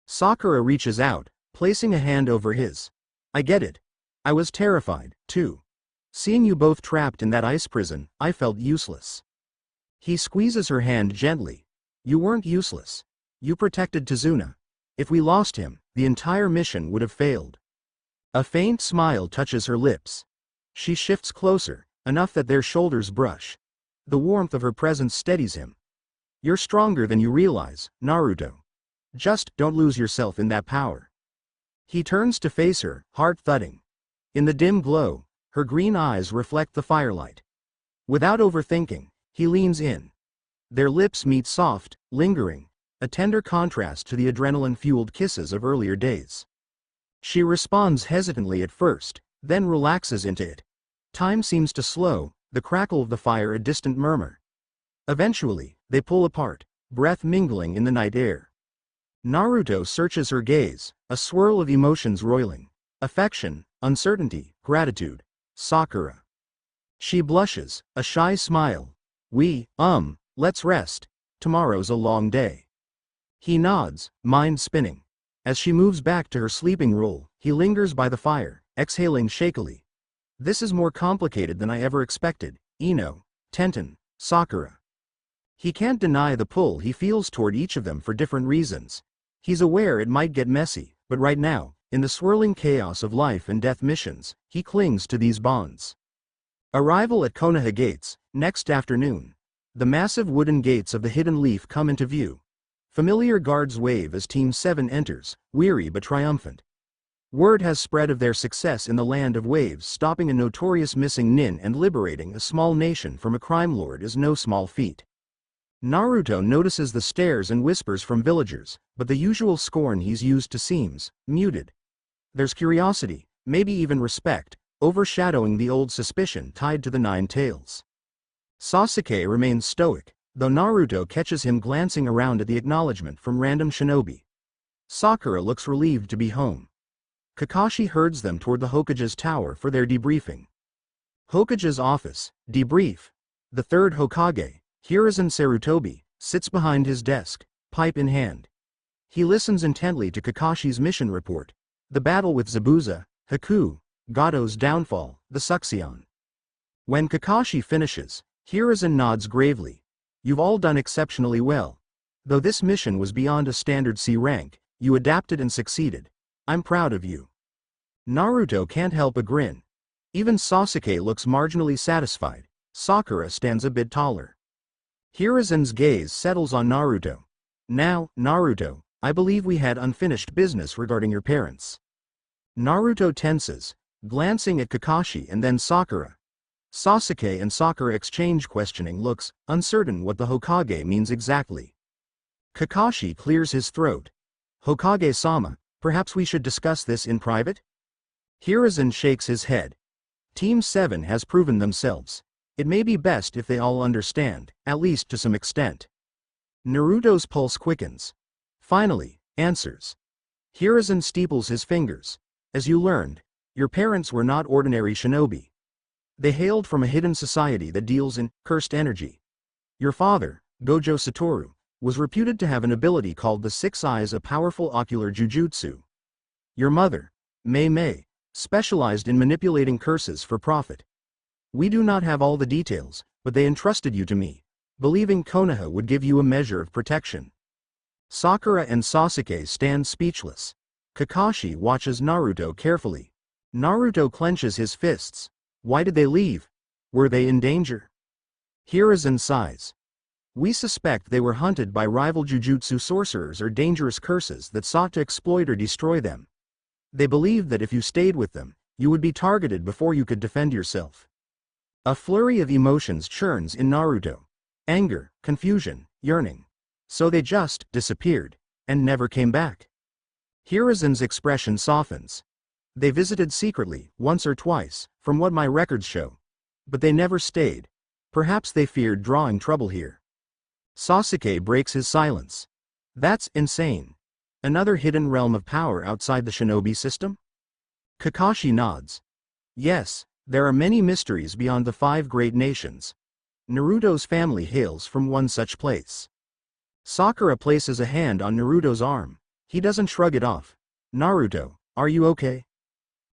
Sakura reaches out, placing a hand over his. I get it. I was terrified, too. Seeing you both trapped in that ice prison, I felt useless. He squeezes her hand gently. You weren't useless. You protected Tazuna. If we lost him, the entire mission would have failed. A faint smile touches her lips. She shifts closer, enough that their shoulders brush. The warmth of her presence steadies him. You're stronger than you realize, Naruto. Just don't lose yourself in that power. He turns to face her, heart thudding. In the dim glow, her green eyes reflect the firelight. Without overthinking, he leans in. Their lips meet soft, lingering, a tender contrast to the adrenaline-fueled kisses of earlier days. She responds hesitantly at first, then relaxes into it. Time seems to slow, the crackle of the fire a distant murmur. Eventually, they pull apart, breath mingling in the night air. Naruto searches her gaze, a swirl of emotions roiling. Affection, uncertainty, gratitude. Sakura. She blushes, a shy smile. Let's rest. Tomorrow's a long day. He nods, mind spinning. As she moves back to her sleeping role, he lingers by the fire, exhaling shakily. This is more complicated than I ever expected. Ino, Tenten, Sakura. He can't deny the pull he feels toward each of them for different reasons. He's aware it might get messy, but right now, in the swirling chaos of life and death missions, he clings to these bonds. Arrival at Konoha Gates, next afternoon. The massive wooden gates of the Hidden Leaf come into view. Familiar guards wave as Team 7 enters, weary but triumphant. Word has spread of their success in the land of waves. Stopping a notorious missing nin and liberating a small nation from a crime lord is no small feat. Naruto notices the stares and whispers from villagers, but the usual scorn he's used to seems muted. There's curiosity, maybe even respect, overshadowing the old suspicion tied to the Nine Tails. Sasuke remains stoic, though Naruto catches him glancing around at the acknowledgement from random shinobi. Sakura looks relieved to be home. Kakashi herds them toward the Hokage's tower for their debriefing. Hokage's office, debrief. The third Hokage, Hiruzen Sarutobi, sits behind his desk, pipe in hand. He listens intently to Kakashi's mission report. The battle with Zabuza, Haku, Goto's downfall, the Suxion. When Kakashi finishes, Hiruzen nods gravely. You've all done exceptionally well. Though this mission was beyond a standard C rank, you adapted and succeeded. I'm proud of you. Naruto can't help a grin. Even Sasuke looks marginally satisfied. Sakura stands a bit taller. Hiruzen's gaze settles on Naruto. Now, Naruto, I believe we had unfinished business regarding your parents. Naruto tenses, glancing at Kakashi and then Sakura. Sasuke and Sakura exchange questioning looks, uncertain what the Hokage means exactly. Kakashi clears his throat. Hokage-sama, perhaps we should discuss this in private? Hiruzen shakes his head. Team 7 has proven themselves. It may be best if they all understand, at least to some extent. Naruto's pulse quickens. Finally, answers. Hiruzen steeples his fingers. As you learned, your parents were not ordinary shinobi. They hailed from a hidden society that deals in cursed energy. Your father, Gojo Saturo, was reputed to have an ability called the Six Eyes, a powerful ocular jujutsu. Your mother, Mei, specialized in manipulating curses for profit. We do not have all the details, but they entrusted you to me, believing Konoha would give you a measure of protection. Sakura and Sasuke stand speechless. Kakashi watches Naruto carefully. Naruto clenches his fists. Why did they leave? Were they in danger? Hiruzen sighs. We suspect they were hunted by rival jujutsu sorcerers or dangerous curses that sought to exploit or destroy them. They believed that if you stayed with them, you would be targeted before you could defend yourself. A flurry of emotions churns in Naruto. Anger, confusion, yearning. So they just disappeared, and never came back. Hiruzen's expression softens. They visited secretly, once or twice, from what my records show. But they never stayed. Perhaps they feared drawing trouble here. Sasuke breaks his silence. That's insane. Another hidden realm of power outside the shinobi system? Kakashi nods. Yes, there are many mysteries beyond the 5 great nations. Naruto's family hails from one such place. Sakura places a hand on Naruto's arm. He doesn't shrug it off. Naruto, are you okay?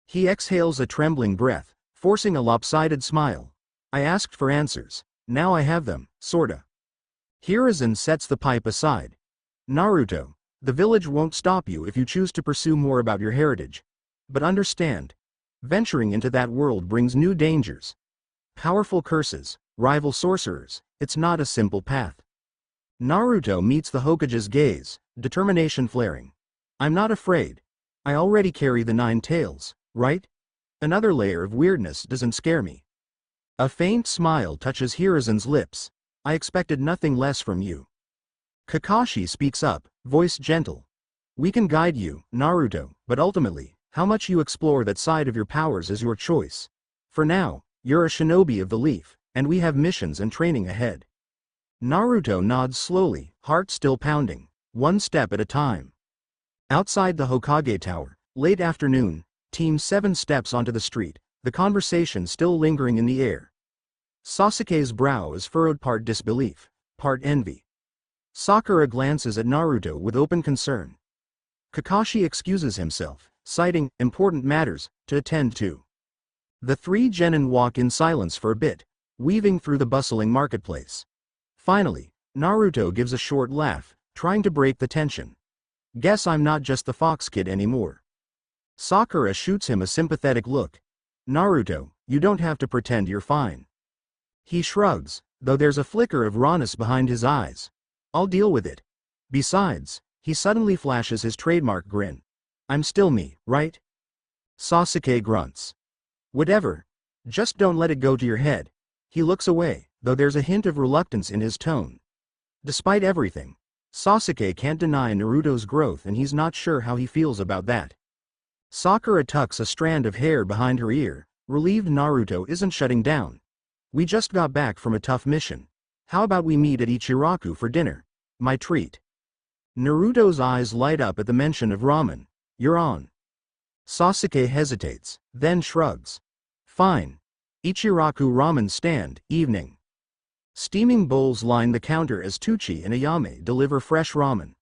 He exhales a trembling breath, forcing a lopsided smile. I asked for answers. Now I have them, sorta. Hiruzen sets the pipe aside. Naruto, the village won't stop you if you choose to pursue more about your heritage. But understand, venturing into that world brings new dangers. Powerful curses, rival sorcerers, it's not a simple path. Naruto meets the Hokage's gaze, determination flaring. I'm not afraid. I already carry the 9 tails, right? Another layer of weirdness doesn't scare me. A faint smile touches Hiruzen's lips. I expected nothing less from you. Kakashi speaks up, voice gentle. We can guide you, Naruto, but ultimately, how much you explore that side of your powers is your choice. For now, you're a shinobi of the leaf, and we have missions and training ahead. Naruto nods slowly, heart still pounding, one step at a time. Outside the Hokage Tower, late afternoon, Team 7 steps onto the street, the conversation still lingering in the air. Sasuke's brow is furrowed, part disbelief, part envy. Sakura glances at Naruto with open concern. Kakashi excuses himself, citing important matters to attend to. The 3 genin walk in silence for a bit, weaving through the bustling marketplace. Finally, Naruto gives a short laugh, trying to break the tension. Guess I'm not just the fox kid anymore. Sakura shoots him a sympathetic look. Naruto, you don't have to pretend you're fine. He shrugs, though there's a flicker of rawness behind his eyes. I'll deal with it. Besides, he suddenly flashes his trademark grin. I'm still me, right? Sasuke grunts. Whatever. Just don't let it go to your head. He looks away, though there's a hint of reluctance in his tone. Despite everything, Sasuke can't deny Naruto's growth, and he's not sure how he feels about that. Sakura tucks a strand of hair behind her ear, relieved Naruto isn't shutting down. We just got back from a tough mission. How about we meet at Ichiraku for dinner? My treat. Naruto's eyes light up at the mention of ramen. You're on. Sasuke hesitates, then shrugs. Fine. Ichiraku ramen stand, evening. Steaming bowls line the counter as Tuchi and Ayame deliver fresh ramen.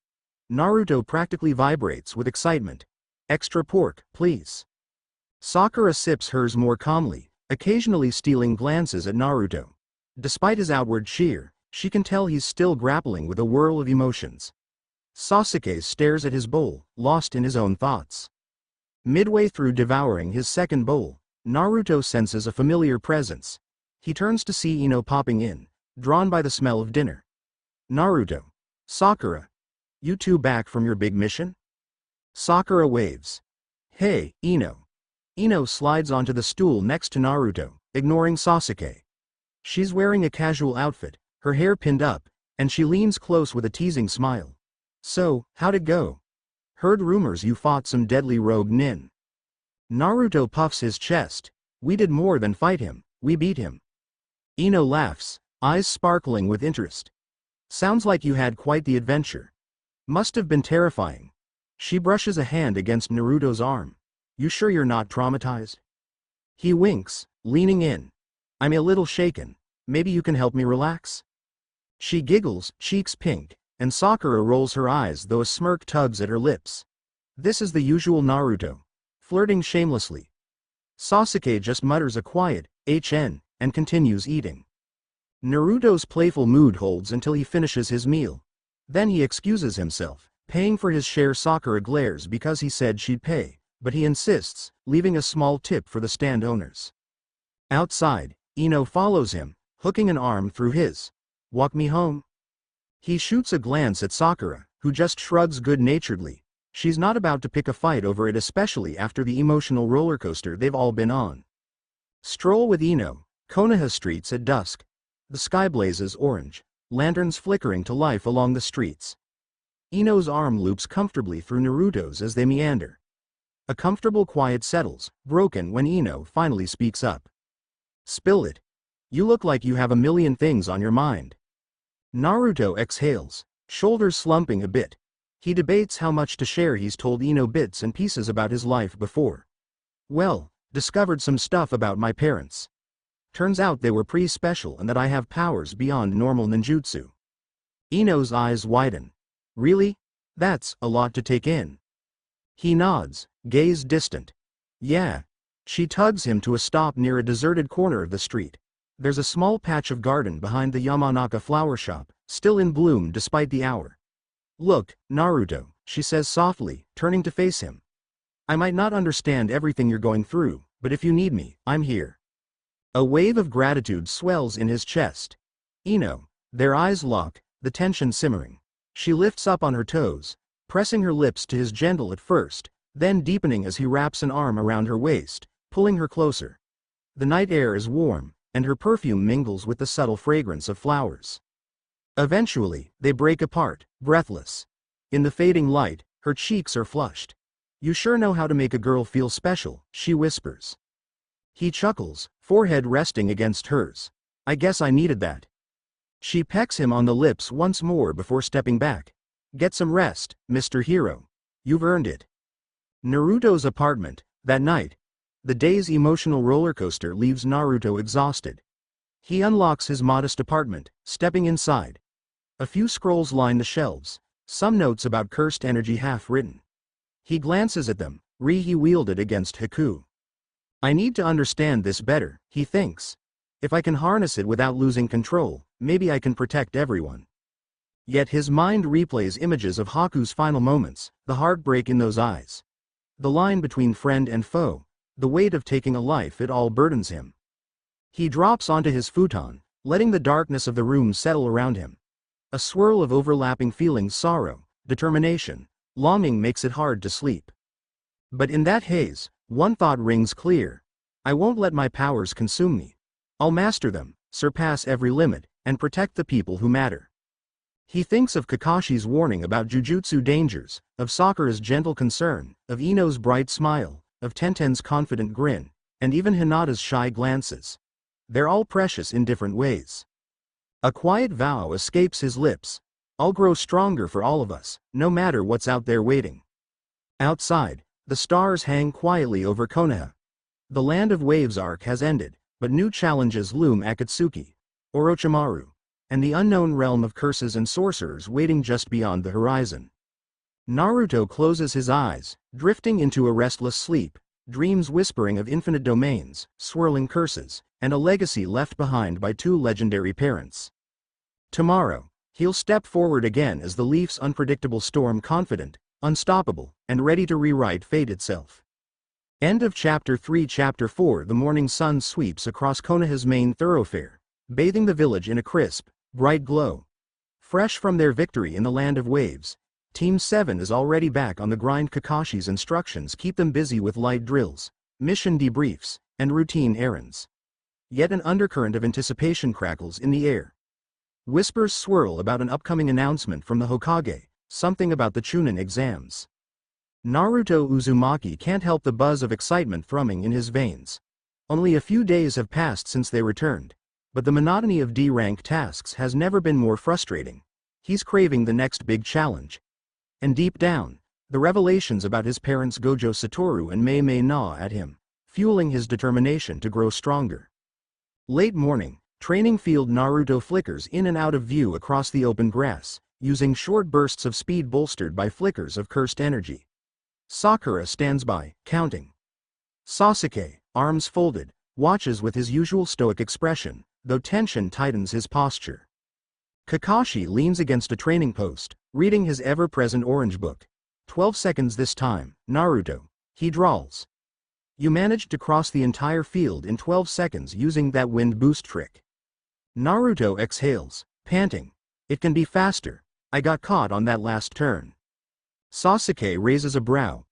Naruto practically vibrates with excitement. Extra pork, please. Sakura sips hers more calmly, occasionally stealing glances at Naruto. Despite his outward cheer, she can tell he's still grappling with a whirl of emotions. Sasuke stares at his bowl, lost in his own thoughts. Midway through devouring his second bowl, Naruto senses a familiar presence. He turns to see Ino popping in, drawn by the smell of dinner. Naruto. Sakura. You two back from your big mission? Sakura waves. Hey, Ino. Ino slides onto the stool next to Naruto, ignoring Sasuke. She's wearing a casual outfit, her hair pinned up, and she leans close with a teasing smile. So, how'd it go? Heard rumors you fought some deadly rogue nin. Naruto puffs his chest. We did more than fight him, we beat him. Ino laughs, eyes sparkling with interest. Sounds like you had quite the adventure. Must have been terrifying. She brushes a hand against Naruto's arm. You sure you're not traumatized? He winks, leaning in. I'm a little shaken. Maybe you can help me relax? She giggles, cheeks pink, and Sakura rolls her eyes though a smirk tugs at her lips. This is the usual Naruto. flirting shamelessly. Sasuke just mutters a quiet, "HN," and continues eating. Naruto's playful mood holds until he finishes his meal. Then he excuses himself, paying for his share. Sakura glares because he said she'd pay, but he insists, leaving a small tip for the stand owners. Outside, Ino follows him, hooking an arm through his. "Walk me home?" He shoots a glance at Sakura, who just shrugs good-naturedly. She's not about to pick a fight over it, especially after the emotional roller coaster they've all been on. Stroll with Ino, Konoha streets at dusk. The sky blazes orange, lanterns flickering to life along the streets. Ino's arm loops comfortably through Naruto's as they meander. A comfortable quiet settles, broken when Ino finally speaks up. "Spill it. You look like you have a million things on your mind." Naruto exhales, shoulders slumping a bit. He debates how much to share. He's told Ino bits and pieces about his life before. "Well, discovered some stuff about my parents. Turns out they were pretty special and that I have powers beyond normal ninjutsu." Ino's eyes widen. "Really? That's a lot to take in." He nods, gaze distant. "Yeah." She tugs him to a stop near a deserted corner of the street. There's a small patch of garden behind the Yamanaka flower shop, still in bloom despite the hour. "Look, Naruto," she says softly, turning to face him. "I might not understand everything you're going through, but if you need me, I'm here." A wave of gratitude swells in his chest. "Ino." Their eyes lock, the tension simmering. She lifts up on her toes, pressing her lips to his gentle at first, then deepening as he wraps an arm around her waist, pulling her closer. The night air is warm, and her perfume mingles with the subtle fragrance of flowers. Eventually, they break apart, breathless. In the fading light, her cheeks are flushed. "You sure know how to make a girl feel special," she whispers. He chuckles, forehead resting against hers. "I guess I needed that." She pecks him on the lips once more before stepping back. "Get some rest, Mr. Hero. You've earned it." Naruto's apartment, that night. The day's emotional roller coaster leaves Naruto exhausted. He unlocks his modest apartment, stepping inside. A few scrolls line the shelves, some notes about cursed energy half-written. He glances at them, he wielded against Haku. "I need to understand this better," he thinks. "If I can harness it without losing control, maybe I can protect everyone." Yet his mind replays images of Haku's final moments, the heartbreak in those eyes. The line between friend and foe, the weight of taking a life, it all burdens him. He drops onto his futon, letting the darkness of the room settle around him. A swirl of overlapping feelings: sorrow, determination, longing makes it hard to sleep. But in that haze, one thought rings clear. I won't let my powers consume me. I'll master them, surpass every limit, and protect the people who matter. He thinks of Kakashi's warning about jujutsu dangers, of Sakura's gentle concern, of Ino's bright smile, of Tenten's confident grin, and even Hinata's shy glances. They're all precious in different ways. A quiet vow escapes his lips. I'll grow stronger for all of us, no matter what's out there waiting. Outside, the stars hang quietly over Konoha. The Land of Waves arc has ended, but new challenges loom: Akatsuki, Orochimaru, and the unknown realm of curses and sorcerers waiting just beyond the horizon. Naruto closes his eyes, drifting into a restless sleep, dreams whispering of infinite domains, swirling curses, and a legacy left behind by two legendary parents. Tomorrow, he'll step forward again as the leaf's unpredictable storm, confident, unstoppable, and ready to rewrite fate itself. End of Chapter 3. Chapter 4. The morning sun sweeps across Konoha's main thoroughfare, bathing the village in a crisp, bright glow. Fresh from their victory in the Land of Waves, Team 7 is already back on the grind. Kakashi's instructions keep them busy with light drills, mission debriefs, and routine errands. Yet an undercurrent of anticipation crackles in the air. Whispers swirl about an upcoming announcement from the Hokage, something about the Chunin exams. Naruto Uzumaki can't help the buzz of excitement thrumming in his veins. Only a few days have passed since they returned, but the monotony of D-rank tasks has never been more frustrating. He's craving the next big challenge. And deep down, the revelations about his parents Gojo Saturo and Mei Mei gnaw at him, fueling his determination to grow stronger. Late morning, training field. Naruto flickers in and out of view across the open grass, using short bursts of speed bolstered by flickers of cursed energy. Sakura stands by, counting. Sasuke, arms folded, watches with his usual stoic expression, though tension tightens his posture. Kakashi leans against a training post, reading his ever-present orange book. 12 seconds this time, Naruto, he drawls. You managed to cross the entire field in 12 seconds using that wind boost trick. Naruto exhales, panting. It can be faster. I got caught on that last turn. Sasuke raises a brow.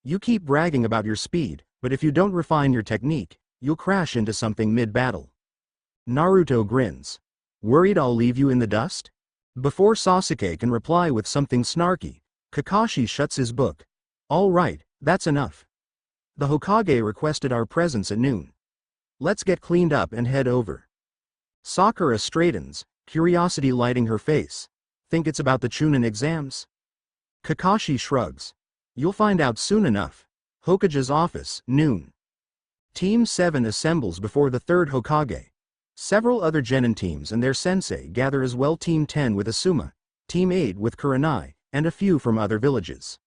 You keep bragging about your speed, but if you don't refine your technique, you'll crash into something mid-battle. Naruto grins. Worried I'll leave you in the dust? Before Sasuke can reply with something snarky, Kakashi shuts his book. All right, that's enough. The Hokage requested our presence at noon. Let's get cleaned up and head over. Sakura straightens, curiosity lighting her face. Think it's about the Chunin exams? Kakashi shrugs. You'll find out soon enough. Hokage's office, noon. Team 7 assembles before the third Hokage. Several other genin teams and their sensei gather as well. Team 10 with Asuma, Team 8 with Kurenai, and a few from other villages.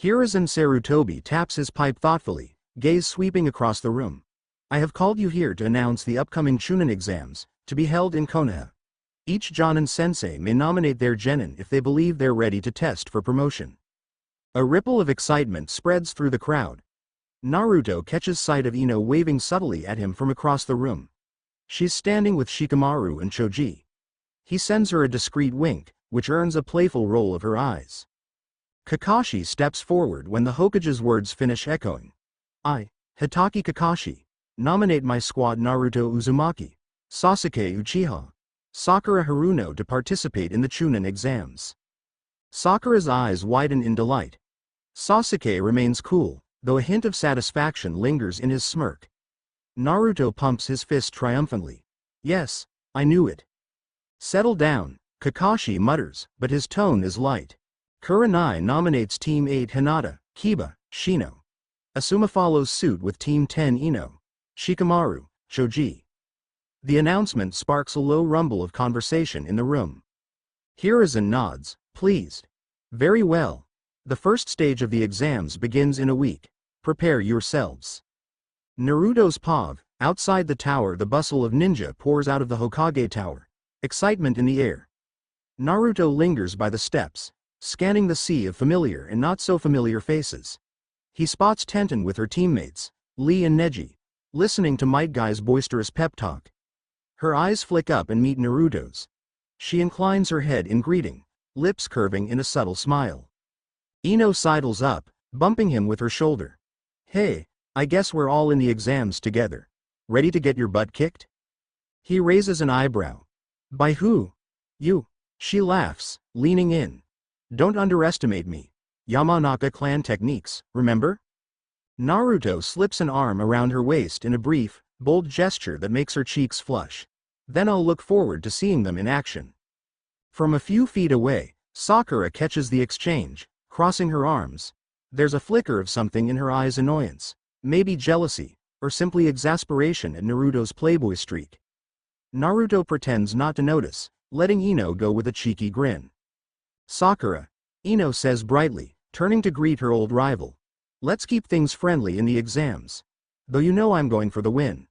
Hiruzen Sarutobi taps his pipe thoughtfully, gaze sweeping across the room. I have called you here to announce the upcoming Chunin exams, to be held in Konoha. Each Jonin sensei may nominate their genin if they believe they're ready to test for promotion. A ripple of excitement spreads through the crowd. Naruto catches sight of Ino waving subtly at him from across the room. She's standing with Shikamaru and Choji. He sends her a discreet wink, which earns a playful roll of her eyes. Kakashi steps forward when the Hokage's words finish echoing. I, Hitaki Kakashi, nominate my squad Naruto Uzumaki, Sasuke Uchiha, Sakura Haruno to participate in the Chunin exams. Sakura's eyes widen in delight. Sasuke remains cool, though a hint of satisfaction lingers in his smirk. Naruto pumps his fist triumphantly. Yes, I knew it. Settle down, Kakashi mutters, but his tone is light. Kurenai nominates Team 8 Hinata, Kiba, Shino. Asuma follows suit with Team 10 Ino, Shikamaru, Choji. The announcement sparks a low rumble of conversation in the room. Hiruzen nods, pleased. Very well. The first stage of the exams begins in a week. Prepare yourselves. Naruto's POV, outside the tower. The bustle of ninja pours out of the Hokage tower. Excitement in the air. Naruto lingers by the steps, scanning the sea of familiar and not so familiar faces. He spots Tenten with her teammates, Lee and Neji, listening to Might Guy's boisterous pep talk. Her eyes flick up and meet Naruto's. She inclines her head in greeting, lips curving in a subtle smile. Ino sidles up, bumping him with her shoulder. Hey, I guess we're all in the exams together. Ready to get your butt kicked? He raises an eyebrow. By who? You. She laughs, leaning in. Don't underestimate me. Yamanaka clan techniques, remember? Naruto slips an arm around her waist in a brief, bold gesture that makes her cheeks flush. Then I'll look forward to seeing them in action. From a few feet away, Sakura catches the exchange, crossing her arms. There's a flicker of something in her eyes, annoyance, maybe jealousy, or simply exasperation at Naruto's playboy streak. Naruto pretends not to notice, letting Ino go with a cheeky grin. Sakura, Ino says brightly, turning to greet her old rival. Let's keep things friendly in the exams. Though you know I'm going for the win.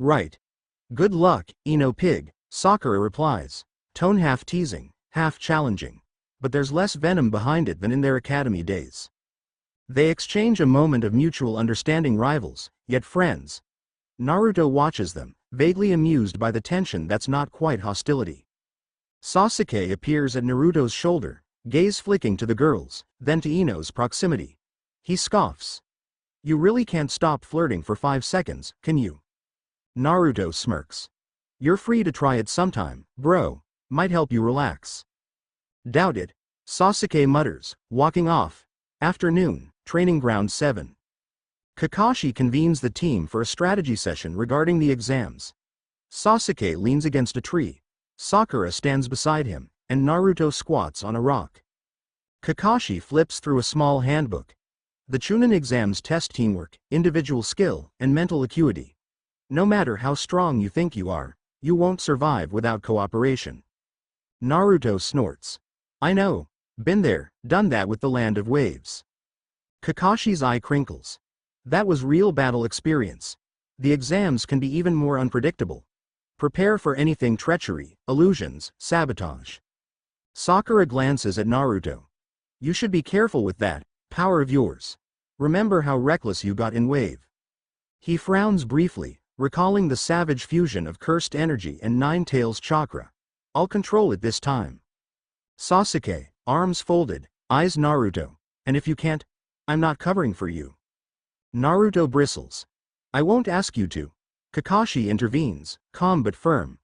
Right. Good luck, Ino Pig, Sakura replies, tone half teasing, half challenging. But there's less venom behind it than in their academy days. They exchange a moment of mutual understanding, rivals, yet friends. Naruto watches them, vaguely amused by the tension that's not quite hostility. Sasuke appears at Naruto's shoulder, gaze flicking to the girls, then to Ino's proximity. He scoffs. You really can't stop flirting for 5 seconds, can you? Naruto smirks. You're free to try it sometime, bro. Might help you relax. Doubt it, Sasuke mutters, walking off. Afternoon, Training Ground 7. Kakashi convenes the team for a strategy session regarding the exams. Sasuke leans against a tree. Sakura stands beside him, and Naruto squats on a rock. Kakashi flips through a small handbook. The Chunin exams test teamwork, individual skill, and mental acuity. No matter how strong you think you are, you won't survive without cooperation. Naruto snorts. I know. Been there, done that with the Land of Waves. Kakashi's eye crinkles. That was real battle experience. The exams can be even more unpredictable. Prepare for anything: treachery, illusions, sabotage. Sakura glances at Naruto. You should be careful with that power of yours. Remember how reckless you got in Wave. He frowns briefly, recalling the savage fusion of cursed energy and Nine Tails chakra. I'll control it this time. Sasuke, arms folded, eyes Naruto. And if you can't, I'm not covering for you. Naruto bristles. I won't ask you to. Kakashi intervenes, calm but firm.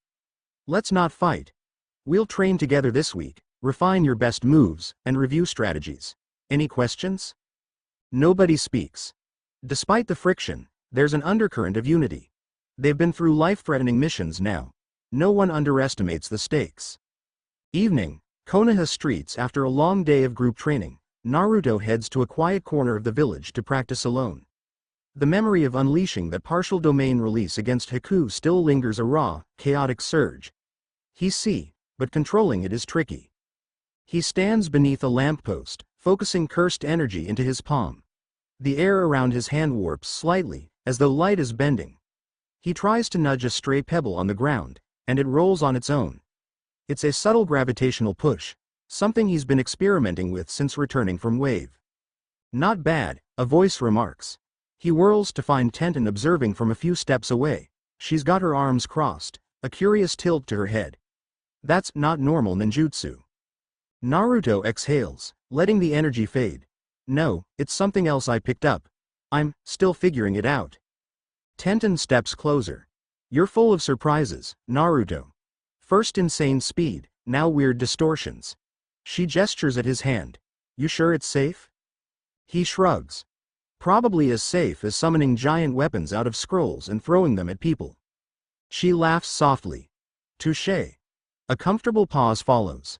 Let's not fight. We'll train together this week, refine your best moves, and review strategies. Any questions? Nobody speaks. Despite the friction, there's an undercurrent of unity. They've been through life-threatening missions now. No one underestimates the stakes. Evening, Konoha streets. After a long day of group training, Naruto heads to a quiet corner of the village to practice alone. The memory of unleashing that partial domain release against Haku still lingers, a raw, chaotic surge. He sees, but controlling it is tricky. He stands beneath a lamppost, focusing cursed energy into his palm. The air around his hand warps slightly, as though light is bending. He tries to nudge a stray pebble on the ground, and it rolls on its own. It's a subtle gravitational push, something he's been experimenting with since returning from Wave. Not bad, a voice remarks. He whirls to find Tenten observing from a few steps away. She's got her arms crossed, a curious tilt to her head. That's not normal ninjutsu. Naruto exhales, letting the energy fade. No, it's something else I picked up. I'm still figuring it out. Tenten steps closer. You're full of surprises, Naruto. First insane speed, now weird distortions. She gestures at his hand. You sure it's safe? He shrugs. Probably as safe as summoning giant weapons out of scrolls and throwing them at people. She laughs softly. Touché. A comfortable pause follows.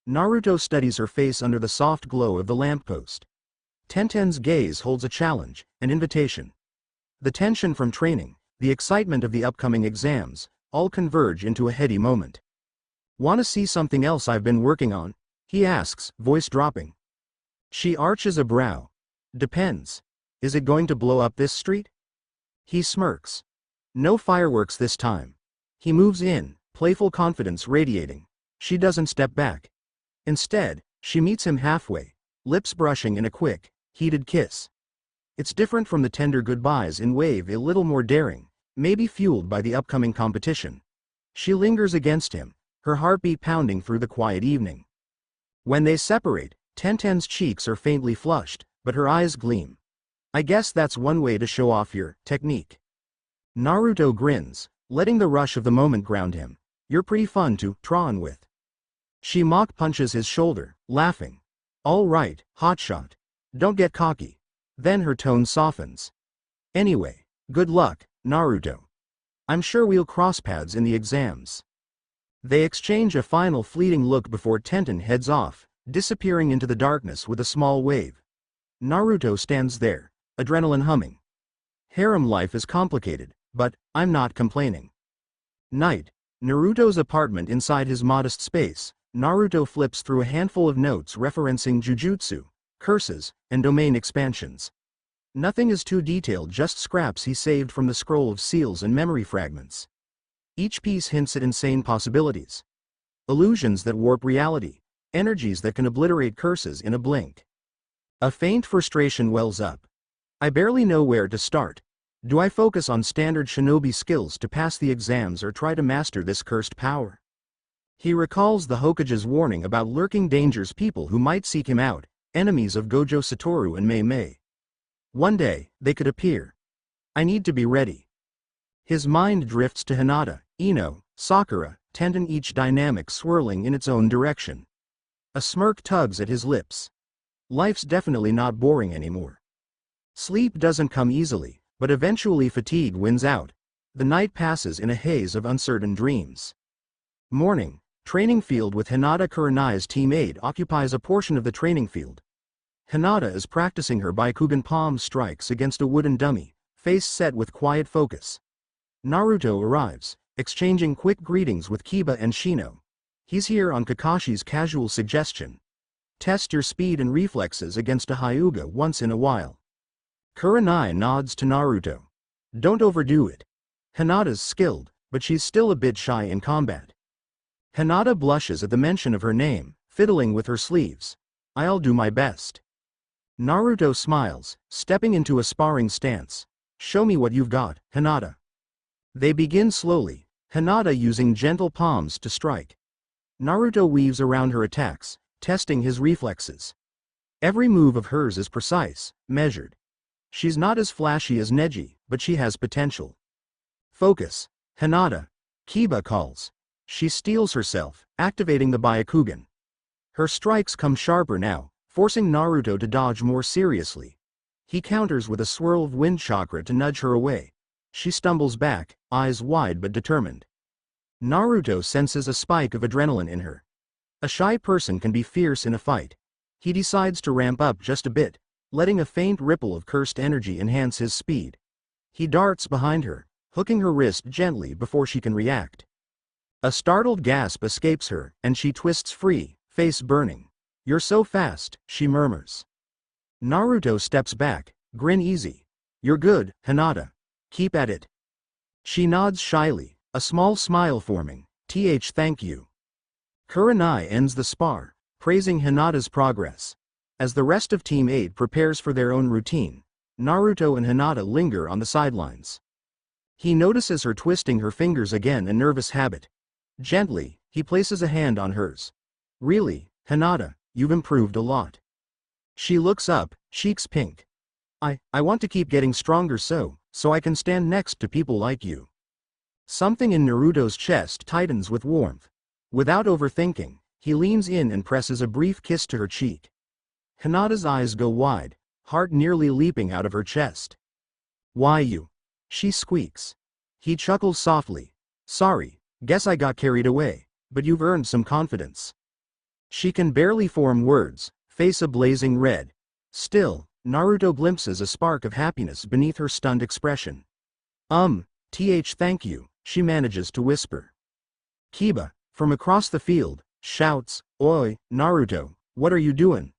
Naruto studies her face under the soft glow of the lamppost. Tenten's gaze holds a challenge, an invitation. The tension from training, the excitement of the upcoming exams, all converge into a heady moment. "Want to see something else I've been working on?" he asks, voice dropping. She arches a brow. Depends. Is it going to blow up this street? He smirks. No fireworks this time. He moves in, playful confidence radiating. She doesn't step back. Instead, she meets him halfway, lips brushing in a quick, heated kiss. It's different from the tender goodbyes in Wave, a little more daring, maybe fueled by the upcoming competition. She lingers against him, her heartbeat pounding through the quiet evening. When they separate, Tenten's cheeks are faintly flushed, but her eyes gleam. I guess that's one way to show off your technique. Naruto grins, letting the rush of the moment ground him. You're pretty fun to train with. She mock punches his shoulder, laughing. All right, hotshot. Don't get cocky. Then her tone softens. Anyway, good luck, Naruto. I'm sure we'll cross paths in the exams. They exchange a final fleeting look before Tenten heads off, disappearing into the darkness with a small wave. Naruto stands there, adrenaline humming. Harem life is complicated, but I'm not complaining. Night. Naruto's apartment. Inside his modest space, Naruto flips through a handful of notes referencing jujutsu, curses, and domain expansions. Nothing is too detailed, just scraps he saved from the scroll of seals and memory fragments. Each piece hints at insane possibilities. Illusions that warp reality, energies that can obliterate curses in a blink. A faint frustration wells up. I barely know where to start. Do I focus on standard shinobi skills to pass the exams or try to master this cursed power? He recalls the Hokage's warning about lurking dangers, people who might seek him out, enemies of Gojo, Saturo, and Mei. One day, they could appear. I need to be ready. His mind drifts to Hinata, Ino, Sakura, Tenten, each dynamic swirling in its own direction. A smirk tugs at his lips. Life's definitely not boring anymore. Sleep doesn't come easily, but eventually fatigue wins out. The night passes in a haze of uncertain dreams. Morning. Training field with Hinata. Kurenai's teammate occupies a portion of the training field. Hinata is practicing her Byakugan palm strikes against a wooden dummy, face set with quiet focus. Naruto arrives, exchanging quick greetings with Kiba and Shino. He's here on Kakashi's casual suggestion. Test your speed and reflexes against a Hyuga once in a while. Kurenai nods to Naruto. Don't overdo it. Hinata's skilled, but she's still a bit shy in combat. Hinata blushes at the mention of her name, fiddling with her sleeves. I'll do my best. Naruto smiles, stepping into a sparring stance. Show me what you've got, Hinata. They begin slowly, Hinata using gentle palms to strike. Naruto weaves around her attacks, testing his reflexes. Every move of hers is precise, measured. She's not as flashy as Neji, but she has potential. Focus, Hinata. Kiba calls. She steels herself, activating the Byakugan. Her strikes come sharper now, forcing Naruto to dodge more seriously. He counters with a swirl of wind chakra to nudge her away. She stumbles back, eyes wide but determined. Naruto senses a spike of adrenaline in her. A shy person can be fierce in a fight. He decides to ramp up just a bit, letting a faint ripple of cursed energy enhance his speed. He darts behind her, hooking her wrist gently before she can react. A startled gasp escapes her, and she twists free, face burning. You're so fast, she murmurs. Naruto steps back, grin easy. You're good, Hinata. Keep at it. She nods shyly, a small smile forming. Thank you. Kurenai ends the spar, praising Hinata's progress. As the rest of Team 8 prepares for their own routine, Naruto and Hinata linger on the sidelines. He notices her twisting her fingers again, a nervous habit. Gently, he places a hand on hers. Really, Hinata, you've improved a lot. She looks up, cheeks pink. I want to keep getting stronger so I can stand next to people like you. Something in Naruto's chest tightens with warmth. Without overthinking, he leans in and presses a brief kiss to her cheek. Hinata's eyes go wide, heart nearly leaping out of her chest. Why you? She squeaks. He chuckles softly. Sorry, guess I got carried away, but you've earned some confidence. She can barely form words, face a blazing red. Still, Naruto glimpses a spark of happiness beneath her stunned expression. Thank you, she manages to whisper. Kiba, from across the field, shouts, Oi, Naruto, what are you doing?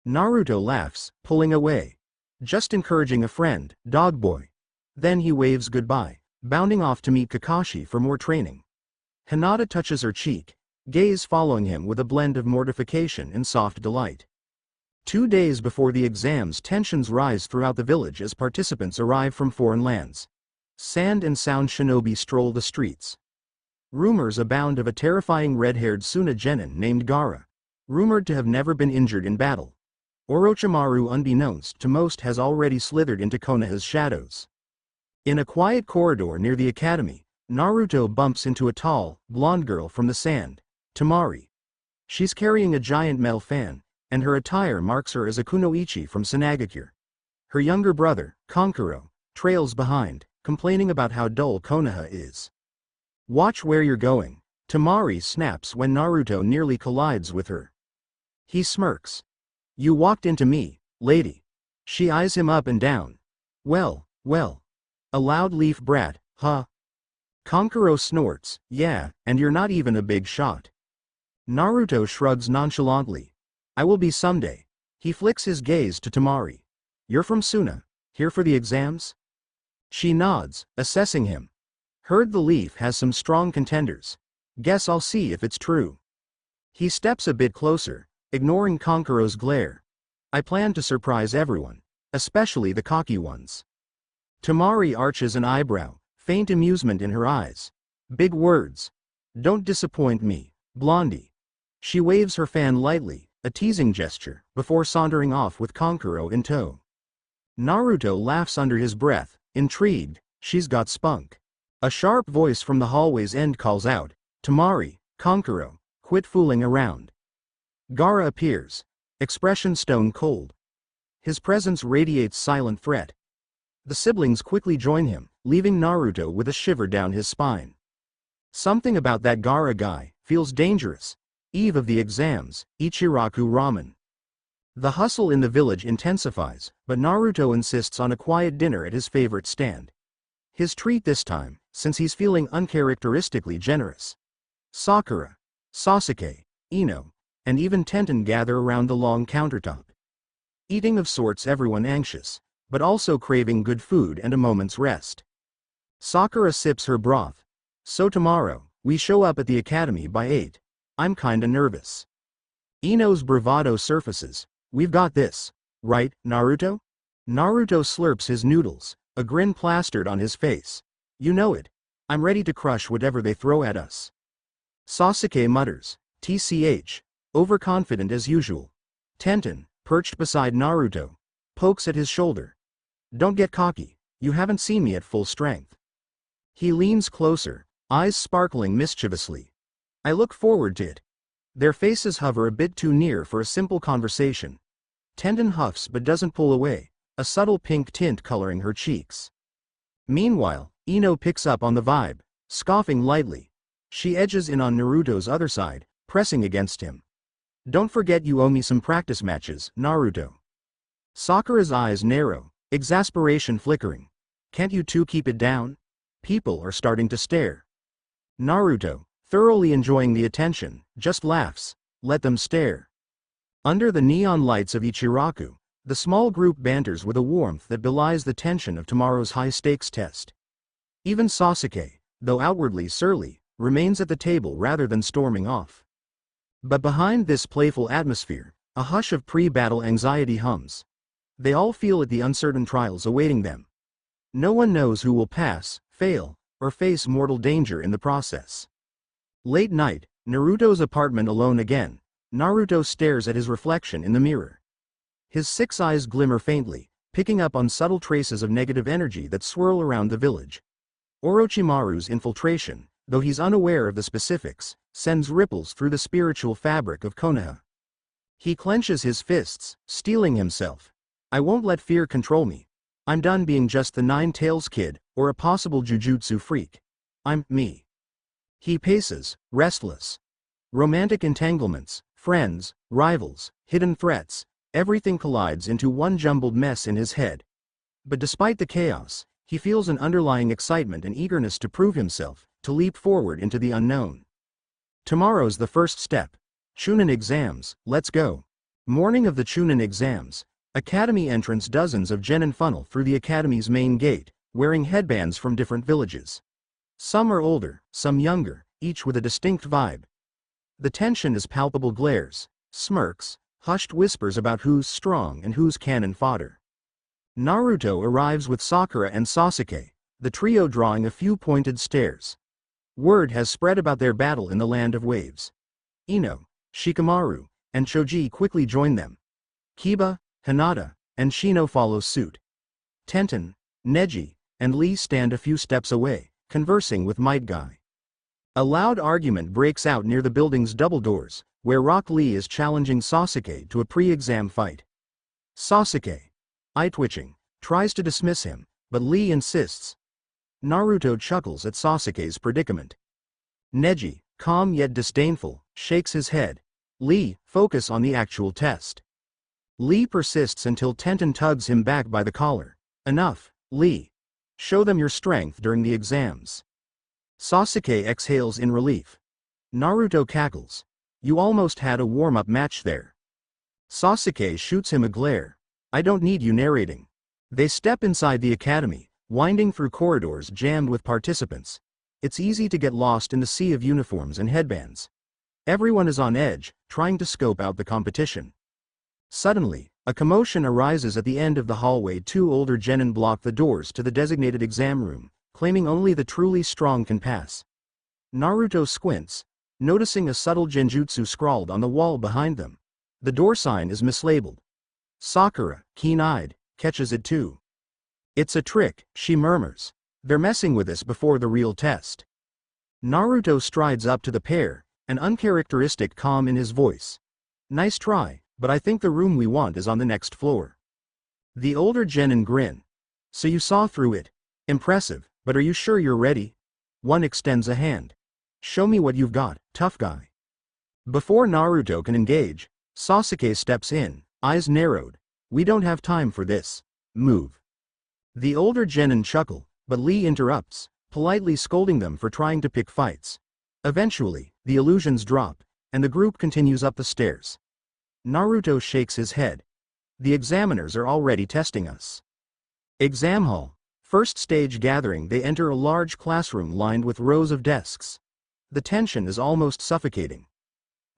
Naruto laughs, pulling away. Just encouraging a friend, dog boy. Then he waves goodbye, bounding off to meet Kakashi for more training. Hinata touches her cheek, gaze following him with a blend of mortification and soft delight. 2 days before the exams, tensions rise throughout the village as participants arrive from foreign lands. Sand and sound shinobi stroll the streets. Rumors abound of a terrifying red-haired Suna genin named Gaara, rumored to have never been injured in battle. Orochimaru, unbeknownst to most, has already slithered into Konoha's shadows. In a quiet corridor near the academy, Naruto bumps into a tall, blonde girl from the sand, Temari. She's carrying a giant metal fan, and her attire marks her as a kunoichi from Sanagakure. Her younger brother, Kankuro, trails behind, complaining about how dull Konoha is. Watch where you're going, Temari snaps when Naruto nearly collides with her. He smirks. You walked into me, lady. She eyes him up and down. Well. A loud leaf brat, huh? Kankuro snorts, yeah, and you're not even a big shot. Naruto shrugs nonchalantly. I will be someday. He flicks his gaze to Temari. You're from Suna, here for the exams? She nods, assessing him. Heard the leaf has some strong contenders. Guess I'll see if it's true. He steps a bit closer, ignoring Kankuro's glare. I plan to surprise everyone, especially the cocky ones. Temari arches an eyebrow, faint amusement in her eyes. Big words. Don't disappoint me, blondie. She waves her fan lightly, a teasing gesture, before sauntering off with Kankuro in tow. Naruto laughs under his breath, intrigued. She's got spunk. A sharp voice from the hallway's end calls out, Temari, Kankuro, quit fooling around. Gaara appears, expression stone cold. His presence radiates silent threat. The siblings quickly join him, leaving Naruto with a shiver down his spine. Something about that Gaara guy feels dangerous. Eve of the exams, Ichiraku ramen. The hustle in the village intensifies, but Naruto insists on a quiet dinner at his favorite stand. His treat this time, since he's feeling uncharacteristically generous. Sakura, Sasuke, Ino, and even Tenten gather around the long countertop. Eating of sorts, everyone anxious. but also craving good food and a moment's rest. Sakura sips her broth. So tomorrow, we show up at the academy by 8. I'm kinda nervous. Ino's bravado surfaces. We've got this. Right, Naruto? Naruto slurps his noodles, a grin plastered on his face. You know it. I'm ready to crush whatever they throw at us. Sasuke mutters. TCH. Overconfident as usual. Tenten, perched beside Naruto, pokes at his shoulder. Don't get cocky, you haven't seen me at full strength. He leans closer, eyes sparkling mischievously. I look forward to it. Their faces hover a bit too near for a simple conversation. Tenten huffs but doesn't pull away, a subtle pink tint coloring her cheeks. Meanwhile, Ino picks up on the vibe, scoffing lightly. She edges in on Naruto's other side, pressing against him. Don't forget you owe me some practice matches, Naruto. Sakura's eyes narrow, exasperation flickering. Can't you two keep it down? People are starting to stare. Naruto, thoroughly enjoying the attention, just laughs. Let them stare. Under the neon lights of Ichiraku, the small group banters with a warmth that belies the tension of tomorrow's high-stakes test. Even Sasuke, though outwardly surly, remains at the table rather than storming off. But behind this playful atmosphere, a hush of pre-battle anxiety hums. They all feel at the uncertain trials awaiting them. No one knows who will pass, fail, or face mortal danger in the process. Late night, Naruto's apartment alone again. Naruto stares at his reflection in the mirror. His 6 eyes glimmer faintly, picking up on subtle traces of negative energy that swirl around the village. Orochimaru's infiltration, though he's unaware of the specifics, sends ripples through the spiritual fabric of Konoha. He clenches his fists, steeling himself. I won't let fear control me. I'm done being just the Nine-Tails kid, or a possible jujutsu freak. I'm me. He paces, restless. Romantic entanglements, friends, rivals, hidden threats, everything collides into one jumbled mess in his head. But despite the chaos, he feels an underlying excitement and eagerness to prove himself, to leap forward into the unknown. Tomorrow's the first step. Chunin exams, let's go. Morning of the Chunin exams. Academy entrance. Dozens of genin funnel through the academy's main gate, wearing headbands from different villages. Some are older, some younger, each with a distinct vibe. The tension is palpable. Glares, smirks, hushed whispers about who's strong and who's cannon fodder. Naruto arrives with Sakura and Sasuke, the trio drawing a few pointed stares. Word has spread about their battle in the land of waves. Ino, Shikamaru, and Choji quickly join them. Kiba, Hinata, and Shino follow suit. Tenten, Neji, and Lee stand a few steps away, conversing with Might Guy. A loud argument breaks out near the building's double doors, where Rock Lee is challenging Sasuke to a pre-exam fight. Sasuke, eye-twitching, tries to dismiss him, but Lee insists. Naruto chuckles at Sasuke's predicament. Neji, calm yet disdainful, shakes his head. Lee, focus on the actual test. Lee persists until Tenten tugs him back by the collar. Enough, Lee. Show them your strength during the exams. Sasuke exhales in relief. Naruto cackles. You almost had a warm-up match there. Sasuke shoots him a glare. I don't need you narrating. They step inside the academy, winding through corridors jammed with participants. It's easy to get lost in the sea of uniforms and headbands. Everyone is on edge, trying to scope out the competition. Suddenly, a commotion arises at the end of the hallway. 2 older genin block the doors to the designated exam room, claiming only the truly strong can pass. Naruto squints, noticing a subtle genjutsu scrawled on the wall behind them. The door sign is mislabeled. Sakura, keen-eyed, catches it too. It's a trick, she murmurs. They're messing with us before the real test. Naruto strides up to the pair, an uncharacteristic calm in his voice. Nice try, but I think the room we want is on the next floor. The older genin grin. So you saw through it. Impressive, but are you sure you're ready? One extends a hand. Show me what you've got, tough guy. Before Naruto can engage, Sasuke steps in, eyes narrowed. We don't have time for this. Move. The older genin chuckle, but Lee interrupts, politely scolding them for trying to pick fights. Eventually, the illusions drop, and the group continues up the stairs. Naruto shakes his head. The examiners are already testing us. Exam hall. First stage gathering. They enter a large classroom lined with rows of desks. The tension is almost suffocating.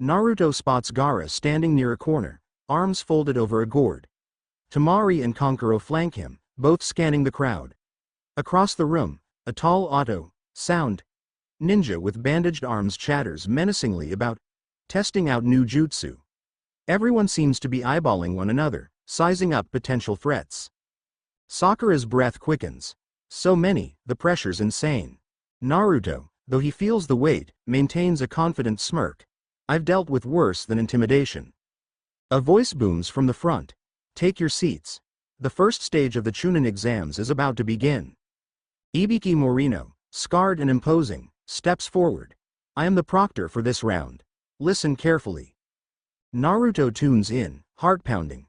Naruto spots Gaara standing near a corner, arms folded over a gourd. Temari and Kankuro flank him, both scanning the crowd. Across the room, a tall sound ninja with bandaged arms chatters menacingly about testing out new jutsu. Everyone seems to be eyeballing one another, sizing up potential threats. Sakura's breath quickens. So many, the pressure's insane. Naruto, though he feels the weight, maintains a confident smirk. I've dealt with worse than intimidation. A voice booms from the front. Take your seats. The first stage of the Chunin exams is about to begin. Ibiki Morino, scarred and imposing, steps forward. I am the proctor for this round. Listen carefully. Naruto tunes in, heart pounding.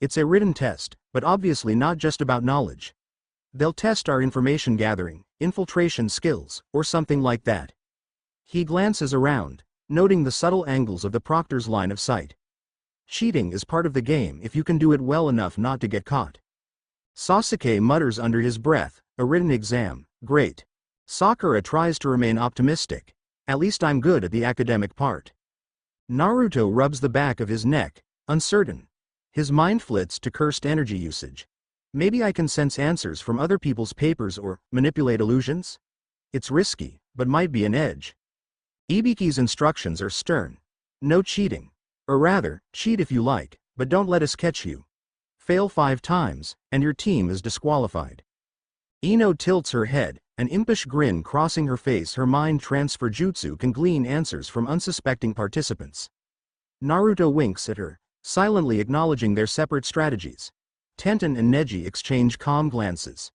It's a written test, but obviously not just about knowledge. They'll test our information gathering, infiltration skills, or something like that. He glances around, noting the subtle angles of the proctor's line of sight. Cheating is part of the game if you can do it well enough not to get caught. Sasuke mutters under his breath, a written exam, great. Sakura tries to remain optimistic. At least I'm good at the academic part. Naruto rubs the back of his neck, uncertain. His mind flits to cursed energy usage. Maybe I can sense answers from other people's papers or manipulate illusions? It's risky, but might be an edge. Ibiki's instructions are stern. No cheating. Or rather, cheat if you like, but don't let us catch you. Fail 5 times, and your team is disqualified. Ino tilts her head, an impish grin crossing her face. Her mind transfer jutsu can glean answers from unsuspecting participants. Naruto winks at her, silently acknowledging their separate strategies. Tenten and Neji exchange calm glances.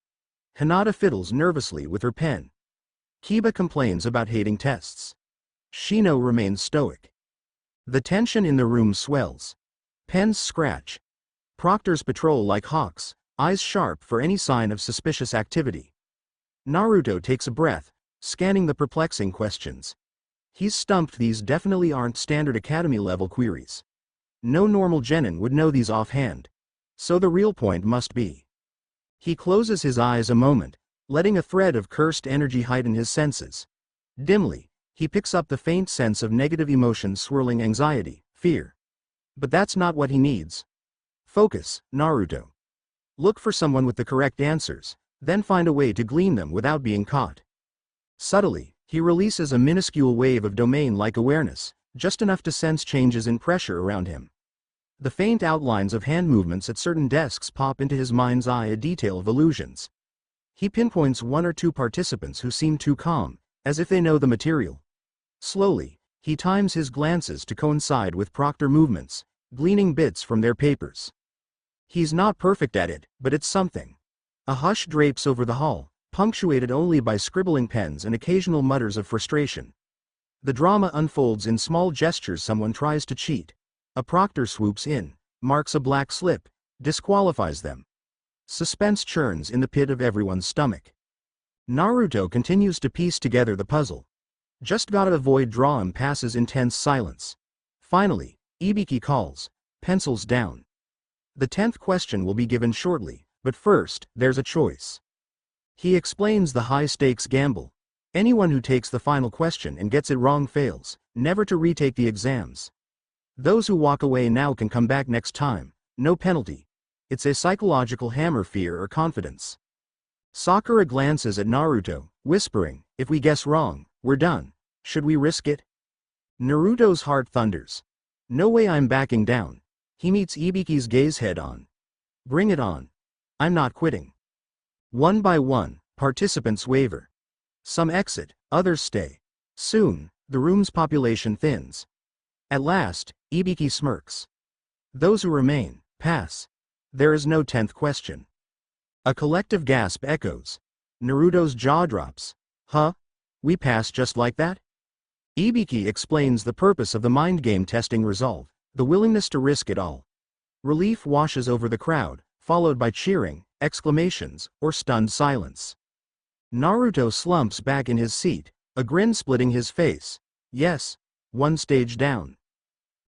Hinata fiddles nervously with her pen. Kiba complains about hating tests. Shino remains stoic. The tension in the room swells. Pens scratch. Proctors patrol like hawks, eyes sharp for any sign of suspicious activity. Naruto takes a breath, scanning the perplexing questions. He's stumped. These definitely aren't standard academy-level queries. No normal genin would know these offhand. So the real point must be. He closes his eyes a moment, letting a thread of cursed energy heighten his senses. Dimly, he picks up the faint sense of negative emotions swirling: anxiety, fear. But that's not what he needs. Focus, Naruto. Look for someone with the correct answers, then find a way to glean them without being caught. Subtly, he releases a minuscule wave of domain-like awareness, just enough to sense changes in pressure around him. The faint outlines of hand movements at certain desks pop into his mind's eye, a detail of illusions. He pinpoints 1 or 2 participants who seem too calm, as if they know the material. Slowly, he times his glances to coincide with proctor movements, gleaning bits from their papers. He's not perfect at it, but it's something. A hush drapes over the hall, punctuated only by scribbling pens and occasional mutters of frustration. The drama unfolds in small gestures. Someone tries to cheat. A proctor swoops in, marks a black slip, disqualifies them. Suspense churns in the pit of everyone's stomach. Naruto continues to piece together the puzzle. Just gotta avoid drawing. Passes intense silence. Finally, Ibiki calls, pencils down. The 10th question will be given shortly, but first, there's a choice. He explains the high-stakes gamble. Anyone who takes the final question and gets it wrong fails, never to retake the exams. Those who walk away now can come back next time, no penalty. It's a psychological hammer: fear or confidence. Sakura glances at Naruto, whispering, if we guess wrong, we're done. Should we risk it? Naruto's heart thunders. No way, I'm backing down. He meets Ibiki's gaze head on. Bring it on. I'm not quitting. One by one, participants waver. Some exit, others stay. Soon, the room's population thins. At last, Ibiki smirks. Those who remain, pass. There is no 10th question. A collective gasp echoes. Naruto's jaw drops. Huh? We pass just like that? Ibiki explains the purpose of the mind game: testing resolve, the willingness to risk it all. Relief washes over the crowd, followed by cheering, exclamations, or stunned silence. Naruto slumps back in his seat, a grin splitting his face. Yes, 1 stage down.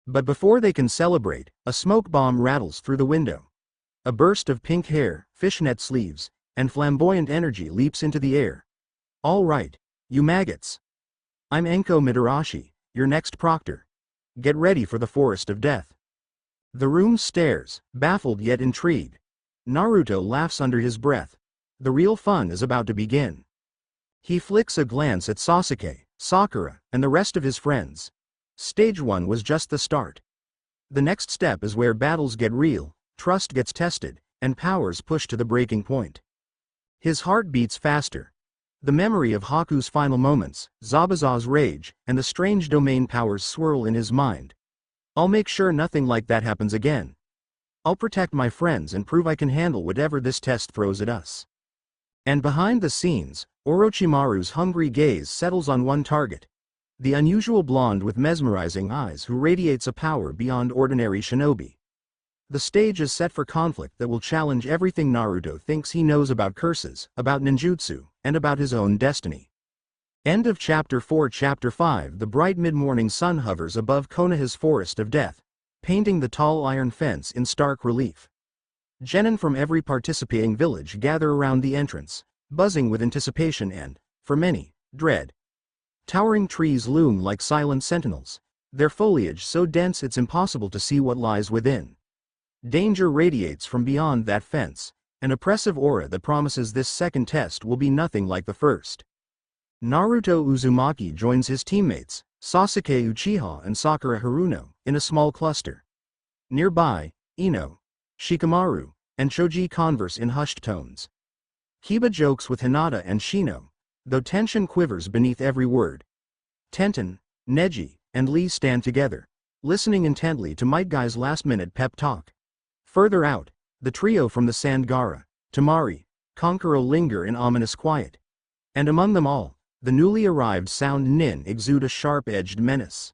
But before they can celebrate, a smoke bomb rattles through the window. A burst of pink hair, fishnet sleeves, and flamboyant energy leaps into the air. All right, you maggots. I'm Enko Mitarashi, your next proctor. Get ready for the forest of death. The room stares, baffled yet intrigued. Naruto laughs under his breath. The real fun is about to begin. He flicks a glance at Sasuke, Sakura, and the rest of his friends. Stage 1 was just the start. The next step is where battles get real, trust gets tested, and powers pushed to the breaking point. His heart beats faster. The memory of Haku's final moments, Zabuza's rage, and the strange domain powers swirl in his mind. I'll make sure nothing like that happens again. I'll protect my friends and prove I can handle whatever this test throws at us. And behind the scenes, Orochimaru's hungry gaze settles on one target. The unusual blonde with mesmerizing eyes who radiates a power beyond ordinary shinobi. The stage is set for conflict that will challenge everything Naruto thinks he knows about curses, about ninjutsu, and about his own destiny. End of Chapter 4. Chapter 5. The bright mid-morning sun hovers above Konoha's forest of death, painting the tall iron fence in stark relief. Genin from every participating village gather around the entrance, buzzing with anticipation and, for many, dread. Towering trees loom like silent sentinels, their foliage so dense it's impossible to see what lies within. Danger radiates from beyond that fence, an oppressive aura that promises this second test will be nothing like the first. Naruto Uzumaki joins his teammates, Sasuke Uchiha and Sakura Haruno, in a small cluster. Nearby, Ino, Shikamaru, and Choji converse in hushed tones. Kiba jokes with Hinata and Shino, though tension quivers beneath every word. Tenten, Neji, and Lee stand together, listening intently to Might Guy's last-minute pep talk. Further out, the trio from the Sandgara, Tamari, Kankuro linger in ominous quiet. And among them all, the newly arrived Sound Nin exude a sharp-edged menace.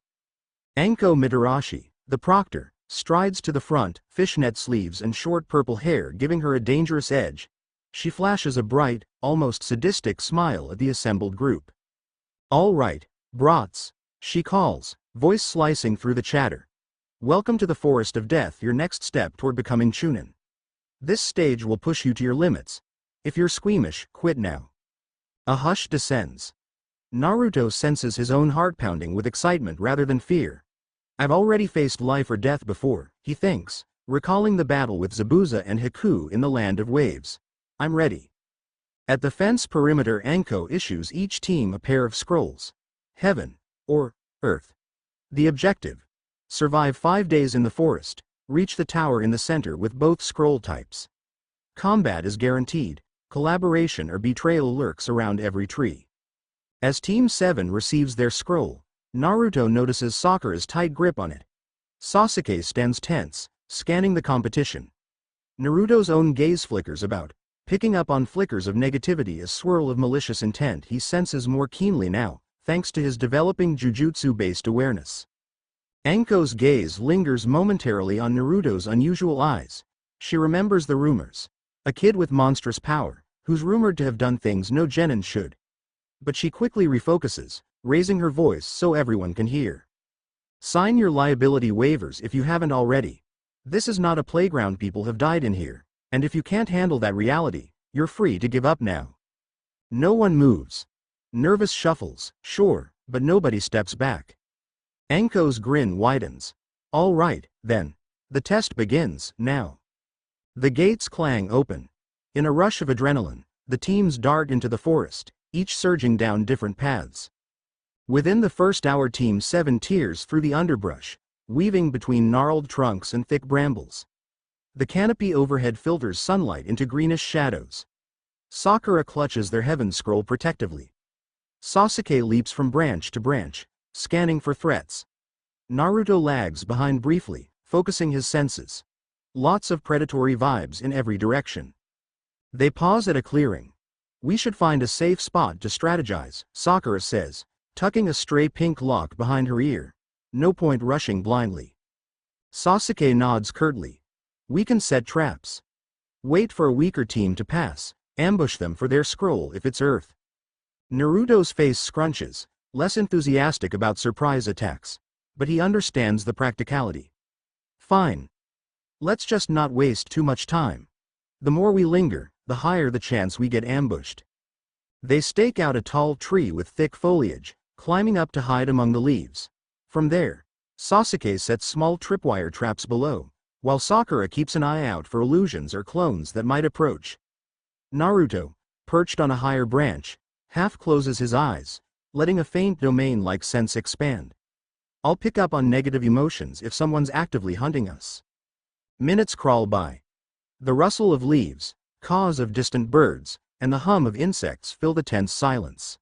Enko Mitarashi, the proctor, strides to the front, fishnet sleeves and short purple hair giving her a dangerous edge. She flashes a bright, almost sadistic smile at the assembled group. All right, brats, she calls, voice slicing through the chatter. Welcome to the forest of death, your next step toward becoming Chunin. This stage will push you to your limits. If you're squeamish, quit now. A hush descends. Naruto senses his own heart pounding with excitement rather than fear. I've already faced life or death before, he thinks, recalling the battle with Zabuza and Haku in the Land of Waves. I'm ready. At the fence perimeter, Enko issues each team a pair of scrolls. Heaven, or Earth. The objective: survive 5 days in the forest, reach the tower in the center with both scroll types. Combat is guaranteed, collaboration or betrayal lurks around every tree. As Team 7 receives their scroll, Naruto notices Sakura's tight grip on it. Sasuke stands tense, scanning the competition. Naruto's own gaze flickers about, picking up on flickers of negativity, a swirl of malicious intent he senses more keenly now, thanks to his developing jujutsu-based awareness. Enko's gaze lingers momentarily on Naruto's unusual eyes. She remembers the rumors. A kid with monstrous power, who's rumored to have done things no genin should. But she quickly refocuses, raising her voice so everyone can hear. Sign your liability waivers if you haven't already. This is not a playground, people have died in here, and if you can't handle that reality, you're free to give up now. No one moves. Nervous shuffles, sure, but nobody steps back. Enko's grin widens. All right, then. The test begins, now. The gates clang open. In a rush of adrenaline, the teams dart into the forest, each surging down different paths. Within the first hour, Team 7 tears through the underbrush, weaving between gnarled trunks and thick brambles. The canopy overhead filters sunlight into greenish shadows. Sakura clutches their heaven scroll protectively. Sasuke leaps from branch to branch, scanning for threats. Naruto lags behind briefly, focusing his senses. Lots of predatory vibes in every direction. They pause at a clearing. We should find a safe spot to strategize, Sakura says, tucking a stray pink lock behind her ear. No point rushing blindly. Sasuke nods curtly. We can set traps. Wait for a weaker team to pass, ambush them for their scroll if it's Earth. Naruto's face scrunches, less enthusiastic about surprise attacks, but he understands the practicality. Fine. Let's just not waste too much time. The more we linger, the higher the chance we get ambushed. They stake out a tall tree with thick foliage, climbing up to hide among the leaves. From there, Sasuke sets small tripwire traps below, while Sakura keeps an eye out for illusions or clones that might approach. Naruto, perched on a higher branch, half closes his eyes, letting a faint domain-like sense expand. I'll pick up on negative emotions if someone's actively hunting us. Minutes crawl by. The rustle of leaves, caws of distant birds, and the hum of insects fill the tense silence.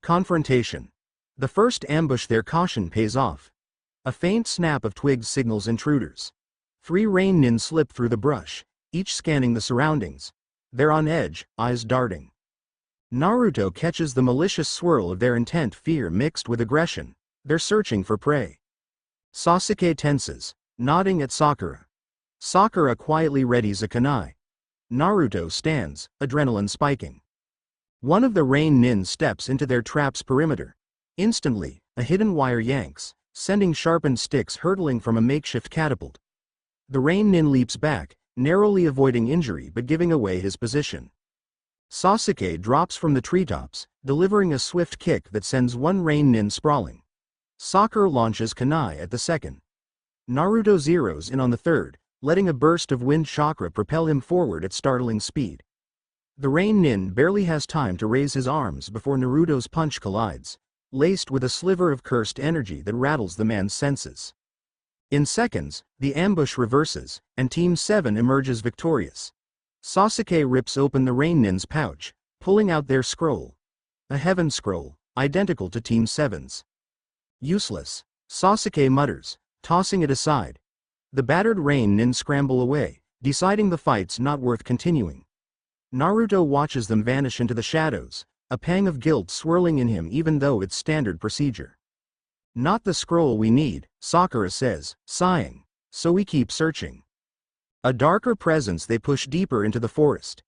Confrontation. The first ambush, their caution pays off. A faint snap of twigs signals intruders. 3 rain nin slip through the brush, each scanning the surroundings. They're on edge, eyes darting. Naruto catches the malicious swirl of their intent, fear mixed with aggression. They're searching for prey. Sasuke tenses, nodding at Sakura. Sakura quietly readies a kunai. Naruto stands, adrenaline spiking. One of the rain nin steps into their trap's perimeter. Instantly, a hidden wire yanks, sending sharpened sticks hurtling from a makeshift catapult. The rain nin leaps back, narrowly avoiding injury but giving away his position. Sasuke drops from the treetops, delivering a swift kick that sends one rain nin sprawling. Sakura launches kunai at the second. Naruto zeroes in on the third, letting a burst of wind chakra propel him forward at startling speed. The rain nin barely has time to raise his arms before Naruto's punch collides, laced with a sliver of cursed energy that rattles the man's senses. In seconds, the ambush reverses, and Team 7 emerges victorious. Sasuke rips open the rain nin's pouch, pulling out their scroll. A heaven scroll, identical to Team 7's. Useless, Sasuke mutters, tossing it aside. The battered rain nin scramble away, deciding the fight's not worth continuing. Naruto watches them vanish into the shadows, a pang of guilt swirling in him even though it's standard procedure. Not the scroll we need, Sakura says, sighing, so we keep searching. A darker presence, they push deeper into the forest.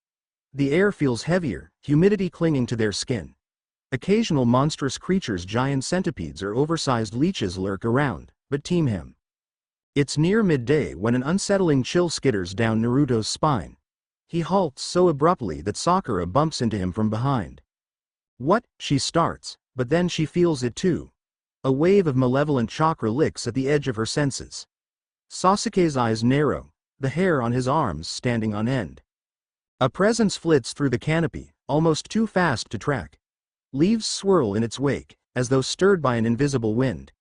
The air feels heavier, humidity clinging to their skin. Occasional monstrous creatures, giant centipedes or oversized leeches lurk around, but team him. It's near midday when an unsettling chill skitters down Naruto's spine. He halts so abruptly that Sakura bumps into him from behind. What? She starts, but then she feels it too. A wave of malevolent chakra licks at the edge of her senses. Sasuke's eyes narrow, the hair on his arms standing on end. A presence flits through the canopy, almost too fast to track. Leaves swirl in its wake, as though stirred by an invisible wind.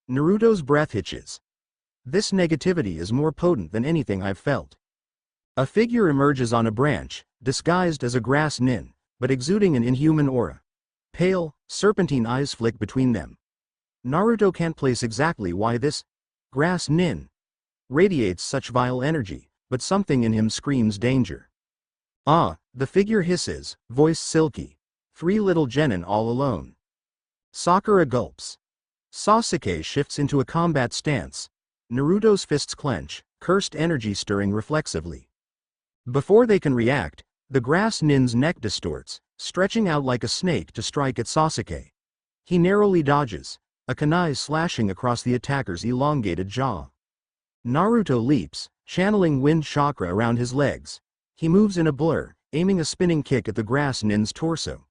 Naruto's breath hitches. This negativity is more potent than anything I've felt. A figure emerges on a branch, disguised as a grass nin, but exuding an inhuman aura. Pale, serpentine eyes flick between them. Naruto can't place exactly why this grass nin radiates such vile energy, but something in him screams danger. Ah, the figure hisses, voice silky. 3 little genin all alone. Sakura gulps. Sasuke shifts into a combat stance. Naruto's fists clench, cursed energy stirring reflexively. Before they can react, the grass nin's neck distorts, stretching out like a snake to strike at Sasuke. He narrowly dodges, a kunai slashing across the attacker's elongated jaw. Naruto leaps, channeling wind chakra around his legs. He moves in a blur, aiming a spinning kick at the grass nin's torso.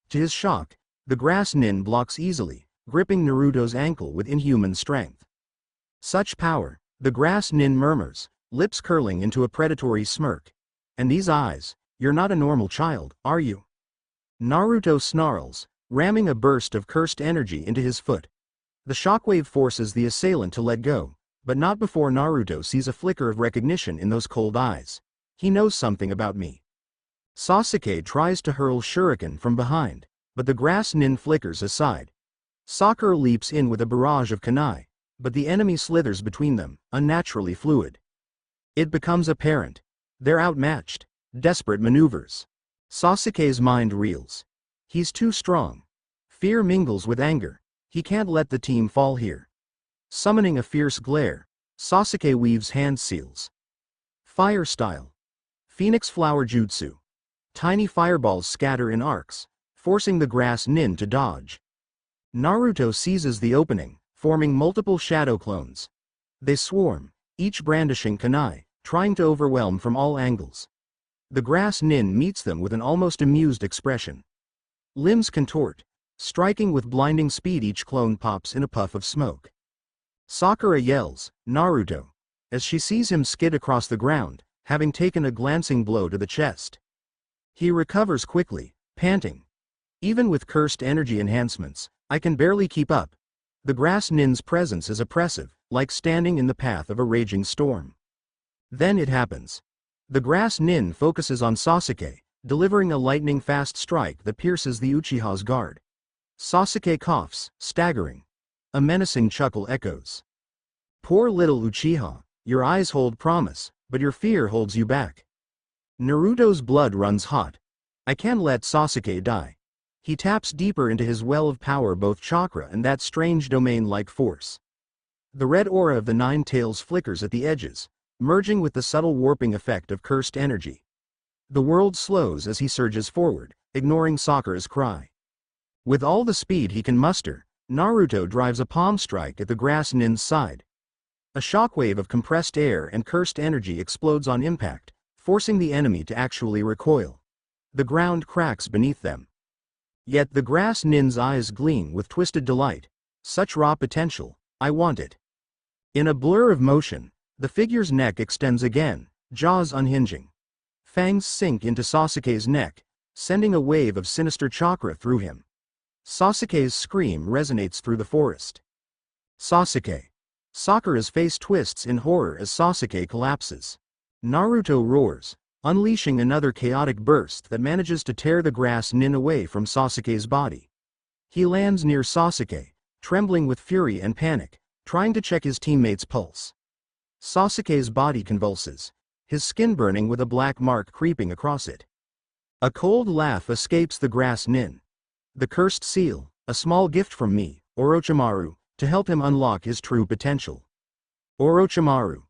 To his shock, the grass nin blocks easily, gripping Naruto's ankle with inhuman strength. Such power, the grass nin murmurs, lips curling into a predatory smirk. And these eyes, you're not a normal child, are you? Naruto snarls, ramming a burst of cursed energy into his foot. The shockwave forces the assailant to let go, but not before Naruto sees a flicker of recognition in those cold eyes. He knows something about me. Sasuke tries to hurl shuriken from behind, but the grass nin flickers aside. Sakura leaps in with a barrage of kunai, but the enemy slithers between them, unnaturally fluid. It becomes apparent. They're outmatched. Desperate maneuvers. Sasuke's mind reels. He's too strong. Fear mingles with anger. He can't let the team fall here. Summoning a fierce glare, Sasuke weaves hand seals. Fire style. Phoenix flower jutsu. Tiny fireballs scatter in arcs, forcing the grass nin to dodge. Naruto seizes the opening, forming multiple shadow clones. They swarm, each brandishing kunai, trying to overwhelm from all angles. The grass nin meets them with an almost amused expression. Limbs contort. Striking with blinding speed, each clone pops in a puff of smoke. Sakura yells, "Naruto!" as she sees him skid across the ground, having taken a glancing blow to the chest. He recovers quickly, panting. "Even with cursed energy enhancements, I can barely keep up." The grass nin's presence is oppressive, like standing in the path of a raging storm. Then it happens. The grass nin focuses on Sasuke, delivering a lightning-fast strike that pierces the Uchiha's guard. Sasuke coughs, staggering. A menacing chuckle echoes. "Poor little Uchiha, your eyes hold promise, but your fear holds you back." Naruto's blood runs hot. "I can't let Sasuke die." He taps deeper into his well of power, both chakra and that strange domain-like force. The red aura of the nine tails flickers at the edges, merging with the subtle warping effect of cursed energy. The world slows as he surges forward, ignoring Sakura's cry. With all the speed he can muster, Naruto drives a palm strike at the grass nin's side. A shockwave of compressed air and cursed energy explodes on impact, forcing the enemy to actually recoil. The ground cracks beneath them. Yet the grass nin's eyes gleam with twisted delight. "Such raw potential, I want it." In a blur of motion, the figure's neck extends again, jaws unhinging. Fangs sink into Sasuke's neck, sending a wave of sinister chakra through him. Sasuke's scream resonates through the forest. "Sasuke!" Sakura's face twists in horror as Sasuke collapses. Naruto roars, unleashing another chaotic burst that manages to tear the grass nin away from Sasuke's body. He lands near Sasuke, trembling with fury and panic, trying to check his teammate's pulse. Sasuke's body convulses, his skin burning with a black mark creeping across it. A cold laugh escapes the grass nin. "The cursed seal, a small gift from me, Orochimaru, to help him unlock his true potential." Orochimaru.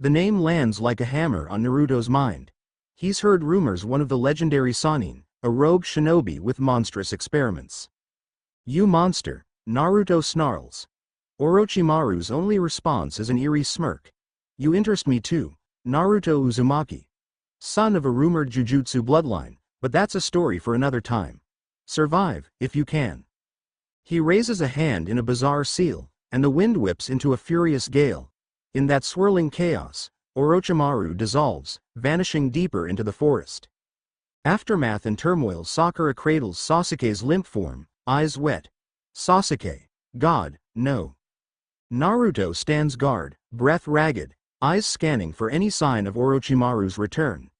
The name lands like a hammer on Naruto's mind. He's heard rumors one of the legendary Sannin, a rogue shinobi with monstrous experiments. "You monster," Naruto snarls. Orochimaru's only response is an eerie smirk. "You interest me too, Naruto Uzumaki. Son of a rumored Jujutsu bloodline, but that's a story for another time. Survive, if you can." He raises a hand in a bizarre seal, and the wind whips into a furious gale. In that swirling chaos, Orochimaru dissolves, vanishing deeper into the forest. Aftermath and turmoil. Sakura cradles Sasuke's limp form, eyes wet. "Sasuke, God, no." Naruto stands guard, breath ragged, eyes scanning for any sign of Orochimaru's return.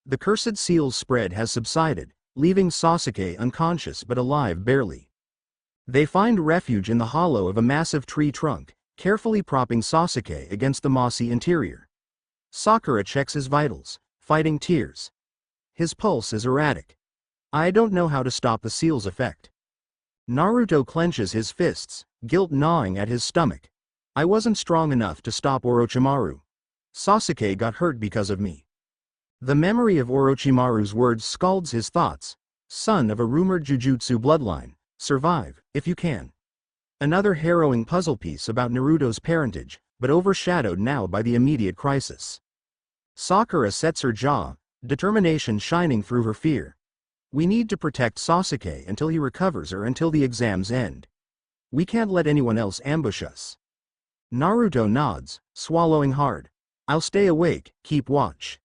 The cursed seal's spread has subsided, leaving Sasuke unconscious but alive barely. They find refuge in the hollow of a massive tree trunk, carefully propping Sasuke against the mossy interior. Sakura checks his vitals, fighting tears. His pulse is erratic. "I don't know how to stop the seal's effect." Naruto clenches his fists, guilt gnawing at his stomach. "I wasn't strong enough to stop Orochimaru. Sasuke got hurt because of me." The memory of Orochimaru's words scalds his thoughts. "Son of a rumored Jujutsu bloodline, survive, if you can." Another harrowing puzzle piece about Naruto's parentage, but overshadowed now by the immediate crisis. Sakura sets her jaw, determination shining through her fear. "We need to protect Sasuke until he recovers or until the exams end. We can't let anyone else ambush us." Naruto nods, swallowing hard. "I'll stay awake, keep watch."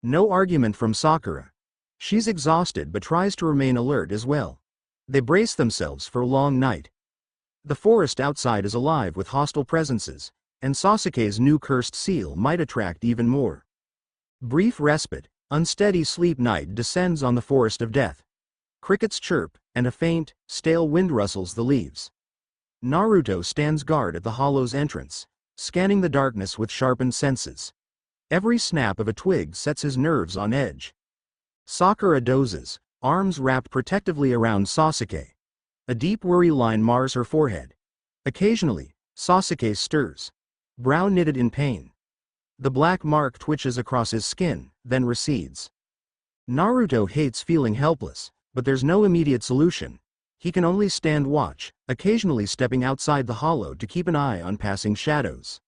No argument from Sakura. She's exhausted but tries to remain alert as well. They brace themselves for a long night. The forest outside is alive with hostile presences, and Sasuke's new cursed seal might attract even more. Brief respite, unsteady sleep. Night descends on the forest of death. Crickets chirp, and a faint, stale wind rustles the leaves. Naruto stands guard at the hollow's entrance, scanning the darkness with sharpened senses. Every snap of a twig sets his nerves on edge. Sakura dozes, arms wrapped protectively around Sasuke. A deep worry line mars her forehead. Occasionally, Sasuke stirs, brow knitted in pain. The black mark twitches across his skin, then recedes. Naruto hates feeling helpless, but there's no immediate solution. He can only stand watch, occasionally stepping outside the hollow to keep an eye on passing shadows.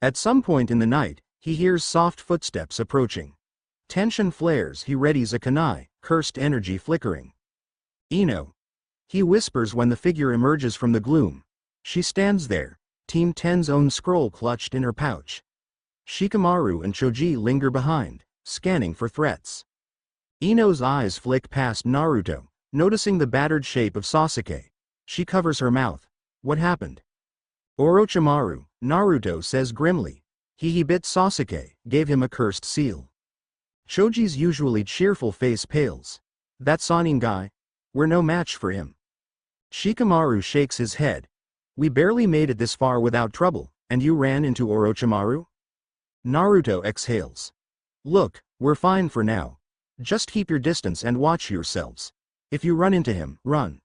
At some point in the night, he hears soft footsteps approaching. Tension flares, he readies a kunai, cursed energy flickering. Ino. He whispers when the figure emerges from the gloom. She stands there, Team 10's own scroll clutched in her pouch. Shikamaru and Choji linger behind, scanning for threats. Ino's eyes flick past Naruto, noticing the battered shape of Sasuke. She covers her mouth. What happened? Orochimaru, Naruto says grimly. He bit Sasuke, gave him a cursed seal. Choji's usually cheerful face pales. That Sannin guy? We're no match for him. Shikamaru shakes his head. We barely made it this far without trouble, and you ran into Orochimaru? Naruto exhales. Look, we're fine for now. Just keep your distance and watch yourselves. If you run into him, run.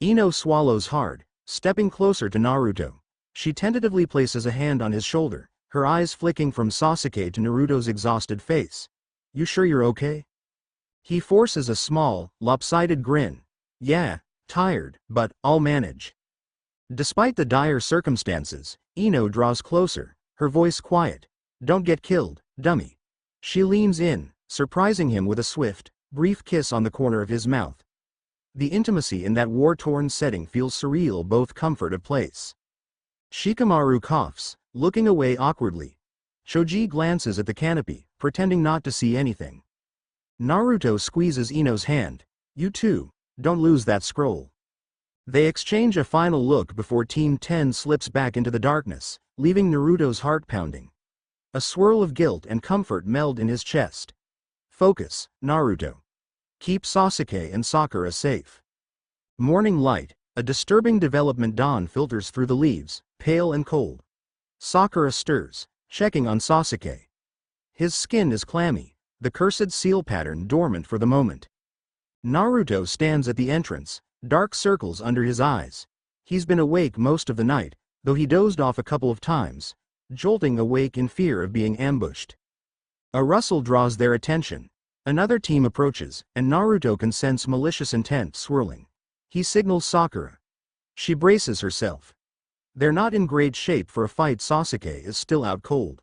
Ino swallows hard, stepping closer to Naruto. She tentatively places a hand on his shoulder, her eyes flicking from Sasuke to Naruto's exhausted face. You sure you're okay? He forces a small, lopsided grin. Yeah, tired, but I'll manage. Despite the dire circumstances, Ino draws closer, her voice quiet. Don't get killed, dummy. She leans in, surprising him with a swift, brief kiss on the corner of his mouth. The intimacy in that war-torn setting feels surreal, both comfort of place. Shikamaru coughs, looking away awkwardly. Choji glances at the canopy, pretending not to see anything. Naruto squeezes Ino's hand. You too, don't lose that scroll. They exchange a final look before Team 10 slips back into the darkness, leaving Naruto's heart pounding. A swirl of guilt and comfort meld in his chest. Focus, Naruto. Keep Sasuke and Sakura safe. Morning light, a disturbing development. Dawn filters through the leaves, pale and cold. Sakura stirs, checking on Sasuke. His skin is clammy, the cursed seal pattern dormant for the moment. Naruto stands at the entrance, dark circles under his eyes. He's been awake most of the night, though he dozed off a couple of times, jolting awake in fear of being ambushed. A rustle draws their attention. Another team approaches, and Naruto can sense malicious intent swirling. He signals Sakura. She braces herself. They're not in great shape for a fight. Sasuke is still out cold.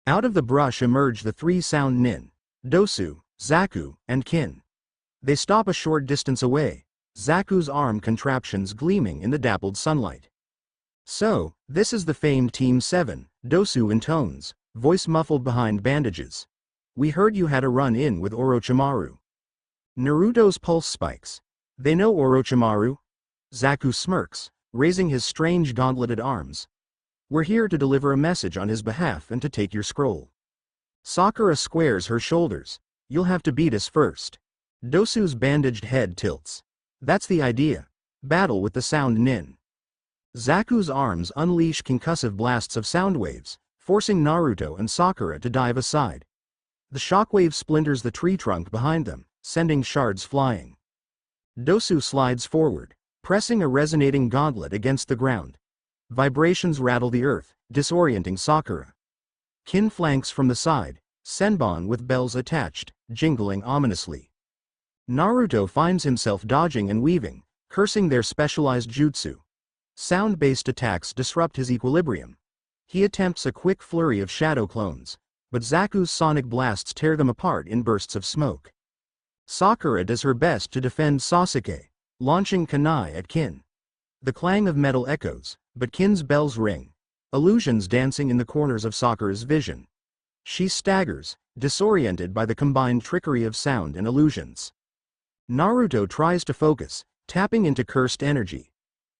Out of the brush emerge the three sound nin, Dosu, Zaku, and Kin. They stop a short distance away, Zaku's arm contraptions gleaming in the dappled sunlight. So, this is the famed Team 7, Dosu intones, voice muffled behind bandages. We heard you had a run-in with Orochimaru. Naruto's pulse spikes. They know Orochimaru? Zaku smirks, raising his strange gauntleted arms. We're here to deliver a message on his behalf and to take your scroll. Sakura squares her shoulders. You'll have to beat us first. Dosu's bandaged head tilts. That's the idea. Battle with the sound nin. Zaku's arms unleash concussive blasts of sound waves, forcing Naruto and Sakura to dive aside. The shockwave splinters the tree trunk behind them, sending shards flying. Dosu slides forward, pressing a resonating gauntlet against the ground. Vibrations rattle the earth, disorienting Sakura. Kin flanks from the side, Senbon with bells attached, jingling ominously. Naruto finds himself dodging and weaving, cursing their specialized jutsu. Sound-based attacks disrupt his equilibrium. He attempts a quick flurry of shadow clones, but Zaku's sonic blasts tear them apart in bursts of smoke. Sakura does her best to defend Sasuke, launching kunai at Kin. The clang of metal echoes, but Kin's bells ring, illusions dancing in the corners of Sakura's vision. She staggers, disoriented by the combined trickery of sound and illusions. Naruto tries to focus, tapping into cursed energy.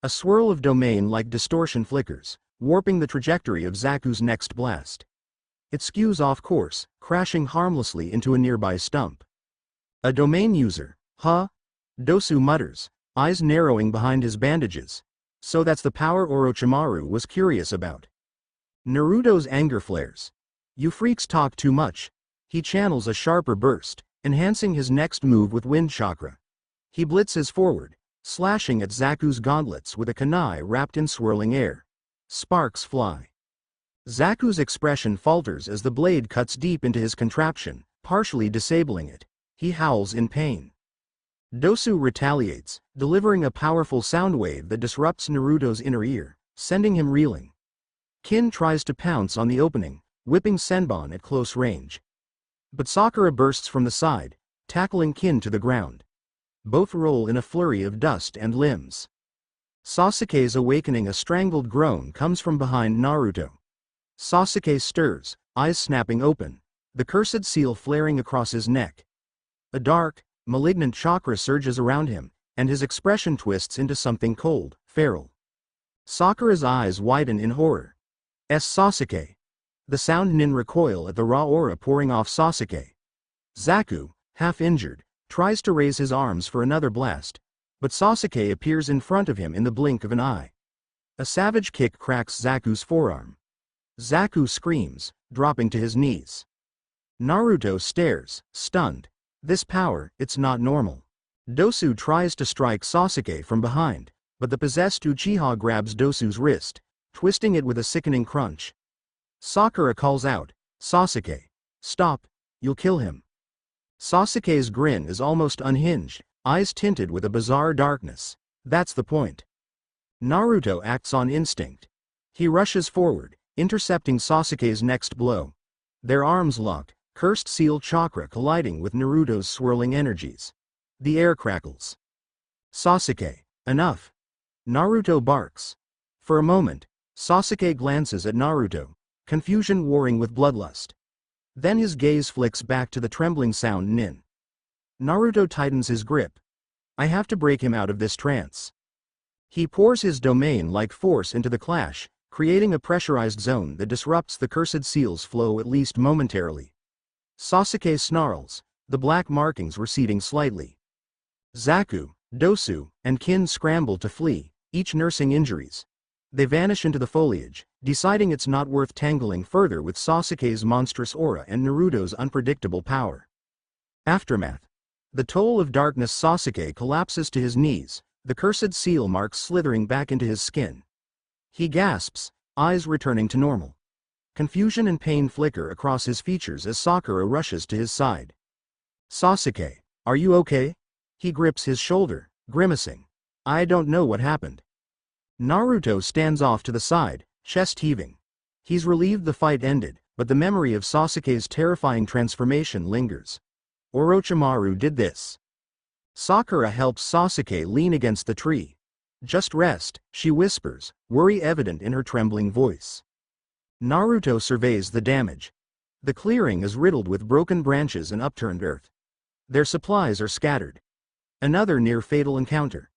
A swirl of domain-like distortion flickers, warping the trajectory of Zaku's next blast. It skews off course, crashing harmlessly into a nearby stump. A domain user, huh? Dosu mutters, eyes narrowing behind his bandages. So that's the power Orochimaru was curious about. Naruto's anger flares. You freaks talk too much. He channels a sharper burst, enhancing his next move with wind chakra. He blitzes forward, slashing at Zaku's gauntlets with a kunai wrapped in swirling air. Sparks fly. Zaku's expression falters as the blade cuts deep into his contraption, partially disabling it. He howls in pain. Dosu retaliates, delivering a powerful sound wave that disrupts Naruto's inner ear, sending him reeling. Kin tries to pounce on the opening, whipping Senbon at close range. But Sakura bursts from the side, tackling Kin to the ground. Both roll in a flurry of dust and limbs. Sasuke's awakening, a strangled groan comes from behind Naruto. Sasuke stirs, eyes snapping open, the cursed seal flaring across his neck. A dark, malignant chakra surges around him, and his expression twists into something cold, feral. Sakura's eyes widen in horror. Sasuke. The sound nin recoil at the raw aura pouring off Sasuke. Zaku, half injured, tries to raise his arms for another blast, but Sasuke appears in front of him in the blink of an eye. A savage kick cracks Zaku's forearm. Zaku screams, dropping to his knees. Naruto stares, stunned. This power, it's not normal. Dosu tries to strike Sasuke from behind, but the possessed Uchiha grabs Dosu's wrist, twisting it with a sickening crunch. Sakura calls out, "Sasuke, stop, you'll kill him." Sasuke's grin is almost unhinged, eyes tinted with a bizarre darkness. That's the point. Naruto acts on instinct. He rushes forward, intercepting Sasuke's next blow. Their arms lock, cursed seal chakra colliding with Naruto's swirling energies. The air crackles. "Sasuke, enough!" Naruto barks. For a moment, Sasuke glances at Naruto, confusion warring with bloodlust. Then his gaze flicks back to the trembling sound nin. Naruto tightens his grip. I have to break him out of this trance. He pours his domain-like force into the clash, creating a pressurized zone that disrupts the cursed seal's flow at least momentarily. Sasuke snarls, the black markings receding slightly. Zaku, Dosu, and Kin scramble to flee, each nursing injuries. They vanish into the foliage, deciding it's not worth tangling further with Sasuke's monstrous aura and Naruto's unpredictable power. Aftermath. The toll of darkness. Sasuke collapses to his knees, the cursed seal marks slithering back into his skin. He gasps, eyes returning to normal. Confusion and pain flicker across his features as Sakura rushes to his side. "Sasuke, are you okay?" He grips his shoulder, grimacing. "I don't know what happened." Naruto stands off to the side, chest heaving. He's relieved the fight ended, but the memory of Sasuke's terrifying transformation lingers. Orochimaru did this. Sakura helps Sasuke lean against the tree. "Just rest," she whispers, worry evident in her trembling voice. Naruto surveys the damage. The clearing is riddled with broken branches and upturned earth. Their supplies are scattered. Another near-fatal encounter.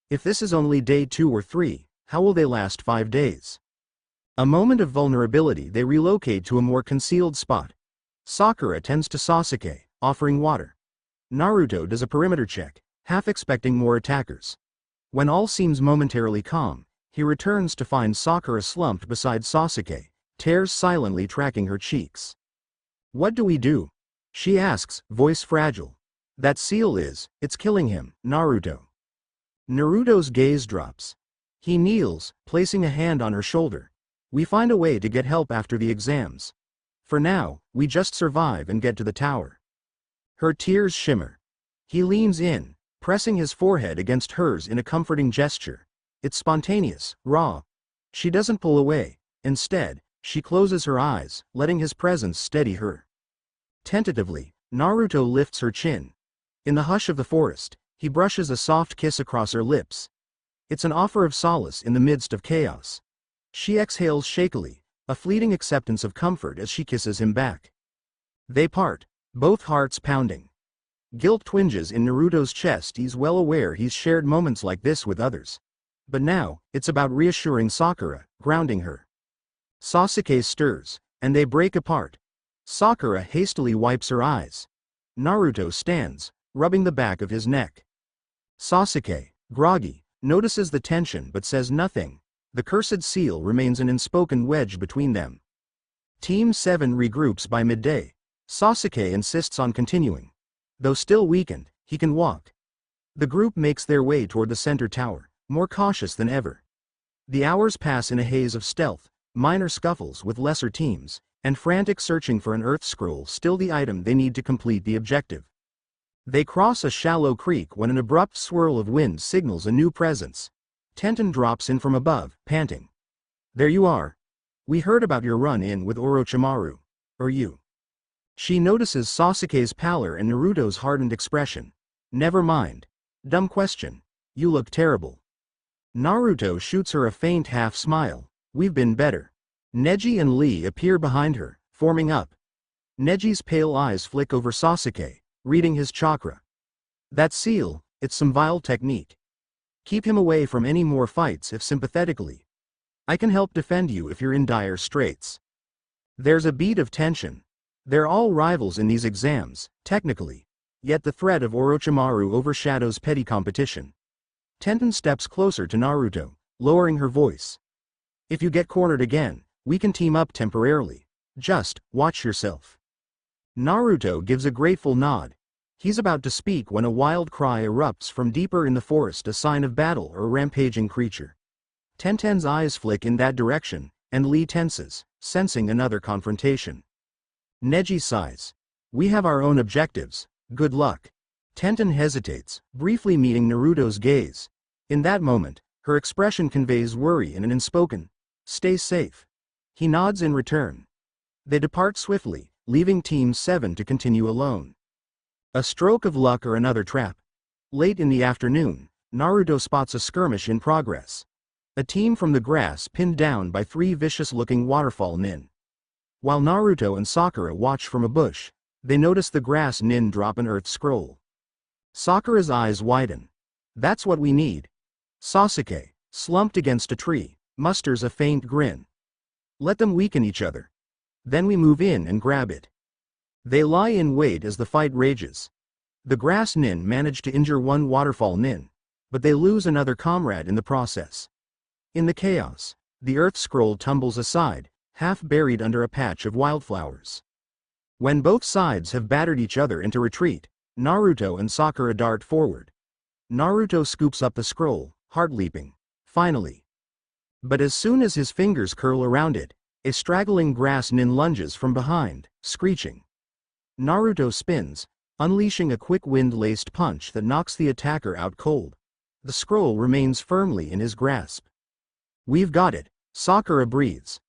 If this is only day 2 or 3, how will they last 5 days? A moment of vulnerability, they relocate to a more concealed spot. Sakura tends to Sasuke, offering water. Naruto does a perimeter check, half expecting more attackers. When all seems momentarily calm, he returns to find Sakura slumped beside Sasuke, tears silently tracking her cheeks. "What do we do?" she asks, voice fragile. "That seal it's killing him, Naruto." Naruto's gaze drops. He kneels, placing a hand on her shoulder. "We find a way to get help after the exams. For now, we just survive and get to the tower." Her tears shimmer. He leans in, pressing his forehead against hers in a comforting gesture. It's spontaneous, raw. She doesn't pull away. Instead, she closes her eyes, letting his presence steady her. Tentatively, Naruto lifts her chin. In the hush of the forest, he brushes a soft kiss across her lips. It's an offer of solace in the midst of chaos. She exhales shakily, a fleeting acceptance of comfort as she kisses him back. They part, both hearts pounding. Guilt twinges in Naruto's chest. He's well aware he's shared moments like this with others. But now, it's about reassuring Sakura, grounding her. Sasuke stirs, and they break apart. Sakura hastily wipes her eyes. Naruto stands, rubbing the back of his neck. Sasuke, groggy, notices the tension but says nothing. The cursed seal remains an unspoken wedge between them. Team 7 regroups by midday. Sasuke insists on continuing. Though still weakened, he can walk. The group makes their way toward the center tower, more cautious than ever. The hours pass in a haze of stealth, minor scuffles with lesser teams, and frantic searching for an earth scroll, still the item they need to complete the objective. They cross a shallow creek when an abrupt swirl of wind signals a new presence. Tenten drops in from above, panting. "There you are." We heard about your run-in with Orochimaru. Or you. She notices Sasuke's pallor and Naruto's hardened expression. Never mind. Dumb question. You look terrible. Naruto shoots her a faint half-smile. We've been better. Neji and Lee appear behind her, forming up. Neji's pale eyes flick over Sasuke, reading his chakra. That seal, it's some vile technique. Keep him away from any more fights if sympathetically. I can help defend you if you're in dire straits. There's a beat of tension. They're all rivals in these exams, technically. Yet the threat of Orochimaru overshadows petty competition. Tenten steps closer to Naruto, lowering her voice. If you get cornered again, we can team up temporarily. Just watch yourself. Naruto gives a grateful nod. He's about to speak when a wild cry erupts from deeper in the forest, a sign of battle or a rampaging creature. Tenten's eyes flick in that direction, and Lee tenses, sensing another confrontation. Neji sighs. We have our own objectives, good luck. Tenten hesitates, briefly meeting Naruto's gaze. In that moment, her expression conveys worry and an unspoken, stay safe. He nods in return. They depart swiftly, leaving Team 7 to continue alone. A stroke of luck or another trap. Late in the afternoon, Naruto spots a skirmish in progress. A team from the grass pinned down by 3 vicious-looking waterfall nin. While Naruto and Sakura watch from a bush, they notice the grass nin drop an earth scroll. Sakura's eyes widen. That's what we need. Sasuke, slumped against a tree, musters a faint grin. Let them weaken each other. Then we move in and grab it. They lie in wait as the fight rages. The grass nin manage to injure one waterfall nin, but they lose another comrade in the process. In the chaos, the earth scroll tumbles aside, half buried under a patch of wildflowers. When both sides have battered each other into retreat, Naruto and Sakura dart forward. Naruto scoops up the scroll, heart leaping. Finally. But as soon as his fingers curl around it, a straggling grass nin lunges from behind, screeching. Naruto spins, unleashing a quick wind-laced punch that knocks the attacker out cold. The scroll remains firmly in his grasp. We've got it, Sakura breathes.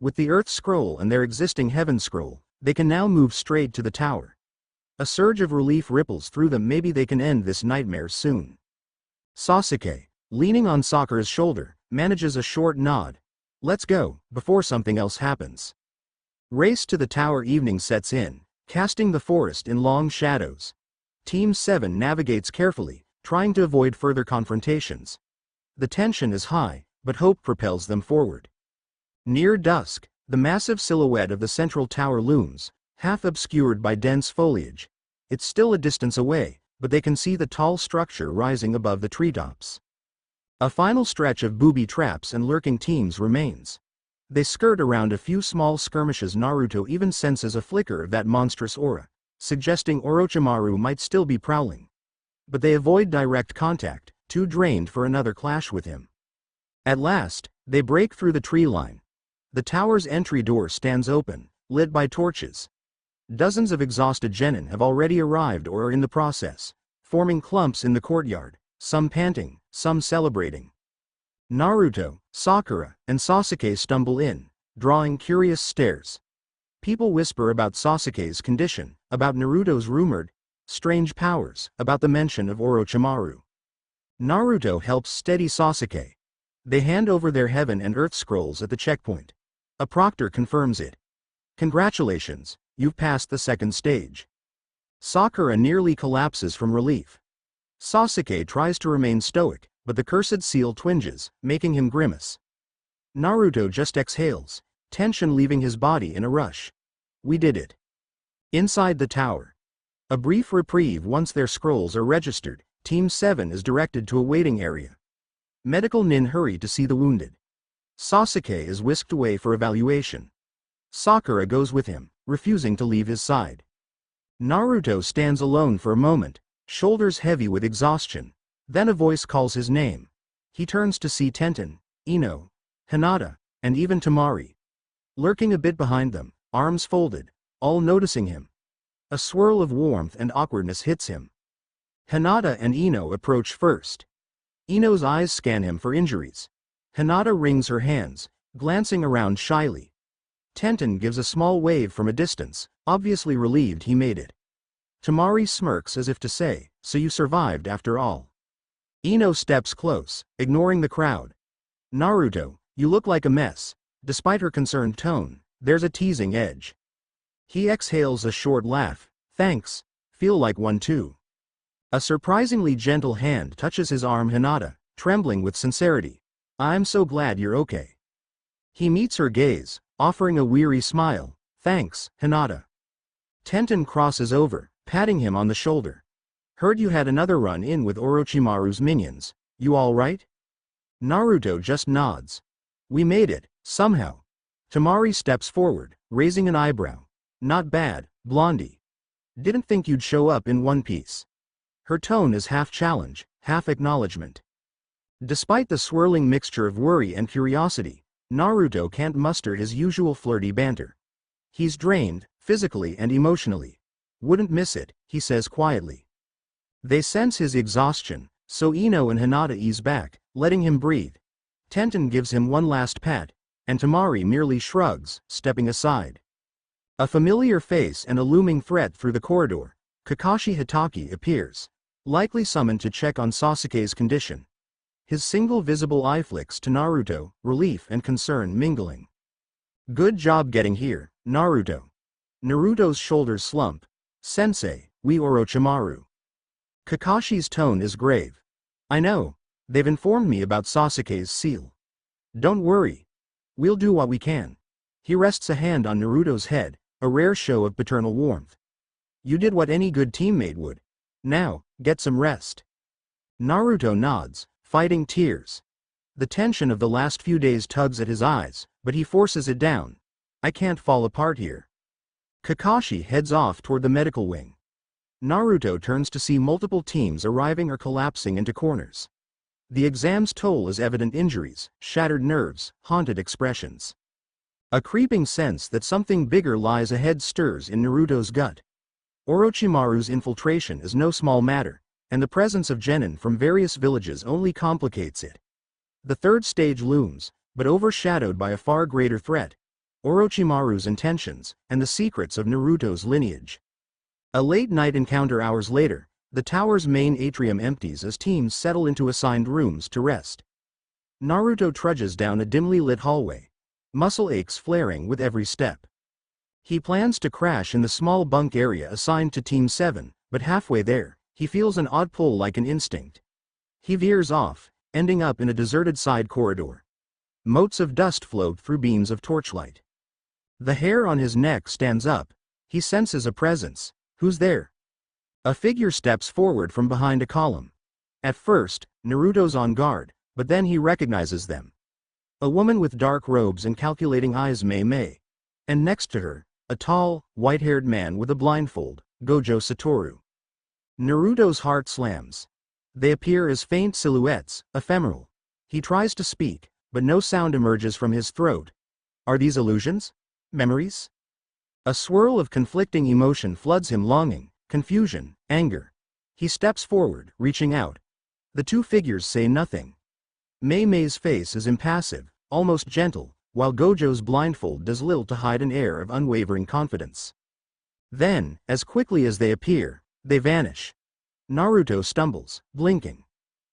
With the Earth Scroll and their existing Heaven Scroll, they can now move straight to the tower. A surge of relief ripples through them. Maybe they can end this nightmare soon. Sasuke, leaning on Sakura's shoulder, manages a short nod. Let's go, before something else happens. Race to the tower. Evening sets in, casting the forest in long shadows. Team 7 navigates carefully, trying to avoid further confrontations. The tension is high, but hope propels them forward. Near dusk, the massive silhouette of the central tower looms, half obscured by dense foliage. It's still a distance away, but they can see the tall structure rising above the treetops. A final stretch of booby traps and lurking teams remains. They skirt around a few small skirmishes. Naruto even senses a flicker of that monstrous aura, suggesting Orochimaru might still be prowling. But they avoid direct contact, too drained for another clash with him. At last, they break through the tree line. The tower's entry door stands open, lit by torches. Dozens of exhausted genin have already arrived or are in the process, forming clumps in the courtyard, some panting, some celebrating. Naruto, Sakura, and Sasuke stumble in, drawing curious stares. People whisper about Sasuke's condition, about Naruto's rumored strange powers, about the mention of Orochimaru. Naruto helps steady Sasuke. They hand over their Heaven and Earth Scrolls at the checkpoint. A proctor confirms it. Congratulations, you've passed the second stage. Sakura nearly collapses from relief. Sasuke tries to remain stoic, but the cursed seal twinges, making him grimace. Naruto just exhales, tension leaving his body in a rush. We did it. Inside the tower. A brief reprieve. Once their scrolls are registered, Team 7 is directed to a waiting area. Medical nin hurry to see the wounded. Sasuke is whisked away for evaluation. Sakura goes with him, refusing to leave his side. Naruto stands alone for a moment, shoulders heavy with exhaustion. Then a voice calls his name. He turns to see Tenten, Ino, Hinata, and even Temari. Lurking a bit behind them, arms folded, all noticing him. A swirl of warmth and awkwardness hits him. Hinata and Ino approach first. Ino's eyes scan him for injuries. Hinata wrings her hands, glancing around shyly. Tenten gives a small wave from a distance, obviously relieved he made it. Temari smirks as if to say, "So you survived after all." Ino steps close, ignoring the crowd. "Naruto, you look like a mess." Despite her concerned tone, there's a teasing edge. He exhales a short laugh. "Thanks, feel like one too." A surprisingly gentle hand touches his arm. Hinata, trembling with sincerity. "I'm so glad you're okay." He meets her gaze, offering a weary smile. "Thanks, Hinata." Tenten crosses over, patting him on the shoulder. "Heard you had another run-in with Orochimaru's minions. You all right?" Naruto just nods. "We made it, somehow." Temari steps forward, raising an eyebrow. "Not bad, Blondie. Didn't think you'd show up in one piece." Her tone is half challenge, half acknowledgement. Despite the swirling mixture of worry and curiosity, Naruto can't muster his usual flirty banter. He's drained, physically and emotionally. "Wouldn't miss it," he says quietly. They sense his exhaustion, so Ino and Hinata ease back, letting him breathe. Tenten gives him one last pat, and Temari merely shrugs, stepping aside. A familiar face and a looming threat through the corridor. Kakashi Hitaki appears, likely summoned to check on Sasuke's condition. His single visible eye flicks to Naruto, relief and concern mingling. "Good job getting here, Naruto." Naruto's shoulders slump. "Sensei, we Orochimaru." Kakashi's tone is grave. "I know, they've informed me about Sasuke's seal. Don't worry. We'll do what we can." He rests a hand on Naruto's head, a rare show of paternal warmth. "You did what any good teammate would. Now, get some rest." Naruto nods, fighting tears. The tension of the last few days tugs at his eyes, but he forces it down. "I can't fall apart here." Kakashi heads off toward the medical wing. Naruto turns to see multiple teams arriving or collapsing into corners. The exam's toll is evident: injuries, shattered nerves, haunted expressions. A creeping sense that something bigger lies ahead stirs in Naruto's gut. Orochimaru's infiltration is no small matter, and the presence of genin from various villages only complicates it. The third stage looms, but overshadowed by a far greater threat: Orochimaru's intentions, and the secrets of Naruto's lineage. A late-night encounter. Hours later, the tower's main atrium empties as teams settle into assigned rooms to rest. Naruto trudges down a dimly lit hallway, muscle aches flaring with every step. He plans to crash in the small bunk area assigned to Team 7, but halfway there, he feels an odd pull like an instinct. He veers off, ending up in a deserted side corridor. Motes of dust float through beams of torchlight. The hair on his neck stands up. He senses a presence. Who's there? A figure steps forward from behind a column. At first, Naruto's on guard, but then he recognizes them. A woman with dark robes and calculating eyes, Mei. And next to her, a tall, white-haired man with a blindfold, Gojo Satoru. Naruto's heart slams. They appear as faint silhouettes, ephemeral. He tries to speak, but no sound emerges from his throat. Are these illusions? Memories? A swirl of conflicting emotion floods him: longing, confusion, anger. He steps forward, reaching out. The two figures say nothing. Mei's face is impassive, almost gentle, while Gojo's blindfold does little to hide an air of unwavering confidence. Then, as quickly as they appear, they vanish. Naruto stumbles, blinking.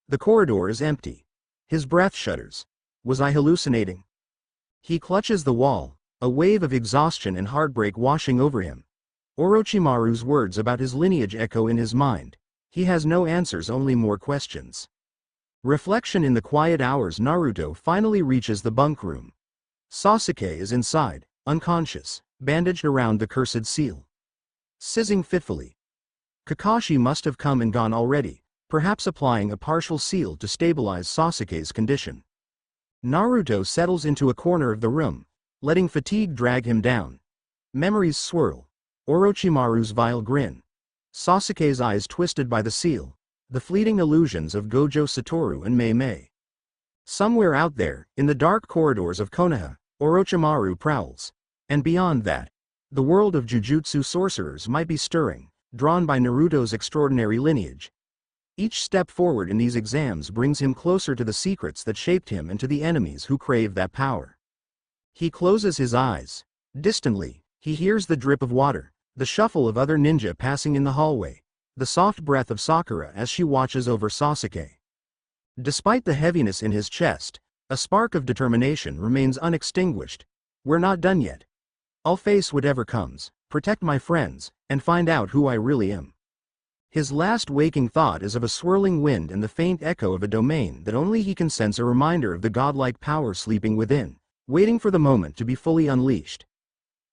The corridor is empty. His breath shudders. Was I hallucinating? He clutches the wall, a wave of exhaustion and heartbreak washing over him. Orochimaru's words about his lineage echo in his mind. He has no answers, only more questions. Reflection. In the quiet hours, Naruto finally reaches the bunk room. Sasuke is inside, unconscious, bandaged around the cursed seal. Sizzing fitfully. Kakashi must have come and gone already, perhaps applying a partial seal to stabilize Sasuke's condition. Naruto settles into a corner of the room, letting fatigue drag him down. Memories swirl. Orochimaru's vile grin. Sasuke's eyes twisted by the seal. The fleeting illusions of Gojo Satoru and Mei. Somewhere out there, in the dark corridors of Konoha, Orochimaru prowls. And beyond that, the world of Jujutsu sorcerers might be stirring, drawn by Naruto's extraordinary lineage. Each step forward in these exams brings him closer to the secrets that shaped him and to the enemies who crave that power. He closes his eyes. Distantly, he hears the drip of water, the shuffle of other ninja passing in the hallway, the soft breath of Sakura as she watches over Sasuke. Despite the heaviness in his chest, a spark of determination remains unextinguished. We're not done yet. I'll face whatever comes, protect my friends, and find out who I really am. His last waking thought is of a swirling wind and the faint echo of a domain that only he can sense, a reminder of the godlike power sleeping within, waiting for the moment to be fully unleashed.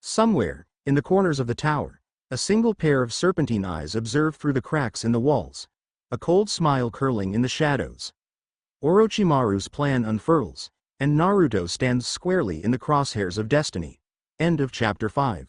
Somewhere, in the corners of the tower, a single pair of serpentine eyes observe through the cracks in the walls, a cold smile curling in the shadows. Orochimaru's plan unfurls, and Naruto stands squarely in the crosshairs of destiny. End of Chapter 5.